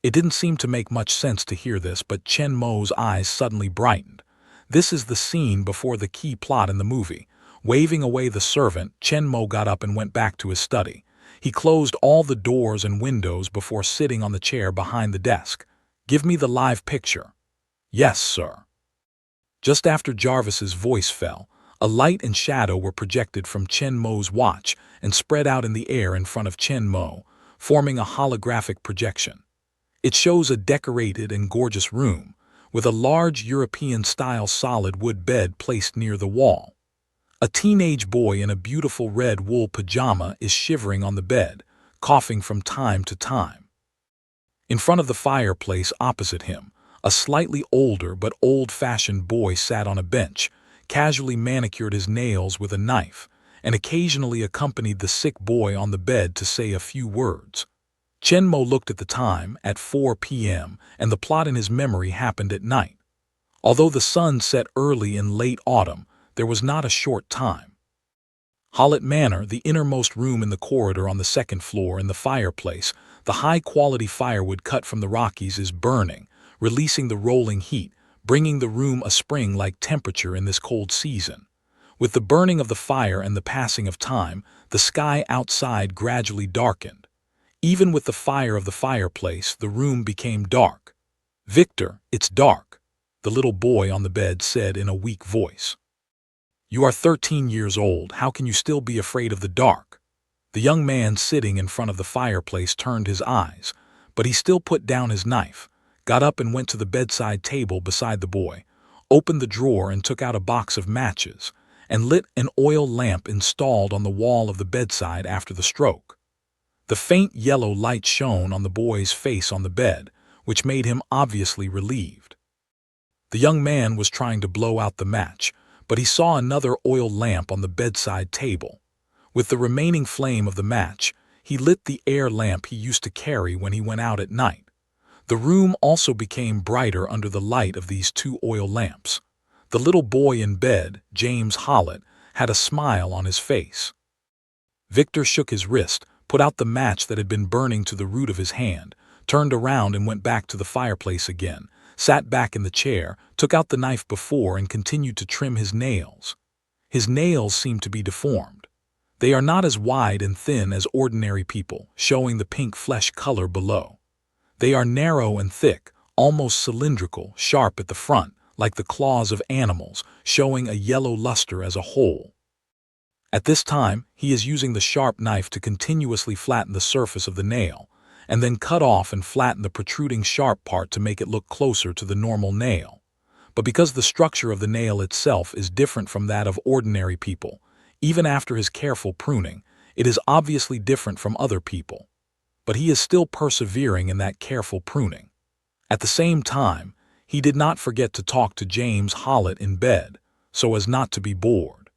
It didn't seem to make much sense to hear this, but Chen Mo's eyes suddenly brightened. This is the scene before the key plot in the movie. Waving away the servant, Chen Mo got up and went back to his study. He closed all the doors and windows before sitting on the chair behind the desk. "Give me the live picture." "Yes, sir." Just after Jarvis's voice fell, a light and shadow were projected from Chen Mo's watch and spread out in the air in front of Chen Mo, forming a holographic projection. It shows a decorated and gorgeous room, with a large European-style solid wood bed placed near the wall. A teenage boy in a beautiful red wool pajama is shivering on the bed, coughing from time to time. In front of the fireplace opposite him, a slightly older but old-fashioned boy sat on a bench, casually manicured his nails with a knife, and occasionally accompanied the sick boy on the bed to say a few words. Chen Mo looked at the time, at 4 p.m., and the plot in his memory happened at night. Although the sun set early in late autumn, there was not a short time. Hallett Manor, the innermost room in the corridor on the second floor in the fireplace, the high-quality firewood cut from the Rockies is burning, releasing the rolling heat, bringing the room a spring-like temperature in this cold season. With the burning of the fire and the passing of time, the sky outside gradually darkened. Even with the fire of the fireplace, the room became dark. "Victor, it's dark," the little boy on the bed said in a weak voice. "You are 13 years old. How can you still be afraid of the dark?" The young man sitting in front of the fireplace turned his eyes, but he still put down his knife, got up and went to the bedside table beside the boy, opened the drawer and took out a box of matches, and lit an oil lamp installed on the wall of the bedside after the stroke. The faint yellow light shone on the boy's face on the bed, which made him obviously relieved. The young man was trying to blow out the match, but he saw another oil lamp on the bedside table. With the remaining flame of the match, he lit the air lamp he used to carry when he went out at night. The room also became brighter under the light of these two oil lamps. The little boy in bed, James Hollett, had a smile on his face. Victor shook his wrist, put out the match that had been burning to the root of his hand, turned around and went back to the fireplace again, sat back in the chair, took out the knife before and continued to trim his nails. His nails seemed to be deformed. They are not as wide and thin as ordinary people, showing the pink flesh color below. They are narrow and thick, almost cylindrical, sharp at the front, like the claws of animals, showing a yellow luster as a whole. At this time, he is using the sharp knife to continuously flatten the surface of the nail, and then cut off and flatten the protruding sharp part to make it look closer to the normal nail. But because the structure of the nail itself is different from that of ordinary people, even after his careful pruning, it is obviously different from other people. But he is still persevering in that careful pruning. At the same time, he did not forget to talk to James Hollett in bed, so as not to be bored.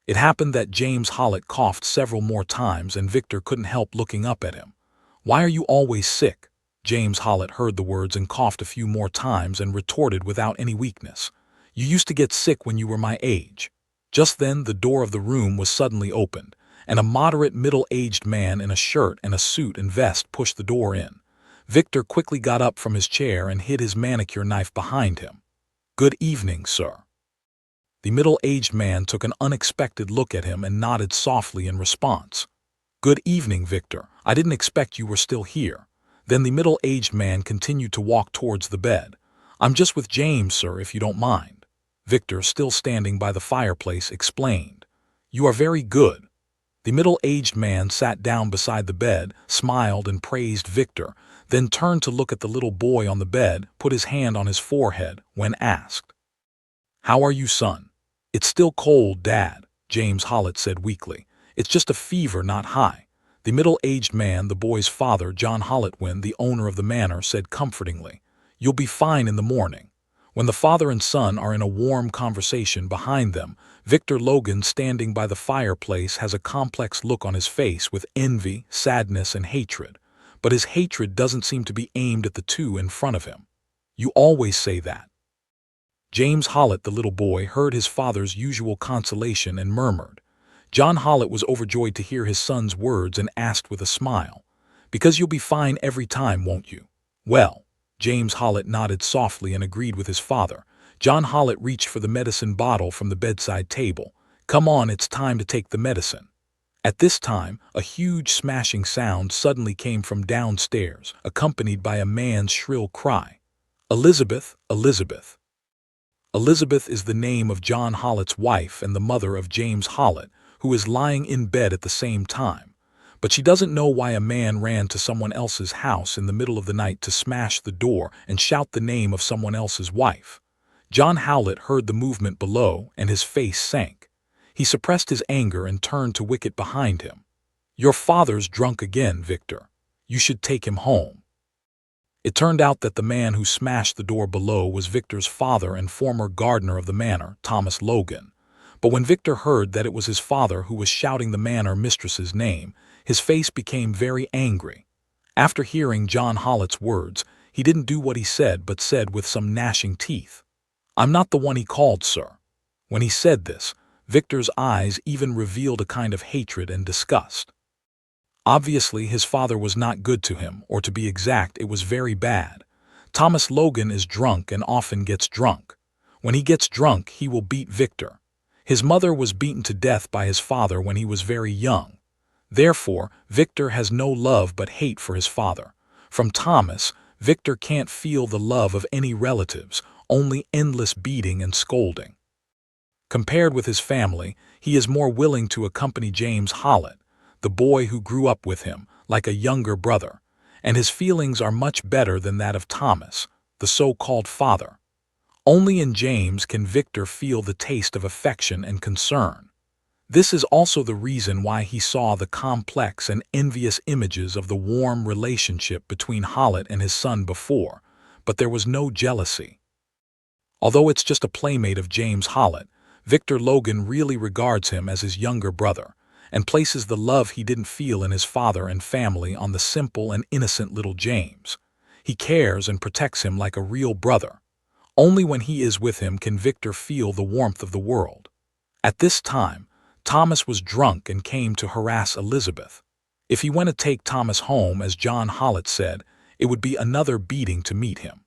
It happened that James Hollett coughed several more times and Victor couldn't help looking up at him. "Why are you always sick?" James Hollett heard the words and coughed a few more times and retorted without any weakness. "You used to get sick when you were my age." Just then the door of the room was suddenly opened, and a moderate middle-aged man in a shirt and a suit and vest pushed the door in. Victor quickly got up from his chair and hid his manicure knife behind him. "Good evening, sir." The middle-aged man took an unexpected look at him and nodded softly in response. "Good evening, Victor. I didn't expect you were still here." Then the middle-aged man continued to walk towards the bed. "I'm just with James, sir, if you don't mind." Victor, still standing by the fireplace, explained. "You are very good." The middle-aged man sat down beside the bed, smiled and praised Victor, then turned to look at the little boy on the bed, put his hand on his forehead, when asked, "How are you, son?" "It's still cold, Dad," James Hollett said weakly. "It's just a fever, not high." The middle-aged man, the boy's father, John Holletwin, the owner of the manor, said comfortingly, "You'll be fine in the morning." When the father and son are in a warm conversation behind them, Victor Logan, standing by the fireplace, has a complex look on his face with envy, sadness, and hatred. But his hatred doesn't seem to be aimed at the two in front of him. "You always say that." James Hollett, the little boy, heard his father's usual consolation and murmured. John Hollett was overjoyed to hear his son's words and asked with a smile, "Because you'll be fine every time, won't you?" "Well." James Hollett nodded softly and agreed with his father. John Hollett reached for the medicine bottle from the bedside table. "Come on, it's time to take the medicine." At this time, a huge smashing sound suddenly came from downstairs, accompanied by a man's shrill cry. "Elizabeth, Elizabeth." Elizabeth is the name of John Hollett's wife and the mother of James Hollett, who is lying in bed at the same time. But she doesn't know why a man ran to someone else's house in the middle of the night to smash the door and shout the name of someone else's wife. John Howlett heard the movement below and his face sank. He suppressed his anger and turned to Wicket behind him. "Your father's drunk again, Victor. You should take him home." It turned out that the man who smashed the door below was Victor's father and former gardener of the manor, Thomas Logan. But when Victor heard that it was his father who was shouting the manor mistress's name, his face became very angry. After hearing John Hollett's words, he didn't do what he said but said with some gnashing teeth, "I'm not the one he called, sir." When he said this, Victor's eyes even revealed a kind of hatred and disgust. Obviously, his father was not good to him, or to be exact, it was very bad. Thomas Logan is drunk and often gets drunk. When he gets drunk, he will beat Victor. His mother was beaten to death by his father when he was very young. Therefore, Victor has no love but hate for his father. From Thomas, Victor can't feel the love of any relatives, only endless beating and scolding. Compared with his family, he is more willing to accompany James Hollett, the boy who grew up with him, like a younger brother, and his feelings are much better than that of Thomas, the so-called father. Only in James can Victor feel the taste of affection and concern. This is also the reason why he saw the complex and envious images of the warm relationship between Hollett and his son before, but there was no jealousy. Although it's just a playmate of James Hollett, Victor Logan really regards him as his younger brother, and places the love he didn't feel in his father and family on the simple and innocent little James. He cares and protects him like a real brother. Only when he is with him can Victor feel the warmth of the world. At this time, Thomas was drunk and came to harass Elizabeth. If he went to take Thomas home, as John Hollett said, it would be another beating to meet him.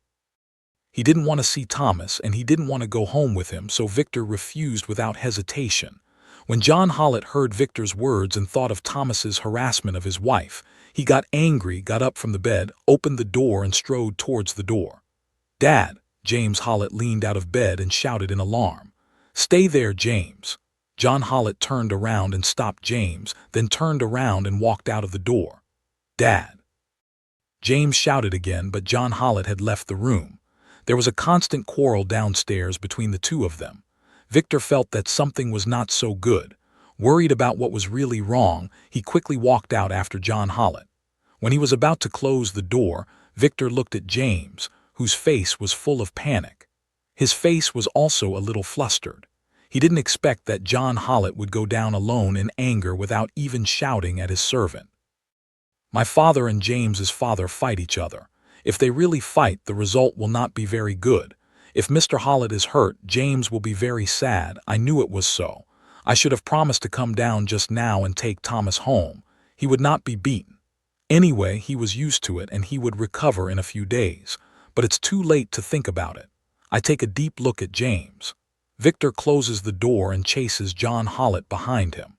He didn't want to see Thomas, and he didn't want to go home with him, so Victor refused without hesitation. When John Hollett heard Victor's words and thought of Thomas's harassment of his wife, he got angry, got up from the bed, opened the door, and strode towards the door. "Dad!" James Hollett leaned out of bed and shouted in alarm. "Stay there, James!" John Hollett turned around and stopped James, then turned around and walked out of the door. "Dad!" James shouted again, but John Hollett had left the room. There was a constant quarrel downstairs between the two of them. Victor felt that something was not so good. Worried about what was really wrong, he quickly walked out after John Hollett. When he was about to close the door, Victor looked at James, whose face was full of panic. His face was also a little flustered. He didn't expect that John Hollett would go down alone in anger without even shouting at his servant. "My father and James's father fight each other. If they really fight, the result will not be very good. If Mr. Hollett is hurt, James will be very sad. I knew it was so. I should have promised to come down just now and take Thomas home. He would not be beaten. Anyway, he was used to it and he would recover in a few days. But it's too late to think about it." I take a deep look at James. Victor closes the door and chases John Hollett behind him.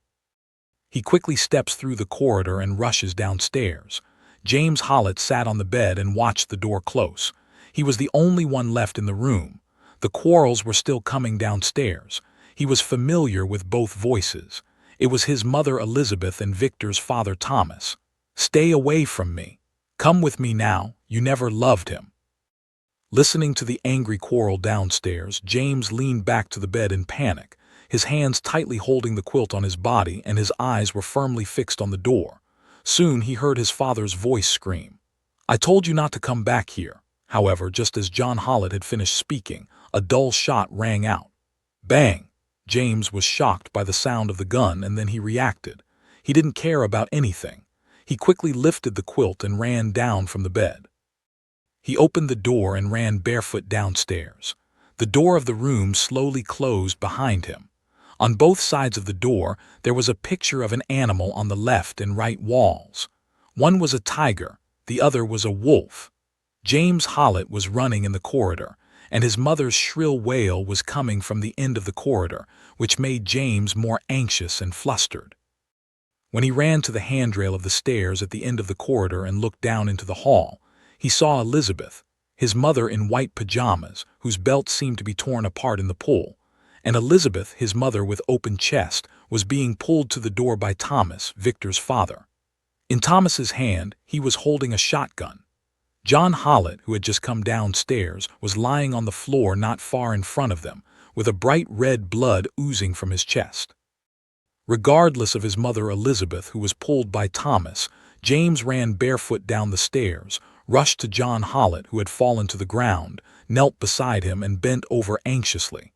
He quickly steps through the corridor and rushes downstairs. James Hollett sat on the bed and watched the door close. He was the only one left in the room. The quarrels were still coming downstairs. He was familiar with both voices. It was his mother Elizabeth and Victor's father Thomas. "Stay away from me. Come with me now. You never loved him." Listening to the angry quarrel downstairs, James leaned back to the bed in panic, his hands tightly holding the quilt on his body, and his eyes were firmly fixed on the door. Soon he heard his father's voice scream, "I told you not to come back here." However, just as John Hollett had finished speaking, a dull shot rang out. Bang! James was shocked by the sound of the gun, and then he reacted. He didn't care about anything. He quickly lifted the quilt and ran down from the bed. He opened the door and ran barefoot downstairs. The door of the room slowly closed behind him. On both sides of the door, there was a picture of an animal on the left and right walls. One was a tiger, the other was a wolf. James Hollett was running in the corridor, and his mother's shrill wail was coming from the end of the corridor, which made James more anxious and flustered. When he ran to the handrail of the stairs at the end of the corridor and looked down into the hall, he saw Elizabeth, his mother in white pajamas, whose belt seemed to be torn apart in the pull, and Elizabeth, his mother with open chest, was being pulled to the door by Thomas, Victor's father. In Thomas's hand, he was holding a shotgun. John Hollett, who had just come downstairs, was lying on the floor not far in front of them, with a bright red blood oozing from his chest. Regardless of his mother Elizabeth, who was pulled by Thomas, James ran barefoot down the stairs, rushed to John Hollett, who had fallen to the ground, knelt beside him and bent over anxiously.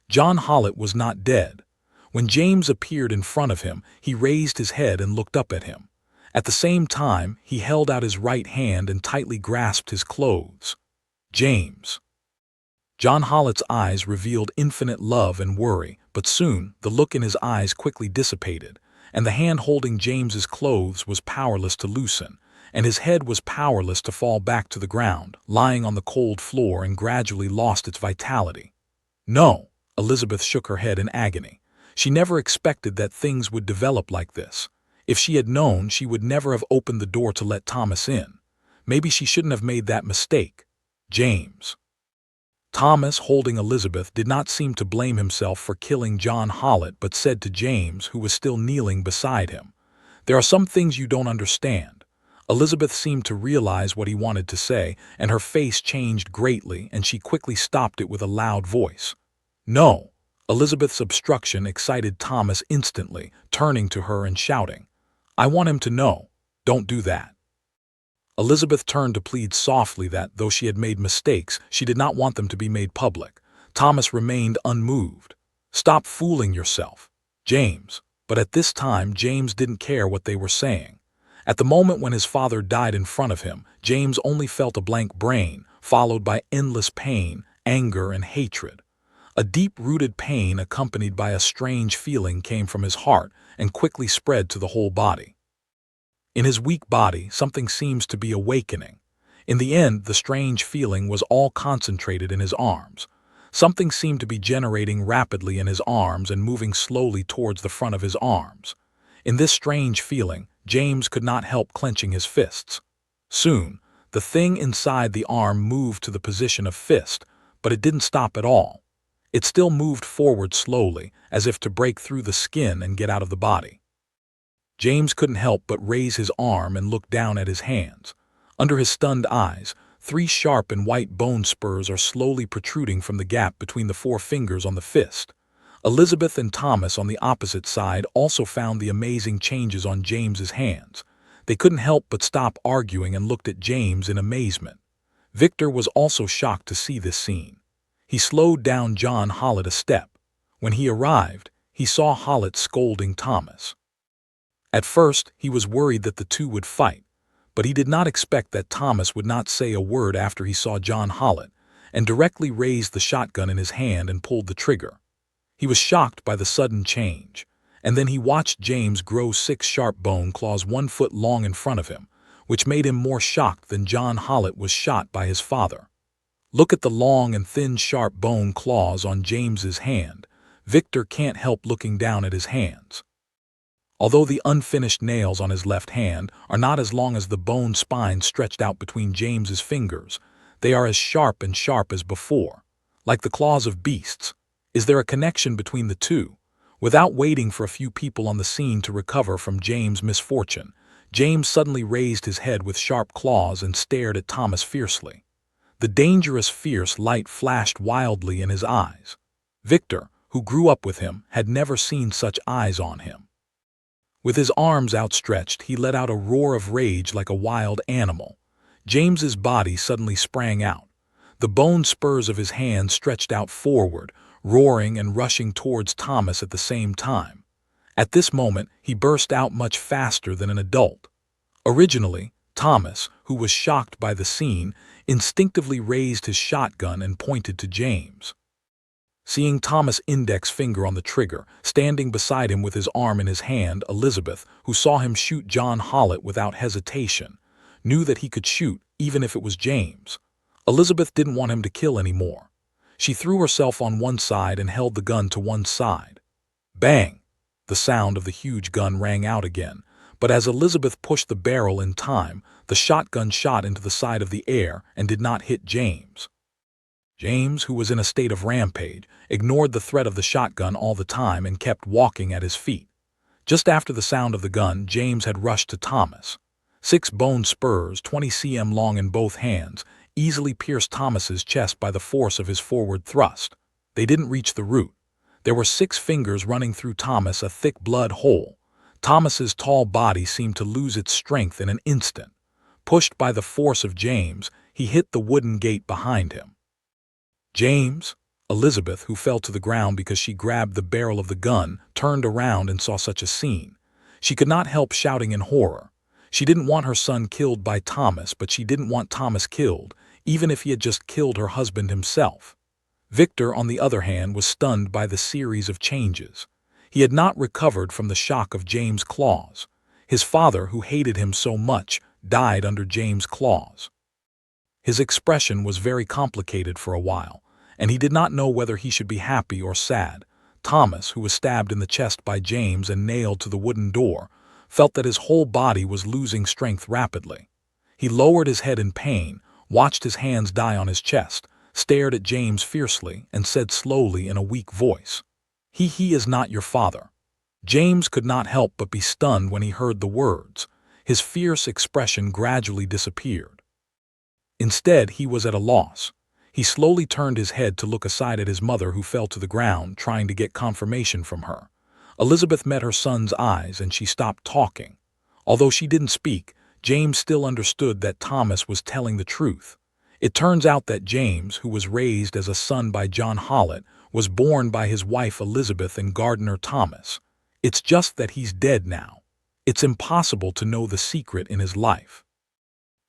John Hollett was not dead. When James appeared in front of him, he raised his head and looked up at him. At the same time, he held out his right hand and tightly grasped his clothes. "James." John Hollett's eyes revealed infinite love and worry, but soon the look in his eyes quickly dissipated, and the hand holding James's clothes was powerless to loosen, and his head was powerless to fall back to the ground, lying on the cold floor, and gradually lost its vitality. "No." Elizabeth shook her head in agony. She never expected that things would develop like this. If she had known, she would never have opened the door to let Thomas in. Maybe she shouldn't have made that mistake. "James." Thomas, holding Elizabeth, did not seem to blame himself for killing John Hollett, but said to James, who was still kneeling beside him, "There are some things you don't understand." Elizabeth seemed to realize what he wanted to say, and her face changed greatly, and she quickly stopped it with a loud voice. "No." Elizabeth's obstruction excited Thomas instantly, turning to her and shouting, "I want him to know. Don't do that." Elizabeth turned to plead softly that, though she had made mistakes, she did not want them to be made public. Thomas remained unmoved. "Stop fooling yourself, James." But at this time, James didn't care what they were saying. At the moment when his father died in front of him, James only felt a blank brain, followed by endless pain, anger, and hatred. A deep-rooted pain accompanied by a strange feeling came from his heart and quickly spread to the whole body. In his weak body, something seems to be awakening. In the end, the strange feeling was all concentrated in his arms. Something seemed to be generating rapidly in his arms and moving slowly towards the front of his arms. In this strange feeling, James could not help clenching his fists. Soon, the thing inside the arm moved to the position of fist, but it didn't stop at all. It still moved forward slowly, as if to break through the skin and get out of the body. James couldn't help but raise his arm and look down at his hands. Under his stunned eyes, 3 sharp and white bone spurs are slowly protruding from the gap between the 4 fingers on the fist. Elizabeth and Thomas on the opposite side also found the amazing changes on James's hands. They couldn't help but stop arguing and looked at James in amazement. Victor was also shocked to see this scene. He slowed down John Hollett a step. When he arrived, he saw Hollett scolding Thomas. At first, he was worried that the two would fight, but he did not expect that Thomas would not say a word after he saw John Hollett, and directly raised the shotgun in his hand and pulled the trigger. He was shocked by the sudden change, and then he watched James grow 6 sharp bone claws 1 foot long in front of him, which made him more shocked than John Hollett was shot by his father. Look at the long and thin sharp bone claws on James's hand. Victor can't help looking down at his hands. Although the unfinished nails on his left hand are not as long as the bone spine stretched out between James's fingers, they are as sharp as before, like the claws of beasts. Is there a connection between the two? Without waiting for a few people on the scene to recover from James' misfortune, James suddenly raised his head with sharp claws and stared at Thomas fiercely. The dangerous, fierce light flashed wildly in his eyes. Victor, who grew up with him, had never seen such eyes on him. With his arms outstretched, he let out a roar of rage like a wild animal. James's body suddenly sprang out. The bone spurs of his hands stretched out forward, roaring and rushing towards Thomas at the same time. At this moment, he burst out much faster than an adult. Originally, Thomas, who was shocked by the scene, instinctively raised his shotgun and pointed to James. Seeing Thomas' index finger on the trigger, standing beside him with his arm in his hand, Elizabeth, who saw him shoot John Hollett without hesitation, knew that he could shoot even if it was James. Elizabeth didn't want him to kill anymore. She threw herself on one side and held the gun to one side. Bang! The sound of the huge gun rang out again, but as Elizabeth pushed the barrel in time, the shotgun shot into the side of the air and did not hit James. James, who was in a state of rampage, ignored the threat of the shotgun all the time and kept walking at his feet. Just after the sound of the gun, James had rushed to Thomas. 6 bone spurs, 20 cm long in both hands, easily pierced Thomas's chest by the force of his forward thrust. They didn't reach the root. There were 6 fingers running through Thomas, a thick blood hole. Thomas's tall body seemed to lose its strength in an instant. Pushed by the force of James, he hit the wooden gate behind him. James, Elizabeth, who fell to the ground because she grabbed the barrel of the gun, turned around and saw such a scene. She could not help shouting in horror. She didn't want her son killed by Thomas, but she didn't want Thomas killed, even if he had just killed her husband himself. Victor, on the other hand, was stunned by the series of changes. He had not recovered from the shock of James' claws. His father, who hated him so much, died under James' claws. His expression was very complicated for a while, and he did not know whether he should be happy or sad. Thomas, who was stabbed in the chest by James and nailed to the wooden door, felt that his whole body was losing strength rapidly. He lowered his head in pain, watched his hands die on his chest, stared at James fiercely, and said slowly in a weak voice, He is not your father." James could not help but be stunned when he heard the words. His fierce expression gradually disappeared. Instead, he was at a loss. He slowly turned his head to look aside at his mother, who fell to the ground, trying to get confirmation from her. Elizabeth met her son's eyes and she stopped talking. Although she didn't speak, James still understood that Thomas was telling the truth. It turns out that James, who was raised as a son by John Hollett, was born by his wife Elizabeth and gardener Thomas. It's just that he's dead now. It's impossible to know the secret in his life.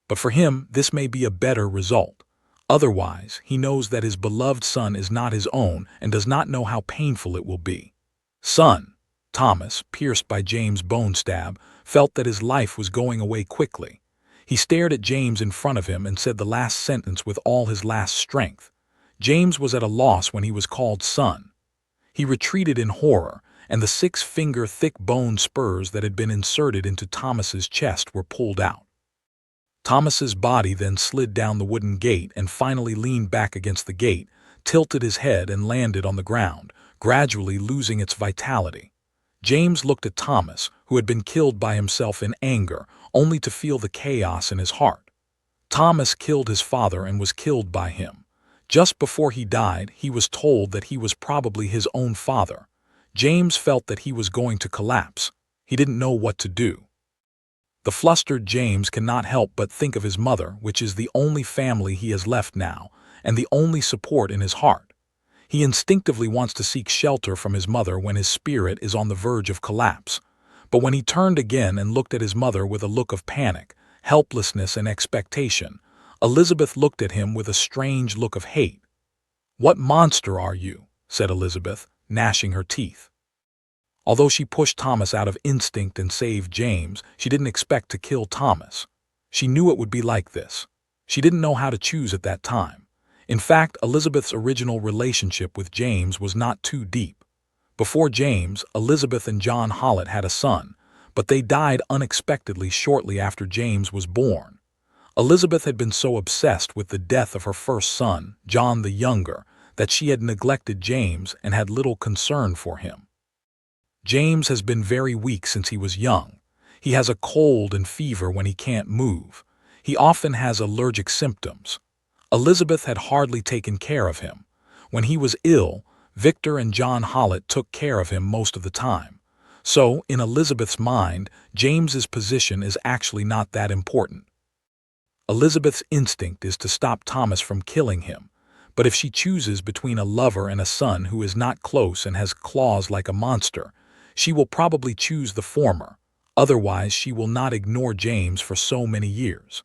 But for him, this may be a better result. Otherwise, he knows that his beloved son is not his own and does not know how painful it will be. Son, Thomas, pierced by James' bone stab, felt that his life was going away quickly. He stared at James in front of him and said the last sentence with all his last strength. James was at a loss when he was called son. He retreated in horror, and the 6-finger thick bone spurs that had been inserted into Thomas's chest were pulled out. Thomas's body then slid down the wooden gate and finally leaned back against the gate, tilted his head and landed on the ground, gradually losing its vitality. James looked at Thomas, who had been killed by himself in anger, only to feel the chaos in his heart. Thomas killed his father and was killed by him. Just before he died, he was told that he was probably his own father. James felt that he was going to collapse. He didn't know what to do. The flustered James cannot help but think of his mother, which is the only family he has left now, and the only support in his heart. He instinctively wants to seek shelter from his mother when his spirit is on the verge of collapse. But when he turned again and looked at his mother with a look of panic, helplessness, and expectation, Elizabeth looked at him with a strange look of hate. "What monster are you?" said Elizabeth, gnashing her teeth. Although she pushed Thomas out of instinct and saved James, she didn't expect to kill Thomas. She knew it would be like this. She didn't know how to choose at that time. In fact, Elizabeth's original relationship with James was not too deep. Before James, Elizabeth and John Hollitt had a son, but they died unexpectedly shortly after James was born. Elizabeth had been so obsessed with the death of her first son, John the Younger, that she had neglected James and had little concern for him. James has been very weak since he was young. He has a cold and fever when he can't move. He often has allergic symptoms. Elizabeth had hardly taken care of him. When he was ill, Victor and John Hollitt took care of him most of the time. So, in Elizabeth's mind, James's position is actually not that important. Elizabeth's instinct is to stop Thomas from killing him, but if she chooses between a lover and a son who is not close and has claws like a monster, she will probably choose the former. Otherwise, she will not ignore James for so many years.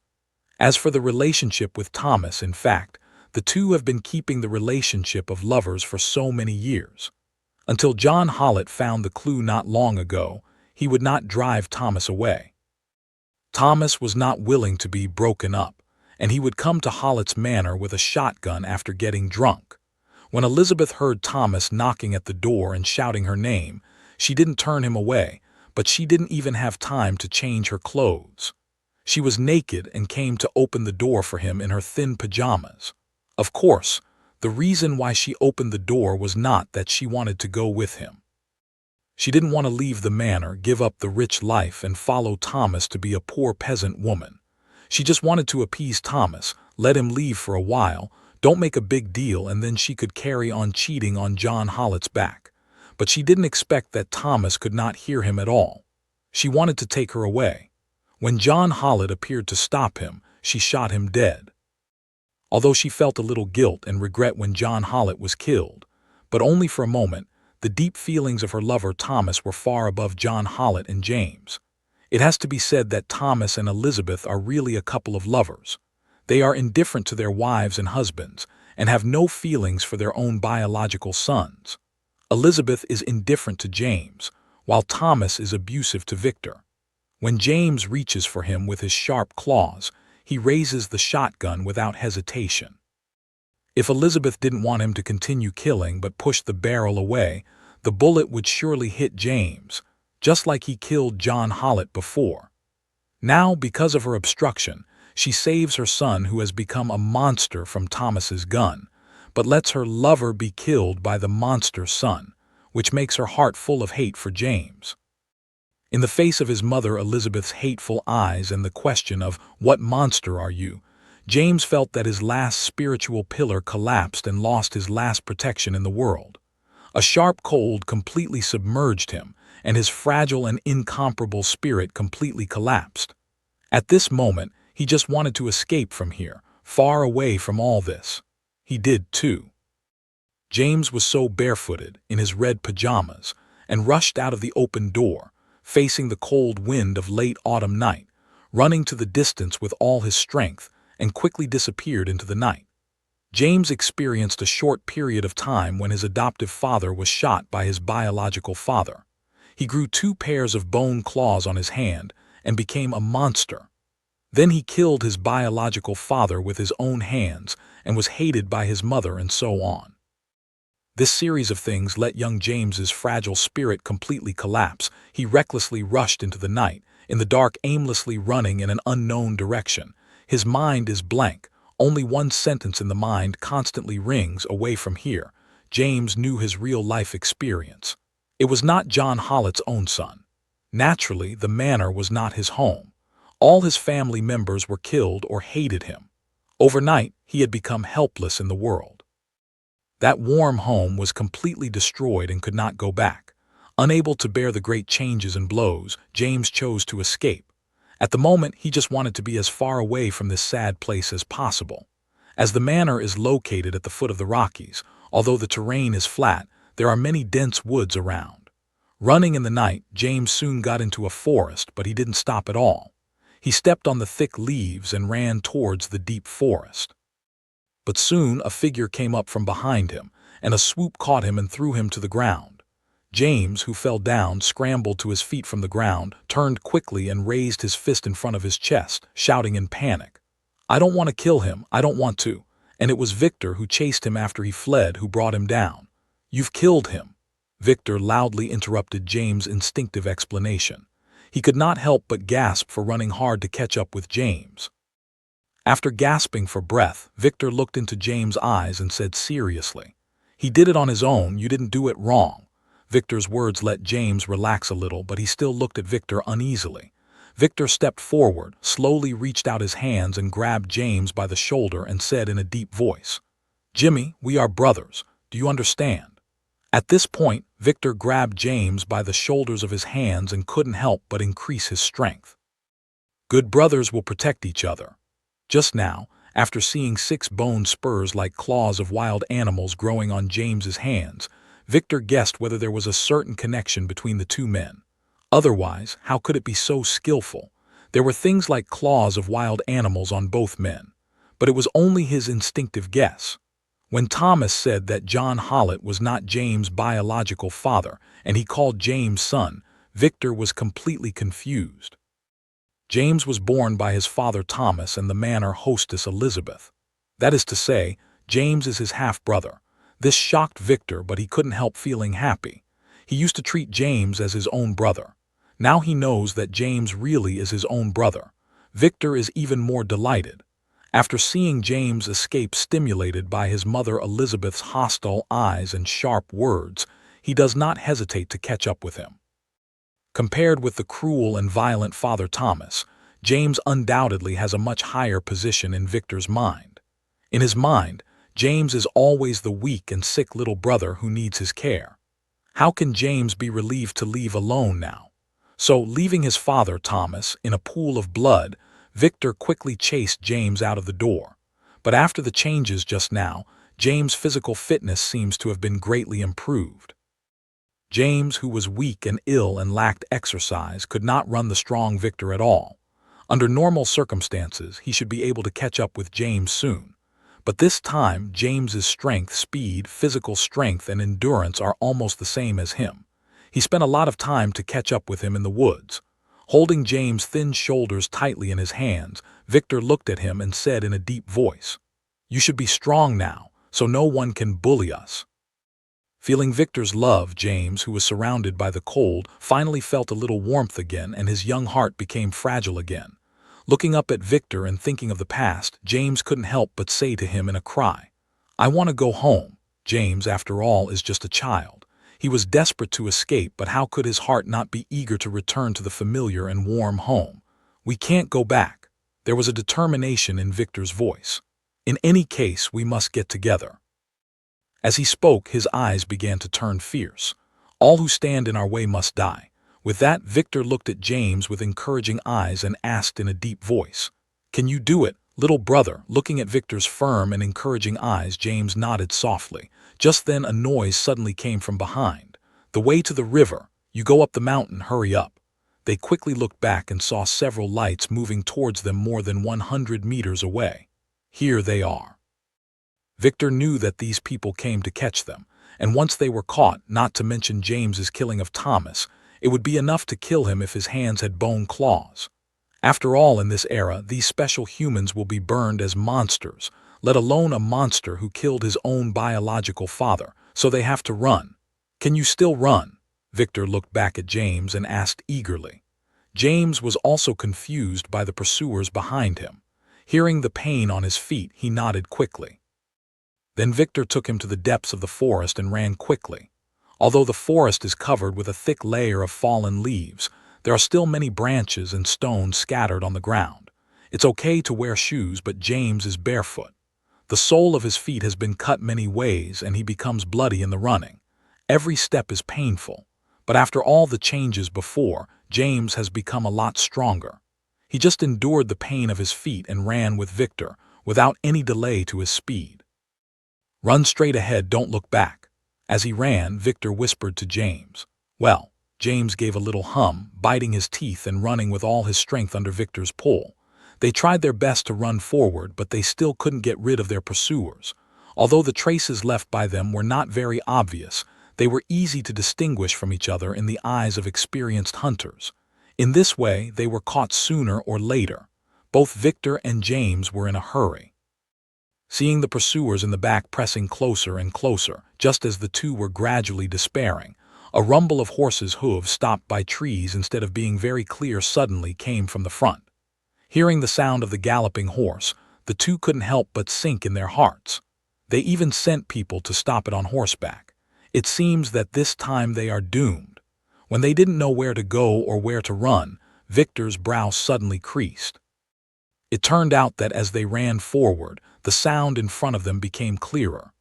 As for the relationship with Thomas, in fact, the two have been keeping the relationship of lovers for so many years. Until John Hollitt found the clue not long ago, he would not drive Thomas away. Thomas was not willing to be broken up, and he would come to Hollitt's manor with a shotgun after getting drunk. When Elizabeth heard Thomas knocking at the door and shouting her name, she didn't turn him away, but she didn't even have time to change her clothes. She was naked and came to open the door for him in her thin pajamas. Of course, the reason why she opened the door was not that she wanted to go with him. She didn't want to leave the manor, give up the rich life, and follow Thomas to be a poor peasant woman. She just wanted to appease Thomas, let him leave for a while, don't make a big deal, and then she could carry on cheating on John Hollitt's back. But she didn't expect that Thomas could not hear him at all. She wanted to take her away. When John Hollitt appeared to stop him, she shot him dead. Although she felt a little guilt and regret when John Hollitt was killed, but only for a moment, the deep feelings of her lover Thomas were far above John Hollitt and James. It has to be said that Thomas and Elizabeth are really a couple of lovers. They are indifferent to their wives and husbands, and have no feelings for their own biological sons. Elizabeth is indifferent to James, while Thomas is abusive to Victor. When James reaches for him with his sharp claws, he raises the shotgun without hesitation. If Elizabeth didn't want him to continue killing but pushed the barrel away, the bullet would surely hit James, just like he killed John Hollitt before. Now, because of her obstruction, she saves her son, who has become a monster, from Thomas's gun, but lets her lover be killed by the monster son, which makes her heart full of hate for James. In the face of his mother Elizabeth's hateful eyes and the question of, "What monster are you?" James felt that his last spiritual pillar collapsed and lost his last protection in the world. A sharp cold completely submerged him, and his fragile and incomparable spirit completely collapsed. At this moment, he just wanted to escape from here, far away from all this. He did too. James was so barefooted, in his red pajamas, and rushed out of the open door, facing the cold wind of late autumn night, running to the distance with all his strength, and quickly disappeared into the night. James experienced a short period of time when his adoptive father was shot by his biological father. He grew 2 pairs of bone claws on his hand and became a monster. Then he killed his biological father with his own hands and was hated by his mother, and so on. This series of things let young James's fragile spirit completely collapse. He recklessly rushed into the night, in the dark, aimlessly running in an unknown direction. His mind is blank. Only one sentence in the mind constantly rings, "Away from here." James knew his real-life experience. It was not John Hollett's own son. Naturally, the manor was not his home. All his family members were killed or hated him. Overnight, he had become helpless in the world. That warm home was completely destroyed and could not go back. Unable to bear the great changes and blows, James chose to escape. At the moment, he just wanted to be as far away from this sad place as possible. As the manor is located at the foot of the Rockies, although the terrain is flat, there are many dense woods around. Running in the night, James soon got into a forest, but he didn't stop at all. He stepped on the thick leaves and ran towards the deep forest. But soon a figure came up from behind him, and a swoop caught him and threw him to the ground. James, who fell down, scrambled to his feet from the ground, turned quickly and raised his fist in front of his chest, shouting in panic, "I don't want to kill him, I don't want to." And it was Victor, who chased him after he fled, who brought him down. "You've killed him." Victor loudly interrupted James' instinctive explanation. He could not help but gasp for running hard to catch up with James. After gasping for breath, Victor looked into James' eyes and said seriously, "He did it on his own, you didn't do it wrong." Victor's words let James relax a little, but he still looked at Victor uneasily. Victor stepped forward, slowly reached out his hands and grabbed James by the shoulder and said in a deep voice, "Jimmy, we are brothers. Do you understand?" At this point, Victor grabbed James by the shoulders of his hands and couldn't help but increase his strength. Good brothers will protect each other. Just now, after seeing 6 bone spurs like claws of wild animals growing on James's hands, Victor guessed whether there was a certain connection between the two men. Otherwise, how could it be so skillful? There were things like claws of wild animals on both men. But it was only his instinctive guess. When Thomas said that John Hollett was not James' biological father, and he called James son, Victor was completely confused. James was born by his father Thomas and the manor hostess Elizabeth. That is to say, James is his half-brother. This shocked Victor, but he couldn't help feeling happy. He used to treat James as his own brother. Now he knows that James really is his own brother. Victor is even more delighted. After seeing James escape stimulated by his mother Elizabeth's hostile eyes and sharp words, he does not hesitate to catch up with him. Compared with the cruel and violent Father Thomas, James undoubtedly has a much higher position in Victor's mind. In his mind, James is always the weak and sick little brother who needs his care. How can James be relieved to leave alone now? So, leaving his father Thomas in a pool of blood, Victor quickly chased James out of the door. But after the changes just now, James' physical fitness seems to have been greatly improved. James, who was weak and ill and lacked exercise, could not run the strong Victor at all. Under normal circumstances, he should be able to catch up with James soon. But this time, James's strength, speed, physical strength, and endurance are almost the same as him. He spent a lot of time to catch up with him in the woods. Holding James' thin shoulders tightly in his hands, Victor looked at him and said in a deep voice, "You should be strong now, so no one can bully us." Feeling Victor's love, James, who was surrounded by the cold, finally felt a little warmth again, and his young heart became fragile again. Looking up at Victor and thinking of the past, James couldn't help but say to him in a cry, "I want to go home." James, after all, is just a child. He was desperate to escape, but how could his heart not be eager to return to the familiar and warm home? "We can't go back." There was a determination in Victor's voice. "In any case, we must get together." As he spoke, his eyes began to turn fierce. "All who stand in our way must die." With that, Victor looked at James with encouraging eyes and asked in a deep voice, "Can you do it, little brother?" Looking at Victor's firm and encouraging eyes, James nodded softly. Just then a noise suddenly came from behind. "The way to the river. You go up the mountain, hurry up." They quickly looked back and saw several lights moving towards them more than 100 meters away. "Here they are." Victor knew that these people came to catch them, and once they were caught, not to mention James's killing of Thomas, it would be enough to kill him if his hands had bone claws. After all, in this era, these special humans will be burned as monsters, let alone a monster who killed his own biological father, so they have to run. Can you still run? Victor looked back at James and asked eagerly. James was also confused by the pursuers behind him. Hearing the pain on his feet, he nodded quickly. Then Victor took him to the depths of the forest and ran quickly. Although the forest is covered with a thick layer of fallen leaves, there are still many branches and stones scattered on the ground. It's okay to wear shoes, but James is barefoot. The sole of his feet has been cut many ways, and he becomes bloody in the running. Every step is painful, but after all the changes before, James has become a lot stronger. He just endured the pain of his feet and ran with Victor, without any delay to his speed. Run straight ahead, don't look back. As he ran, Victor whispered to James. Well, James gave a little hum, biting his teeth and running with all his strength under Victor's pull. They tried their best to run forward, but they still couldn't get rid of their pursuers. Although the traces left by them were not very obvious, they were easy to distinguish from each other in the eyes of experienced hunters. In this way, they were caught sooner or later. Both Victor and James were in a hurry. Seeing the pursuers in the back pressing closer and closer, just as the two were gradually despairing, a rumble of horses' hooves stopped by trees instead of being very clear suddenly came from the front. Hearing the sound of the galloping horse, the two couldn't help but sink in their hearts. They even sent people to stop it on horseback. It seems that this time they are doomed. When they didn't know where to go or where to run, Victor's brow suddenly creased. It turned out that as they ran forward, the sound in front of them became clearer.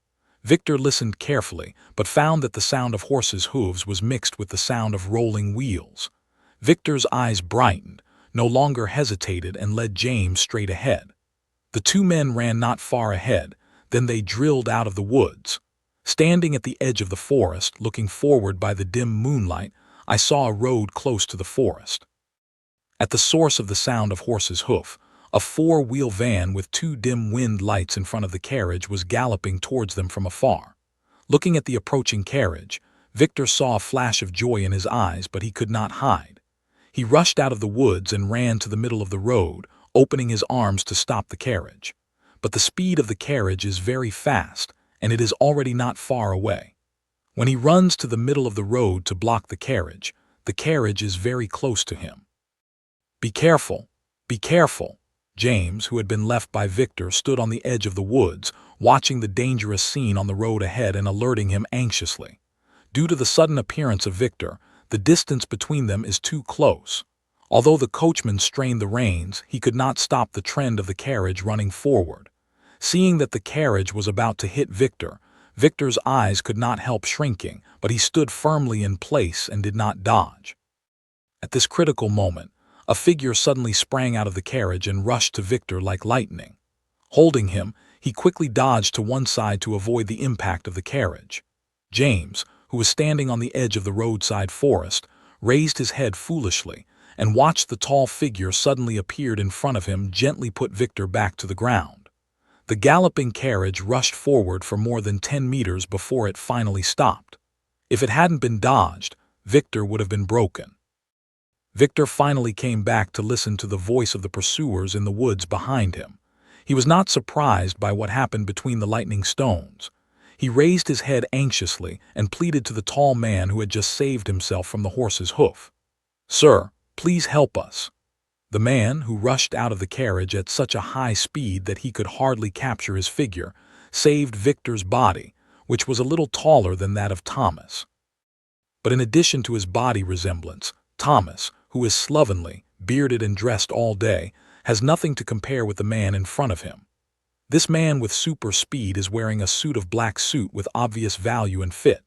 Victor listened carefully, but found that the sound of horses' hooves was mixed with the sound of rolling wheels. Victor's eyes brightened, no longer hesitated, and led James straight ahead. The two men ran not far ahead, then they drilled out of the woods. Standing at the edge of the forest, looking forward by the dim moonlight, I saw a road close to the forest. At the source of the sound of horses' hoof, a four-wheel van with two dim-wind lights in front of the carriage was galloping towards them from afar. Looking at the approaching carriage, Victor saw a flash of joy in his eyes, but he could not hide. He rushed out of the woods and ran to the middle of the road, opening his arms to stop the carriage. But the speed of the carriage is very fast, and it is already not far away. When he runs to the middle of the road to block the carriage is very close to him. Be careful, be careful. James, who had been left by Victor, stood on the edge of the woods, watching the dangerous scene on the road ahead and alerting him anxiously. Due to the sudden appearance of Victor, the distance between them is too close. Although the coachman strained the reins, he could not stop the trend of the carriage running forward. Seeing that the carriage was about to hit Victor, Victor's eyes could not help shrinking, but he stood firmly in place and did not dodge. At this critical moment, a figure suddenly sprang out of the carriage and rushed to Victor like lightning. Holding him, he quickly dodged to one side to avoid the impact of the carriage. James, who was standing on the edge of the roadside forest, raised his head foolishly and watched the tall figure suddenly appeared in front of him gently put Victor back to the ground. The galloping carriage rushed forward for more than 10 meters before it finally stopped. If it hadn't been dodged, Victor would have been broken. Victor finally came back to listen to the voice of the pursuers in the woods behind him. He was not surprised by what happened between the lightning stones. He raised his head anxiously and pleaded to the tall man who had just saved himself from the horse's hoof. "Sir, please help us." The man, who rushed out of the carriage at such a high speed that he could hardly capture his figure, saved Victor's body, which was a little taller than that of Thomas. But in addition to his body resemblance, Thomas, who is slovenly, bearded and dressed all day, has nothing to compare with the man in front of him. This man with super speed is wearing a suit of black suit with obvious value and fit.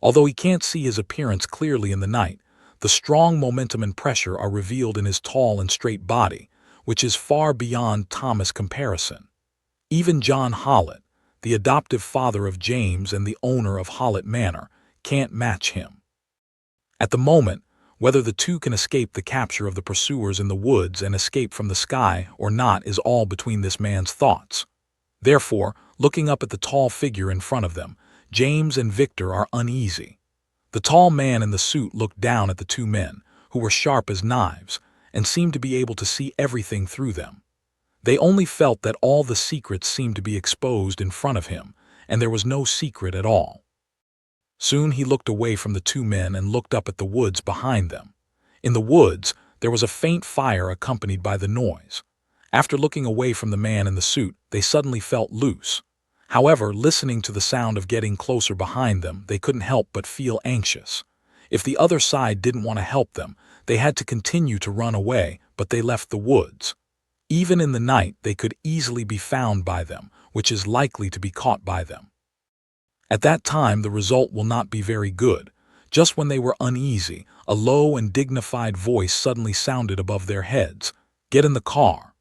Although he can't see his appearance clearly in the night, the strong momentum and pressure are revealed in his tall and straight body, which is far beyond Thomas' comparison. Even John Hollett, the adoptive father of James and the owner of Hollett Manor, can't match him. At the moment, whether the two can escape the capture of the pursuers in the woods and escape from the sky or not is all between this man's thoughts. Therefore, Looking up at the tall figure in front of them, James and Victor are uneasy. The tall man in the suit looked down at the two men, who were sharp as knives, and seemed to be able to see everything through them. They only felt that all the secrets seemed to be exposed in front of him, and there was no secret at all. Soon he looked away from the two men and looked up at the woods behind them. In the woods, there was a faint fire accompanied by the noise. After looking away from the man in the suit, they suddenly felt loose. However, listening to the sound of getting closer behind them, they couldn't help but feel anxious. If the other side didn't want to help them, they had to continue to run away, but they left the woods. Even in the night, they could easily be found by them, which is likely to be caught by them. At that time, the result will not be very good. Just when they were uneasy, a low and dignified voice suddenly sounded above their heads. "Get in the car."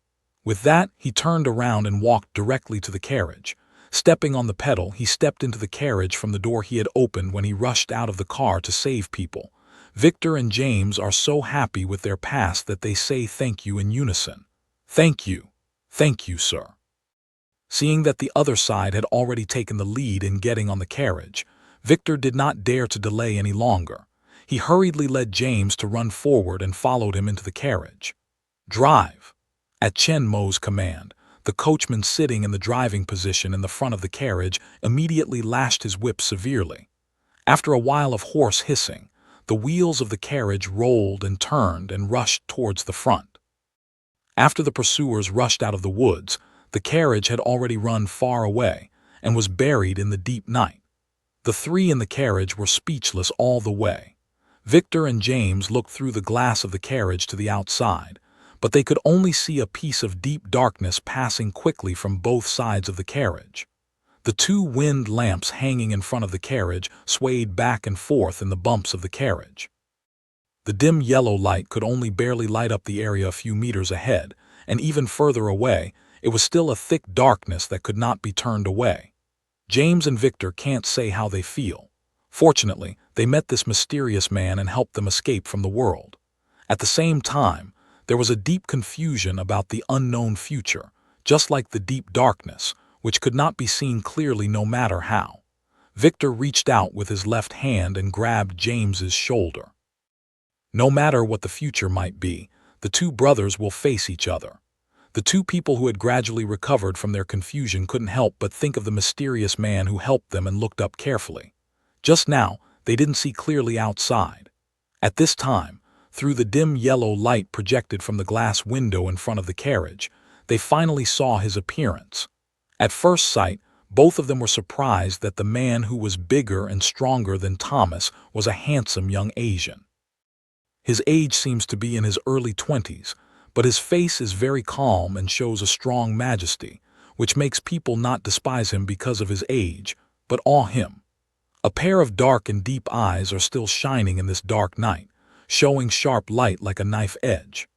With that, he turned around and walked directly to the carriage. Stepping on the pedal, he stepped into the carriage from the door he had opened when he rushed out of the car to save people. Victor and James are so happy with their past that they say thank you in unison. "Thank you. Thank you, sir." Seeing that the other side had already taken the lead in getting on the carriage, Victor did not dare to delay any longer. He hurriedly led James to run forward and followed him into the carriage. "Drive." At Chen Mo's command, the coachman sitting in the driving position in the front of the carriage immediately lashed his whip severely. After a while of hoarse hissing, the wheels of the carriage rolled and turned and rushed towards the front. After the pursuers rushed out of the woods, the carriage had already run far away and was buried in the deep night. The three in the carriage were speechless all the way. Victor and James looked through the glass of the carriage to the outside, but they could only see a piece of deep darkness passing quickly from both sides of the carriage. The two wind lamps hanging in front of the carriage swayed back and forth in the bumps of the carriage. The dim yellow light could only barely light up the area a few meters ahead, and even further away, it was still a thick darkness that could not be turned away. James and Victor can't say how they feel. Fortunately, they met this mysterious man and helped them escape from the world. At the same time, there was a deep confusion about the unknown future, just like the deep darkness, which could not be seen clearly no matter how. Victor reached out with his left hand and grabbed James's shoulder. No matter what the future might be, the two brothers will face each other. The two people who had gradually recovered from their confusion couldn't help but think of the mysterious man who helped them and looked up carefully. Just now, they didn't see clearly outside. At this time, through the dim yellow light projected from the glass window in front of the carriage, they finally saw his appearance. At first sight, both of them were surprised that the man who was bigger and stronger than Thomas was a handsome young Asian. His age seems to be in his early 20s, but his face is very calm and shows a strong majesty, which makes people not despise him because of his age, but awe him. A pair of dark and deep eyes are still shining in this dark night, showing sharp light like a knife edge.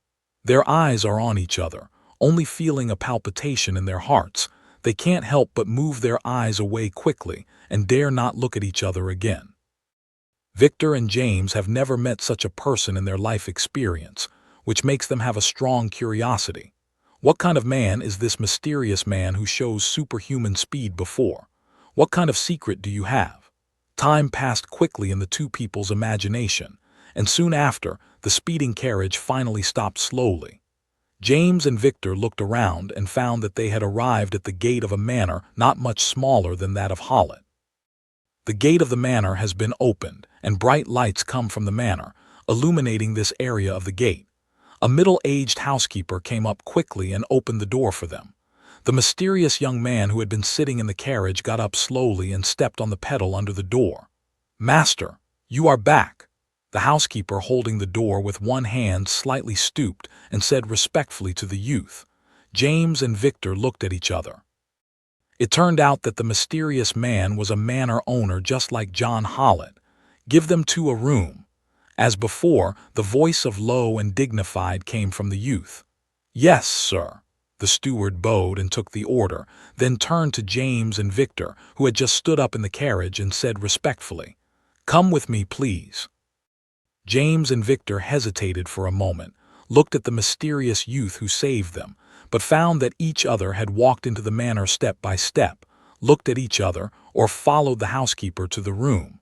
Their eyes are on each other, only feeling a palpitation in their hearts. They can't help but move their eyes away quickly and dare not look at each other again. Victor and James have never met such a person in their life experience, which makes them have a strong curiosity. What kind of man is this mysterious man who shows superhuman speed before? What kind of secret do you have? Time passed quickly in the two people's imagination, and soon after, the speeding carriage finally stopped slowly. James and Victor looked around and found that they had arrived at the gate of a manor not much smaller than that of Holland. The gate of the manor has been opened, and bright lights come from the manor, illuminating this area of the gate. A middle-aged housekeeper came up quickly and opened the door for them. The mysterious young man who had been sitting in the carriage got up slowly and stepped on the pedal under the door. "Master, you are back." The housekeeper, holding the door with one hand, slightly stooped and said respectfully to the youth. James and Victor looked at each other. It turned out that the mysterious man was a manor owner just like John Holland. "Give them to a room." As before, the voice of low and dignified came from the youth. "Yes, sir." The steward bowed and took the order, then turned to James and Victor, who had just stood up in the carriage, and said respectfully, "Come with me, please." James and Victor hesitated for a moment, looked at the mysterious youth who saved them, but found that each other had walked into the manor step by step, looked at each other, or followed the housekeeper to the room.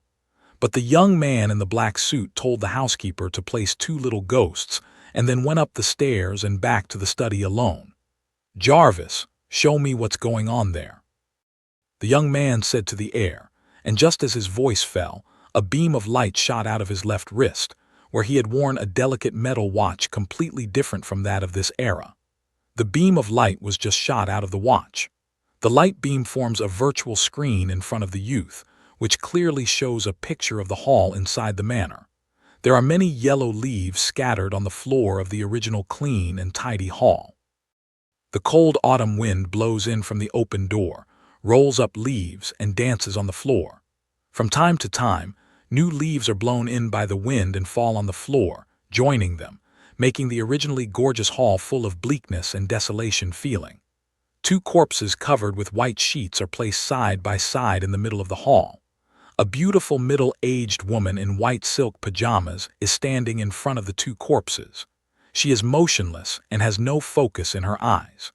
But the young man in the black suit told the housekeeper to place two little ghosts and then went up the stairs and back to the study alone. "Jarvis, show me what's going on there," the young man said to the air, and just as his voice fell, a beam of light shot out of his left wrist, where he had worn a delicate metal watch completely different from that of this era. The beam of light was just shot out of the watch. The light beam forms a virtual screen in front of the youth, which clearly shows a picture of the hall inside the manor. There are many yellow leaves scattered on the floor of the original clean and tidy hall. The cold autumn wind blows in from the open door, rolls up leaves, and dances on the floor. From time to time, new leaves are blown in by the wind and fall on the floor, joining them, making the originally gorgeous hall full of bleakness and desolation feeling. Two corpses covered with white sheets are placed side by side in the middle of the hall. A beautiful middle-aged woman in white silk pajamas is standing in front of the two corpses. She is motionless and has no focus in her eyes.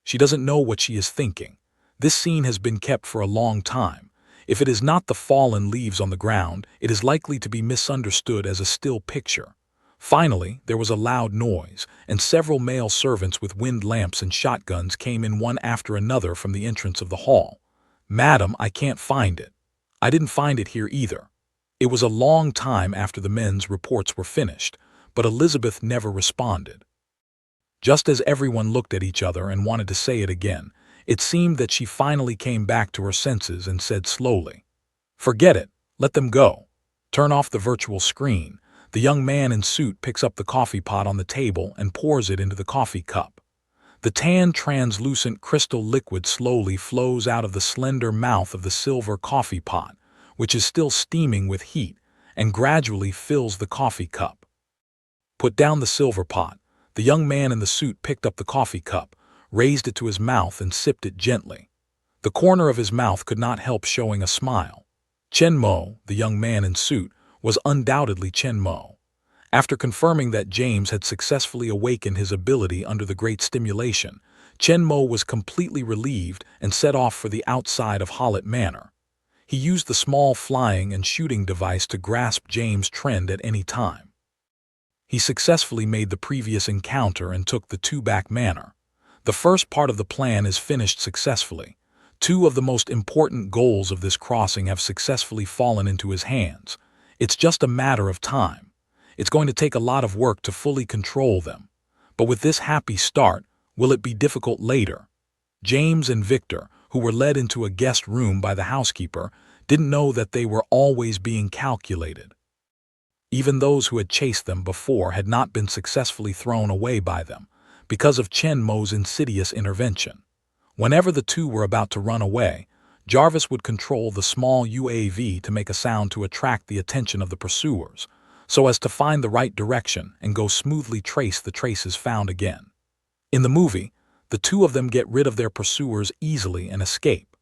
She doesn't know what she is thinking. This scene has been kept for a long time. If it is not the fallen leaves on the ground, it is likely to be misunderstood as a still picture. Finally, there was a loud noise, and several male servants with wind lamps and shotguns came in one after another from the entrance of the hall. "Madam, I can't find it." "I didn't find it here either." It was a long time after the men's reports were finished, but Elizabeth never responded. Just as everyone looked at each other and wanted to say it again, it seemed that she finally came back to her senses and said slowly, "Forget it, let them go. Turn off the virtual screen." The young man in suit picks up the coffee pot on the table and pours it into the coffee cup. The tan, translucent crystal liquid slowly flows out of the slender mouth of the silver coffee pot, which is still steaming with heat, and gradually fills the coffee cup. "Put down the silver pot." The young man in the suit picked up the coffee cup, raised it to his mouth and sipped it gently. The corner of his mouth could not help showing a smile. Chen Mo, the young man in suit, was undoubtedly Chen Mo. After confirming that James had successfully awakened his ability under the great stimulation, Chen Mo was completely relieved and set off for the outside of Hallett Manor. He used the small flying and shooting device to grasp James' trend at any time. He successfully made the previous encounter and took the two-back manor. The first part of the plan is finished successfully. Two of the most important goals of this crossing have successfully fallen into his hands. It's just a matter of time. It's going to take a lot of work to fully control them. But with this happy start, will it be difficult later? James and Victor, who were led into a guest room by the housekeeper, didn't know that they were always being calculated. Even those who had chased them before had not been successfully thrown away by them, because of Chen Mo's insidious intervention. Whenever the two were about to run away, Jarvis would control the small UAV to make a sound to attract the attention of the pursuers, so as to find the right direction and go smoothly trace the traces found again. In the movie, the two of them get rid of their pursuers easily and escape.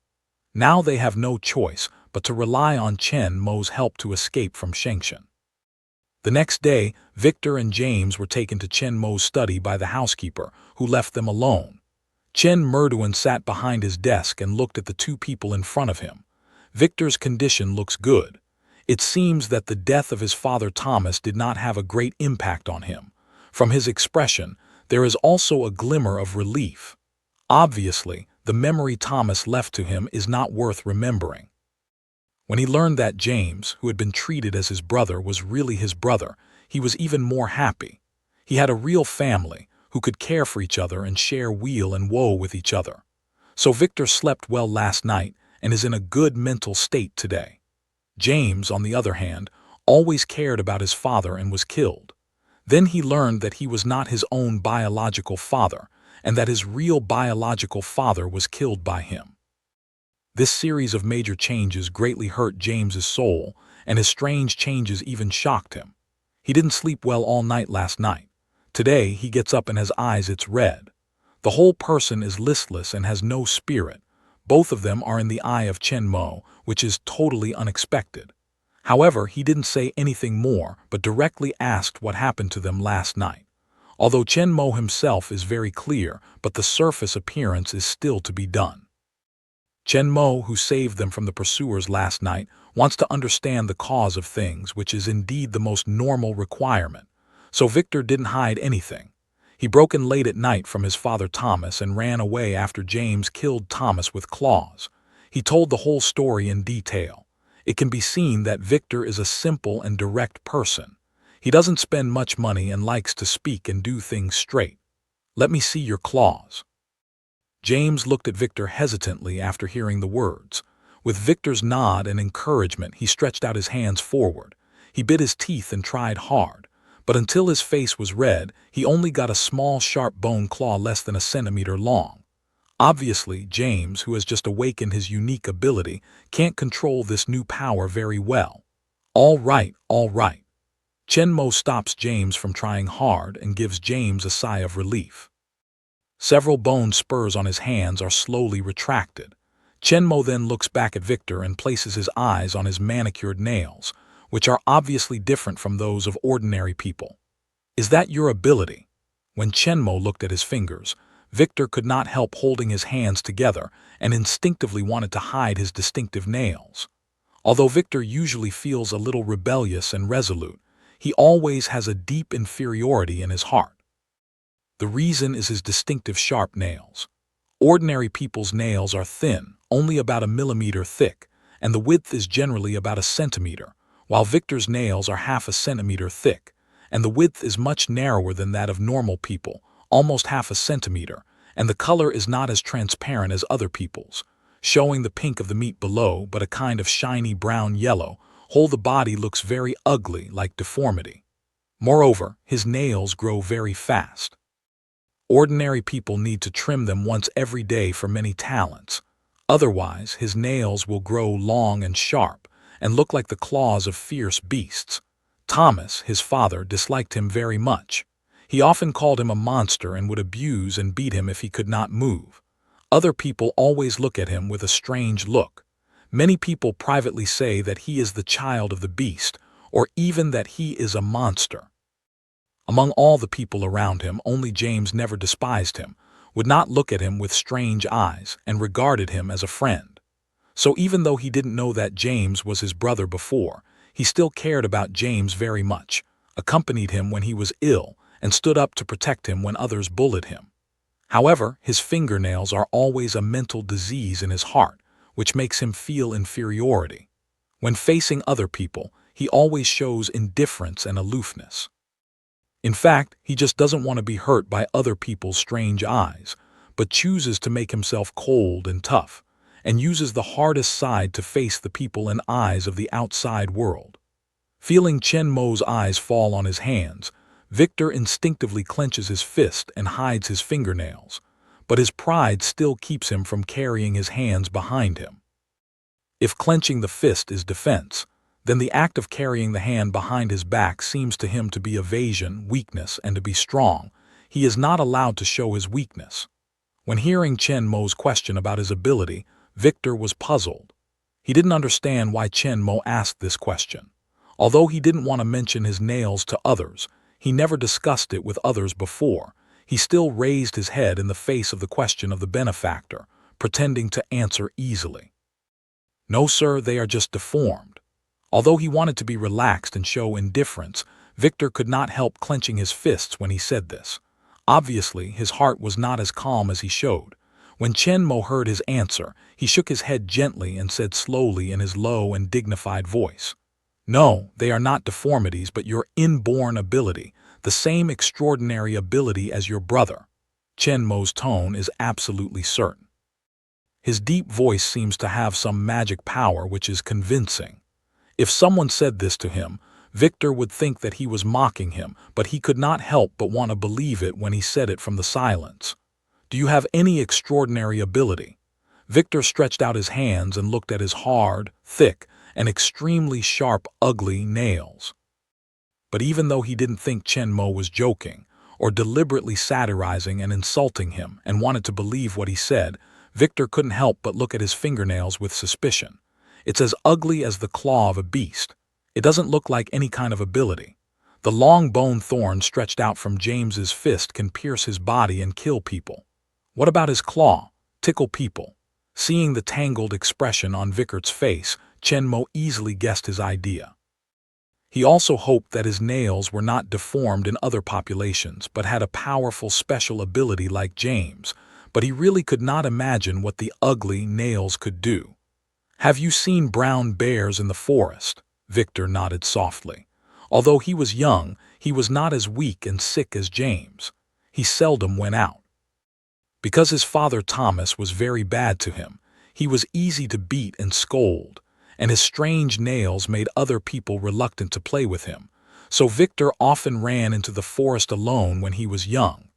Now they have no choice but to rely on Chen Mo's help to escape from Shengshan. The next day, Victor and James were taken to Chen Mo's study by the housekeeper, who left them alone. Chen Merduan sat behind his desk and looked at the two people in front of him. Victor's condition looks good. It seems that the death of his father Thomas did not have a great impact on him. From his expression, there is also a glimmer of relief. Obviously, the memory Thomas left to him is not worth remembering. When he learned that James, who had been treated as his brother, was really his brother, he was even more happy. He had a real family who could care for each other and share weal and woe with each other. So Victor slept well last night and is in a good mental state today. James, on the other hand, always cared about his father and was killed. Then he learned that he was not his own biological father, and that his real biological father was killed by him. This series of major changes greatly hurt James's soul, and his strange changes even shocked him. He didn't sleep well all night last night. Today he gets up and his eyes it's red. The whole person is listless and has no spirit. Both of them are in the eye of Chen Mo, which is totally unexpected. However, he didn't say anything more, but directly asked what happened to them last night. Although Chen Mo himself is very clear, but the surface appearance is still to be done. Chen Mo, who saved them from the pursuers last night, wants to understand the cause of things, which is indeed the most normal requirement. So Victor didn't hide anything. He broke in late at night from his father Thomas and ran away after James killed Thomas with claws. He told the whole story in detail. It can be seen that Victor is a simple and direct person. He doesn't spend much money and likes to speak and do things straight. "Let me see your claws." James looked at Victor hesitantly after hearing the words. With Victor's nod and encouragement, he stretched out his hands forward. He bit his teeth and tried hard, but until his face was red, he only got a small, sharp bone claw less than a centimeter long. Obviously, James, who has just awakened his unique ability, can't control this new power very well. All right, all right. Chen Mo stops James from trying hard and gives James a sigh of relief. Several bone spurs on his hands are slowly retracted. Chen Mo then looks back at Victor and places his eyes on his manicured nails, which are obviously different from those of ordinary people. "Is that your ability?" When Chen Mo looked at his fingers, Victor could not help holding his hands together and instinctively wanted to hide his distinctive nails. Although Victor usually feels a little rebellious and resolute, he always has a deep inferiority in his heart. The reason is his distinctive sharp nails. Ordinary people's nails are thin, only about a millimeter thick, and the width is generally about a centimeter, while Victor's nails are half a centimeter thick, and the width is much narrower than that of normal people, almost half a centimeter, and the color is not as transparent as other people's, showing the pink of the meat below but a kind of shiny brown-yellow. Whole the body looks very ugly, like deformity. Moreover, his nails grow very fast. Ordinary people need to trim them once every day for many talents. Otherwise, his nails will grow long and sharp and look like the claws of fierce beasts. Thomas, his father, disliked him very much. He often called him a monster and would abuse and beat him if he could not move. Other people always look at him with a strange look. Many people privately say that he is the child of the beast, or even that he is a monster. Among all the people around him, only James never despised him, would not look at him with strange eyes, and regarded him as a friend. So even though he didn't know that James was his brother before, he still cared about James very much, accompanied him when he was ill, and stood up to protect him when others bullied him. However, his fingernails are always a mental disease in his heart, which makes him feel inferiority. When facing other people, he always shows indifference and aloofness. In fact, he just doesn't want to be hurt by other people's strange eyes, but chooses to make himself cold and tough, and uses the hardest side to face the people and eyes of the outside world. Feeling Chen Mo's eyes fall on his hands, Victor instinctively clenches his fist and hides his fingernails, but his pride still keeps him from carrying his hands behind him. If clenching the fist is defense, then the act of carrying the hand behind his back seems to him to be evasion, weakness, and to be strong. He is not allowed to show his weakness. When hearing Chen Mo's question about his ability, Victor was puzzled. He didn't understand why Chen Mo asked this question. Although he didn't want to mention his nails to others, he never discussed it with others before, he still raised his head in the face of the question of the benefactor, pretending to answer easily. "No, sir, they are just deformed." Although he wanted to be relaxed and show indifference, Victor could not help clenching his fists when he said this. Obviously, his heart was not as calm as he showed. When Chen Mo heard his answer, he shook his head gently and said slowly in his low and dignified voice, "No, they are not deformities, but your inborn ability, the same extraordinary ability as your brother." Chen Mo's tone is absolutely certain. His deep voice seems to have some magic power which is convincing. If someone said this to him, Victor would think that he was mocking him, but he could not help but want to believe it when he said it from the silence. "Do you have any extraordinary ability?" Victor stretched out his hands and looked at his hard, thick, and extremely sharp, ugly nails. But even though he didn't think Chen Mo was joking, or deliberately satirizing and insulting him and wanted to believe what he said, Victor couldn't help but look at his fingernails with suspicion. It's as ugly as the claw of a beast. It doesn't look like any kind of ability. The long bone thorn stretched out from James's fist can pierce his body and kill people. What about his claw? Tickle people. Seeing the tangled expression on Vickert's face, Chen Mo easily guessed his idea. He also hoped that his nails were not deformed in other populations, but had a powerful special ability like James, but he really could not imagine what the ugly nails could do. "Have you seen brown bears in the forest?" Victor nodded softly. Although he was young, he was not as weak and sick as James. He seldom went out. Because his father Thomas was very bad to him, he was easy to beat and scold, and his strange nails made other people reluctant to play with him, so Victor often ran into the forest alone when he was young.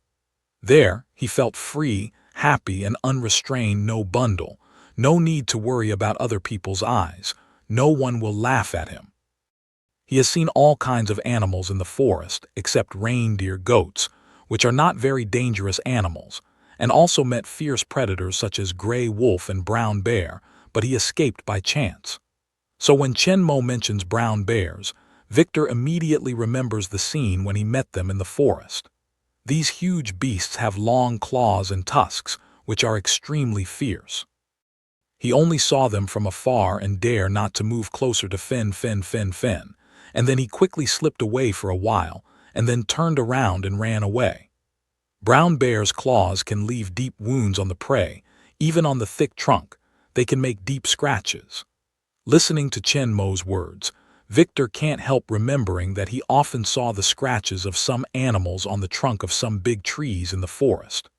There, he felt free, happy, and unrestrained. No bundle, no need to worry about other people's eyes, no one will laugh at him. He has seen all kinds of animals in the forest, except reindeer goats, which are not very dangerous animals, and also met fierce predators such as gray wolf and brown bear, but he escaped by chance. So when Chen Mo mentions brown bears, Victor immediately remembers the scene when he met them in the forest. These huge beasts have long claws and tusks, which are extremely fierce. He only saw them from afar and dared not to move closer to Fin, and then he quickly slipped away for a while, and then turned around and ran away. Brown bears' claws can leave deep wounds on the prey, even on the thick trunk. They can make deep scratches. Listening to Chen Mo's words, Victor can't help remembering that he often saw the scratches of some animals on the trunk of some big trees in the forest.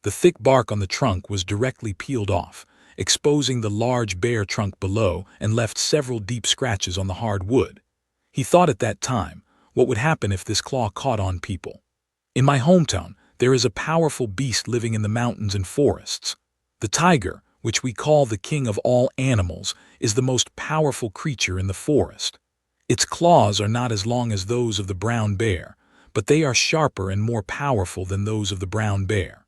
The thick bark on the trunk was directly peeled off, exposing the large bare trunk below, and left several deep scratches on the hard wood. He thought at that time, what would happen if this claw caught on people? In my hometown, there is a powerful beast living in the mountains and forests. The tiger, which we call the king of all animals, is the most powerful creature in the forest. Its claws are not as long as those of the brown bear, but they are sharper and more powerful than those of the brown bear.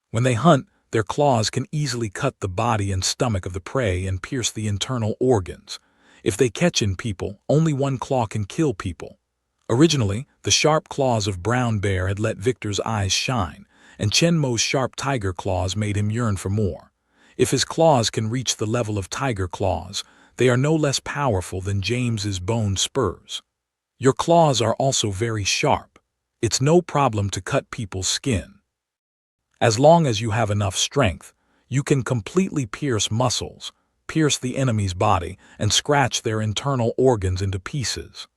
When they hunt, their claws can easily cut the body and stomach of the prey and pierce the internal organs. If they catch in people, only one claw can kill people. Originally, the sharp claws of brown bear had let Victor's eyes shine, and Chen Mo's sharp tiger claws made him yearn for more. If his claws can reach the level of tiger claws, they are no less powerful than James's bone spurs. Your claws are also very sharp. It's no problem to cut people's skin. As long as you have enough strength, you can completely pierce muscles, pierce the enemy's body, and scratch their internal organs into pieces.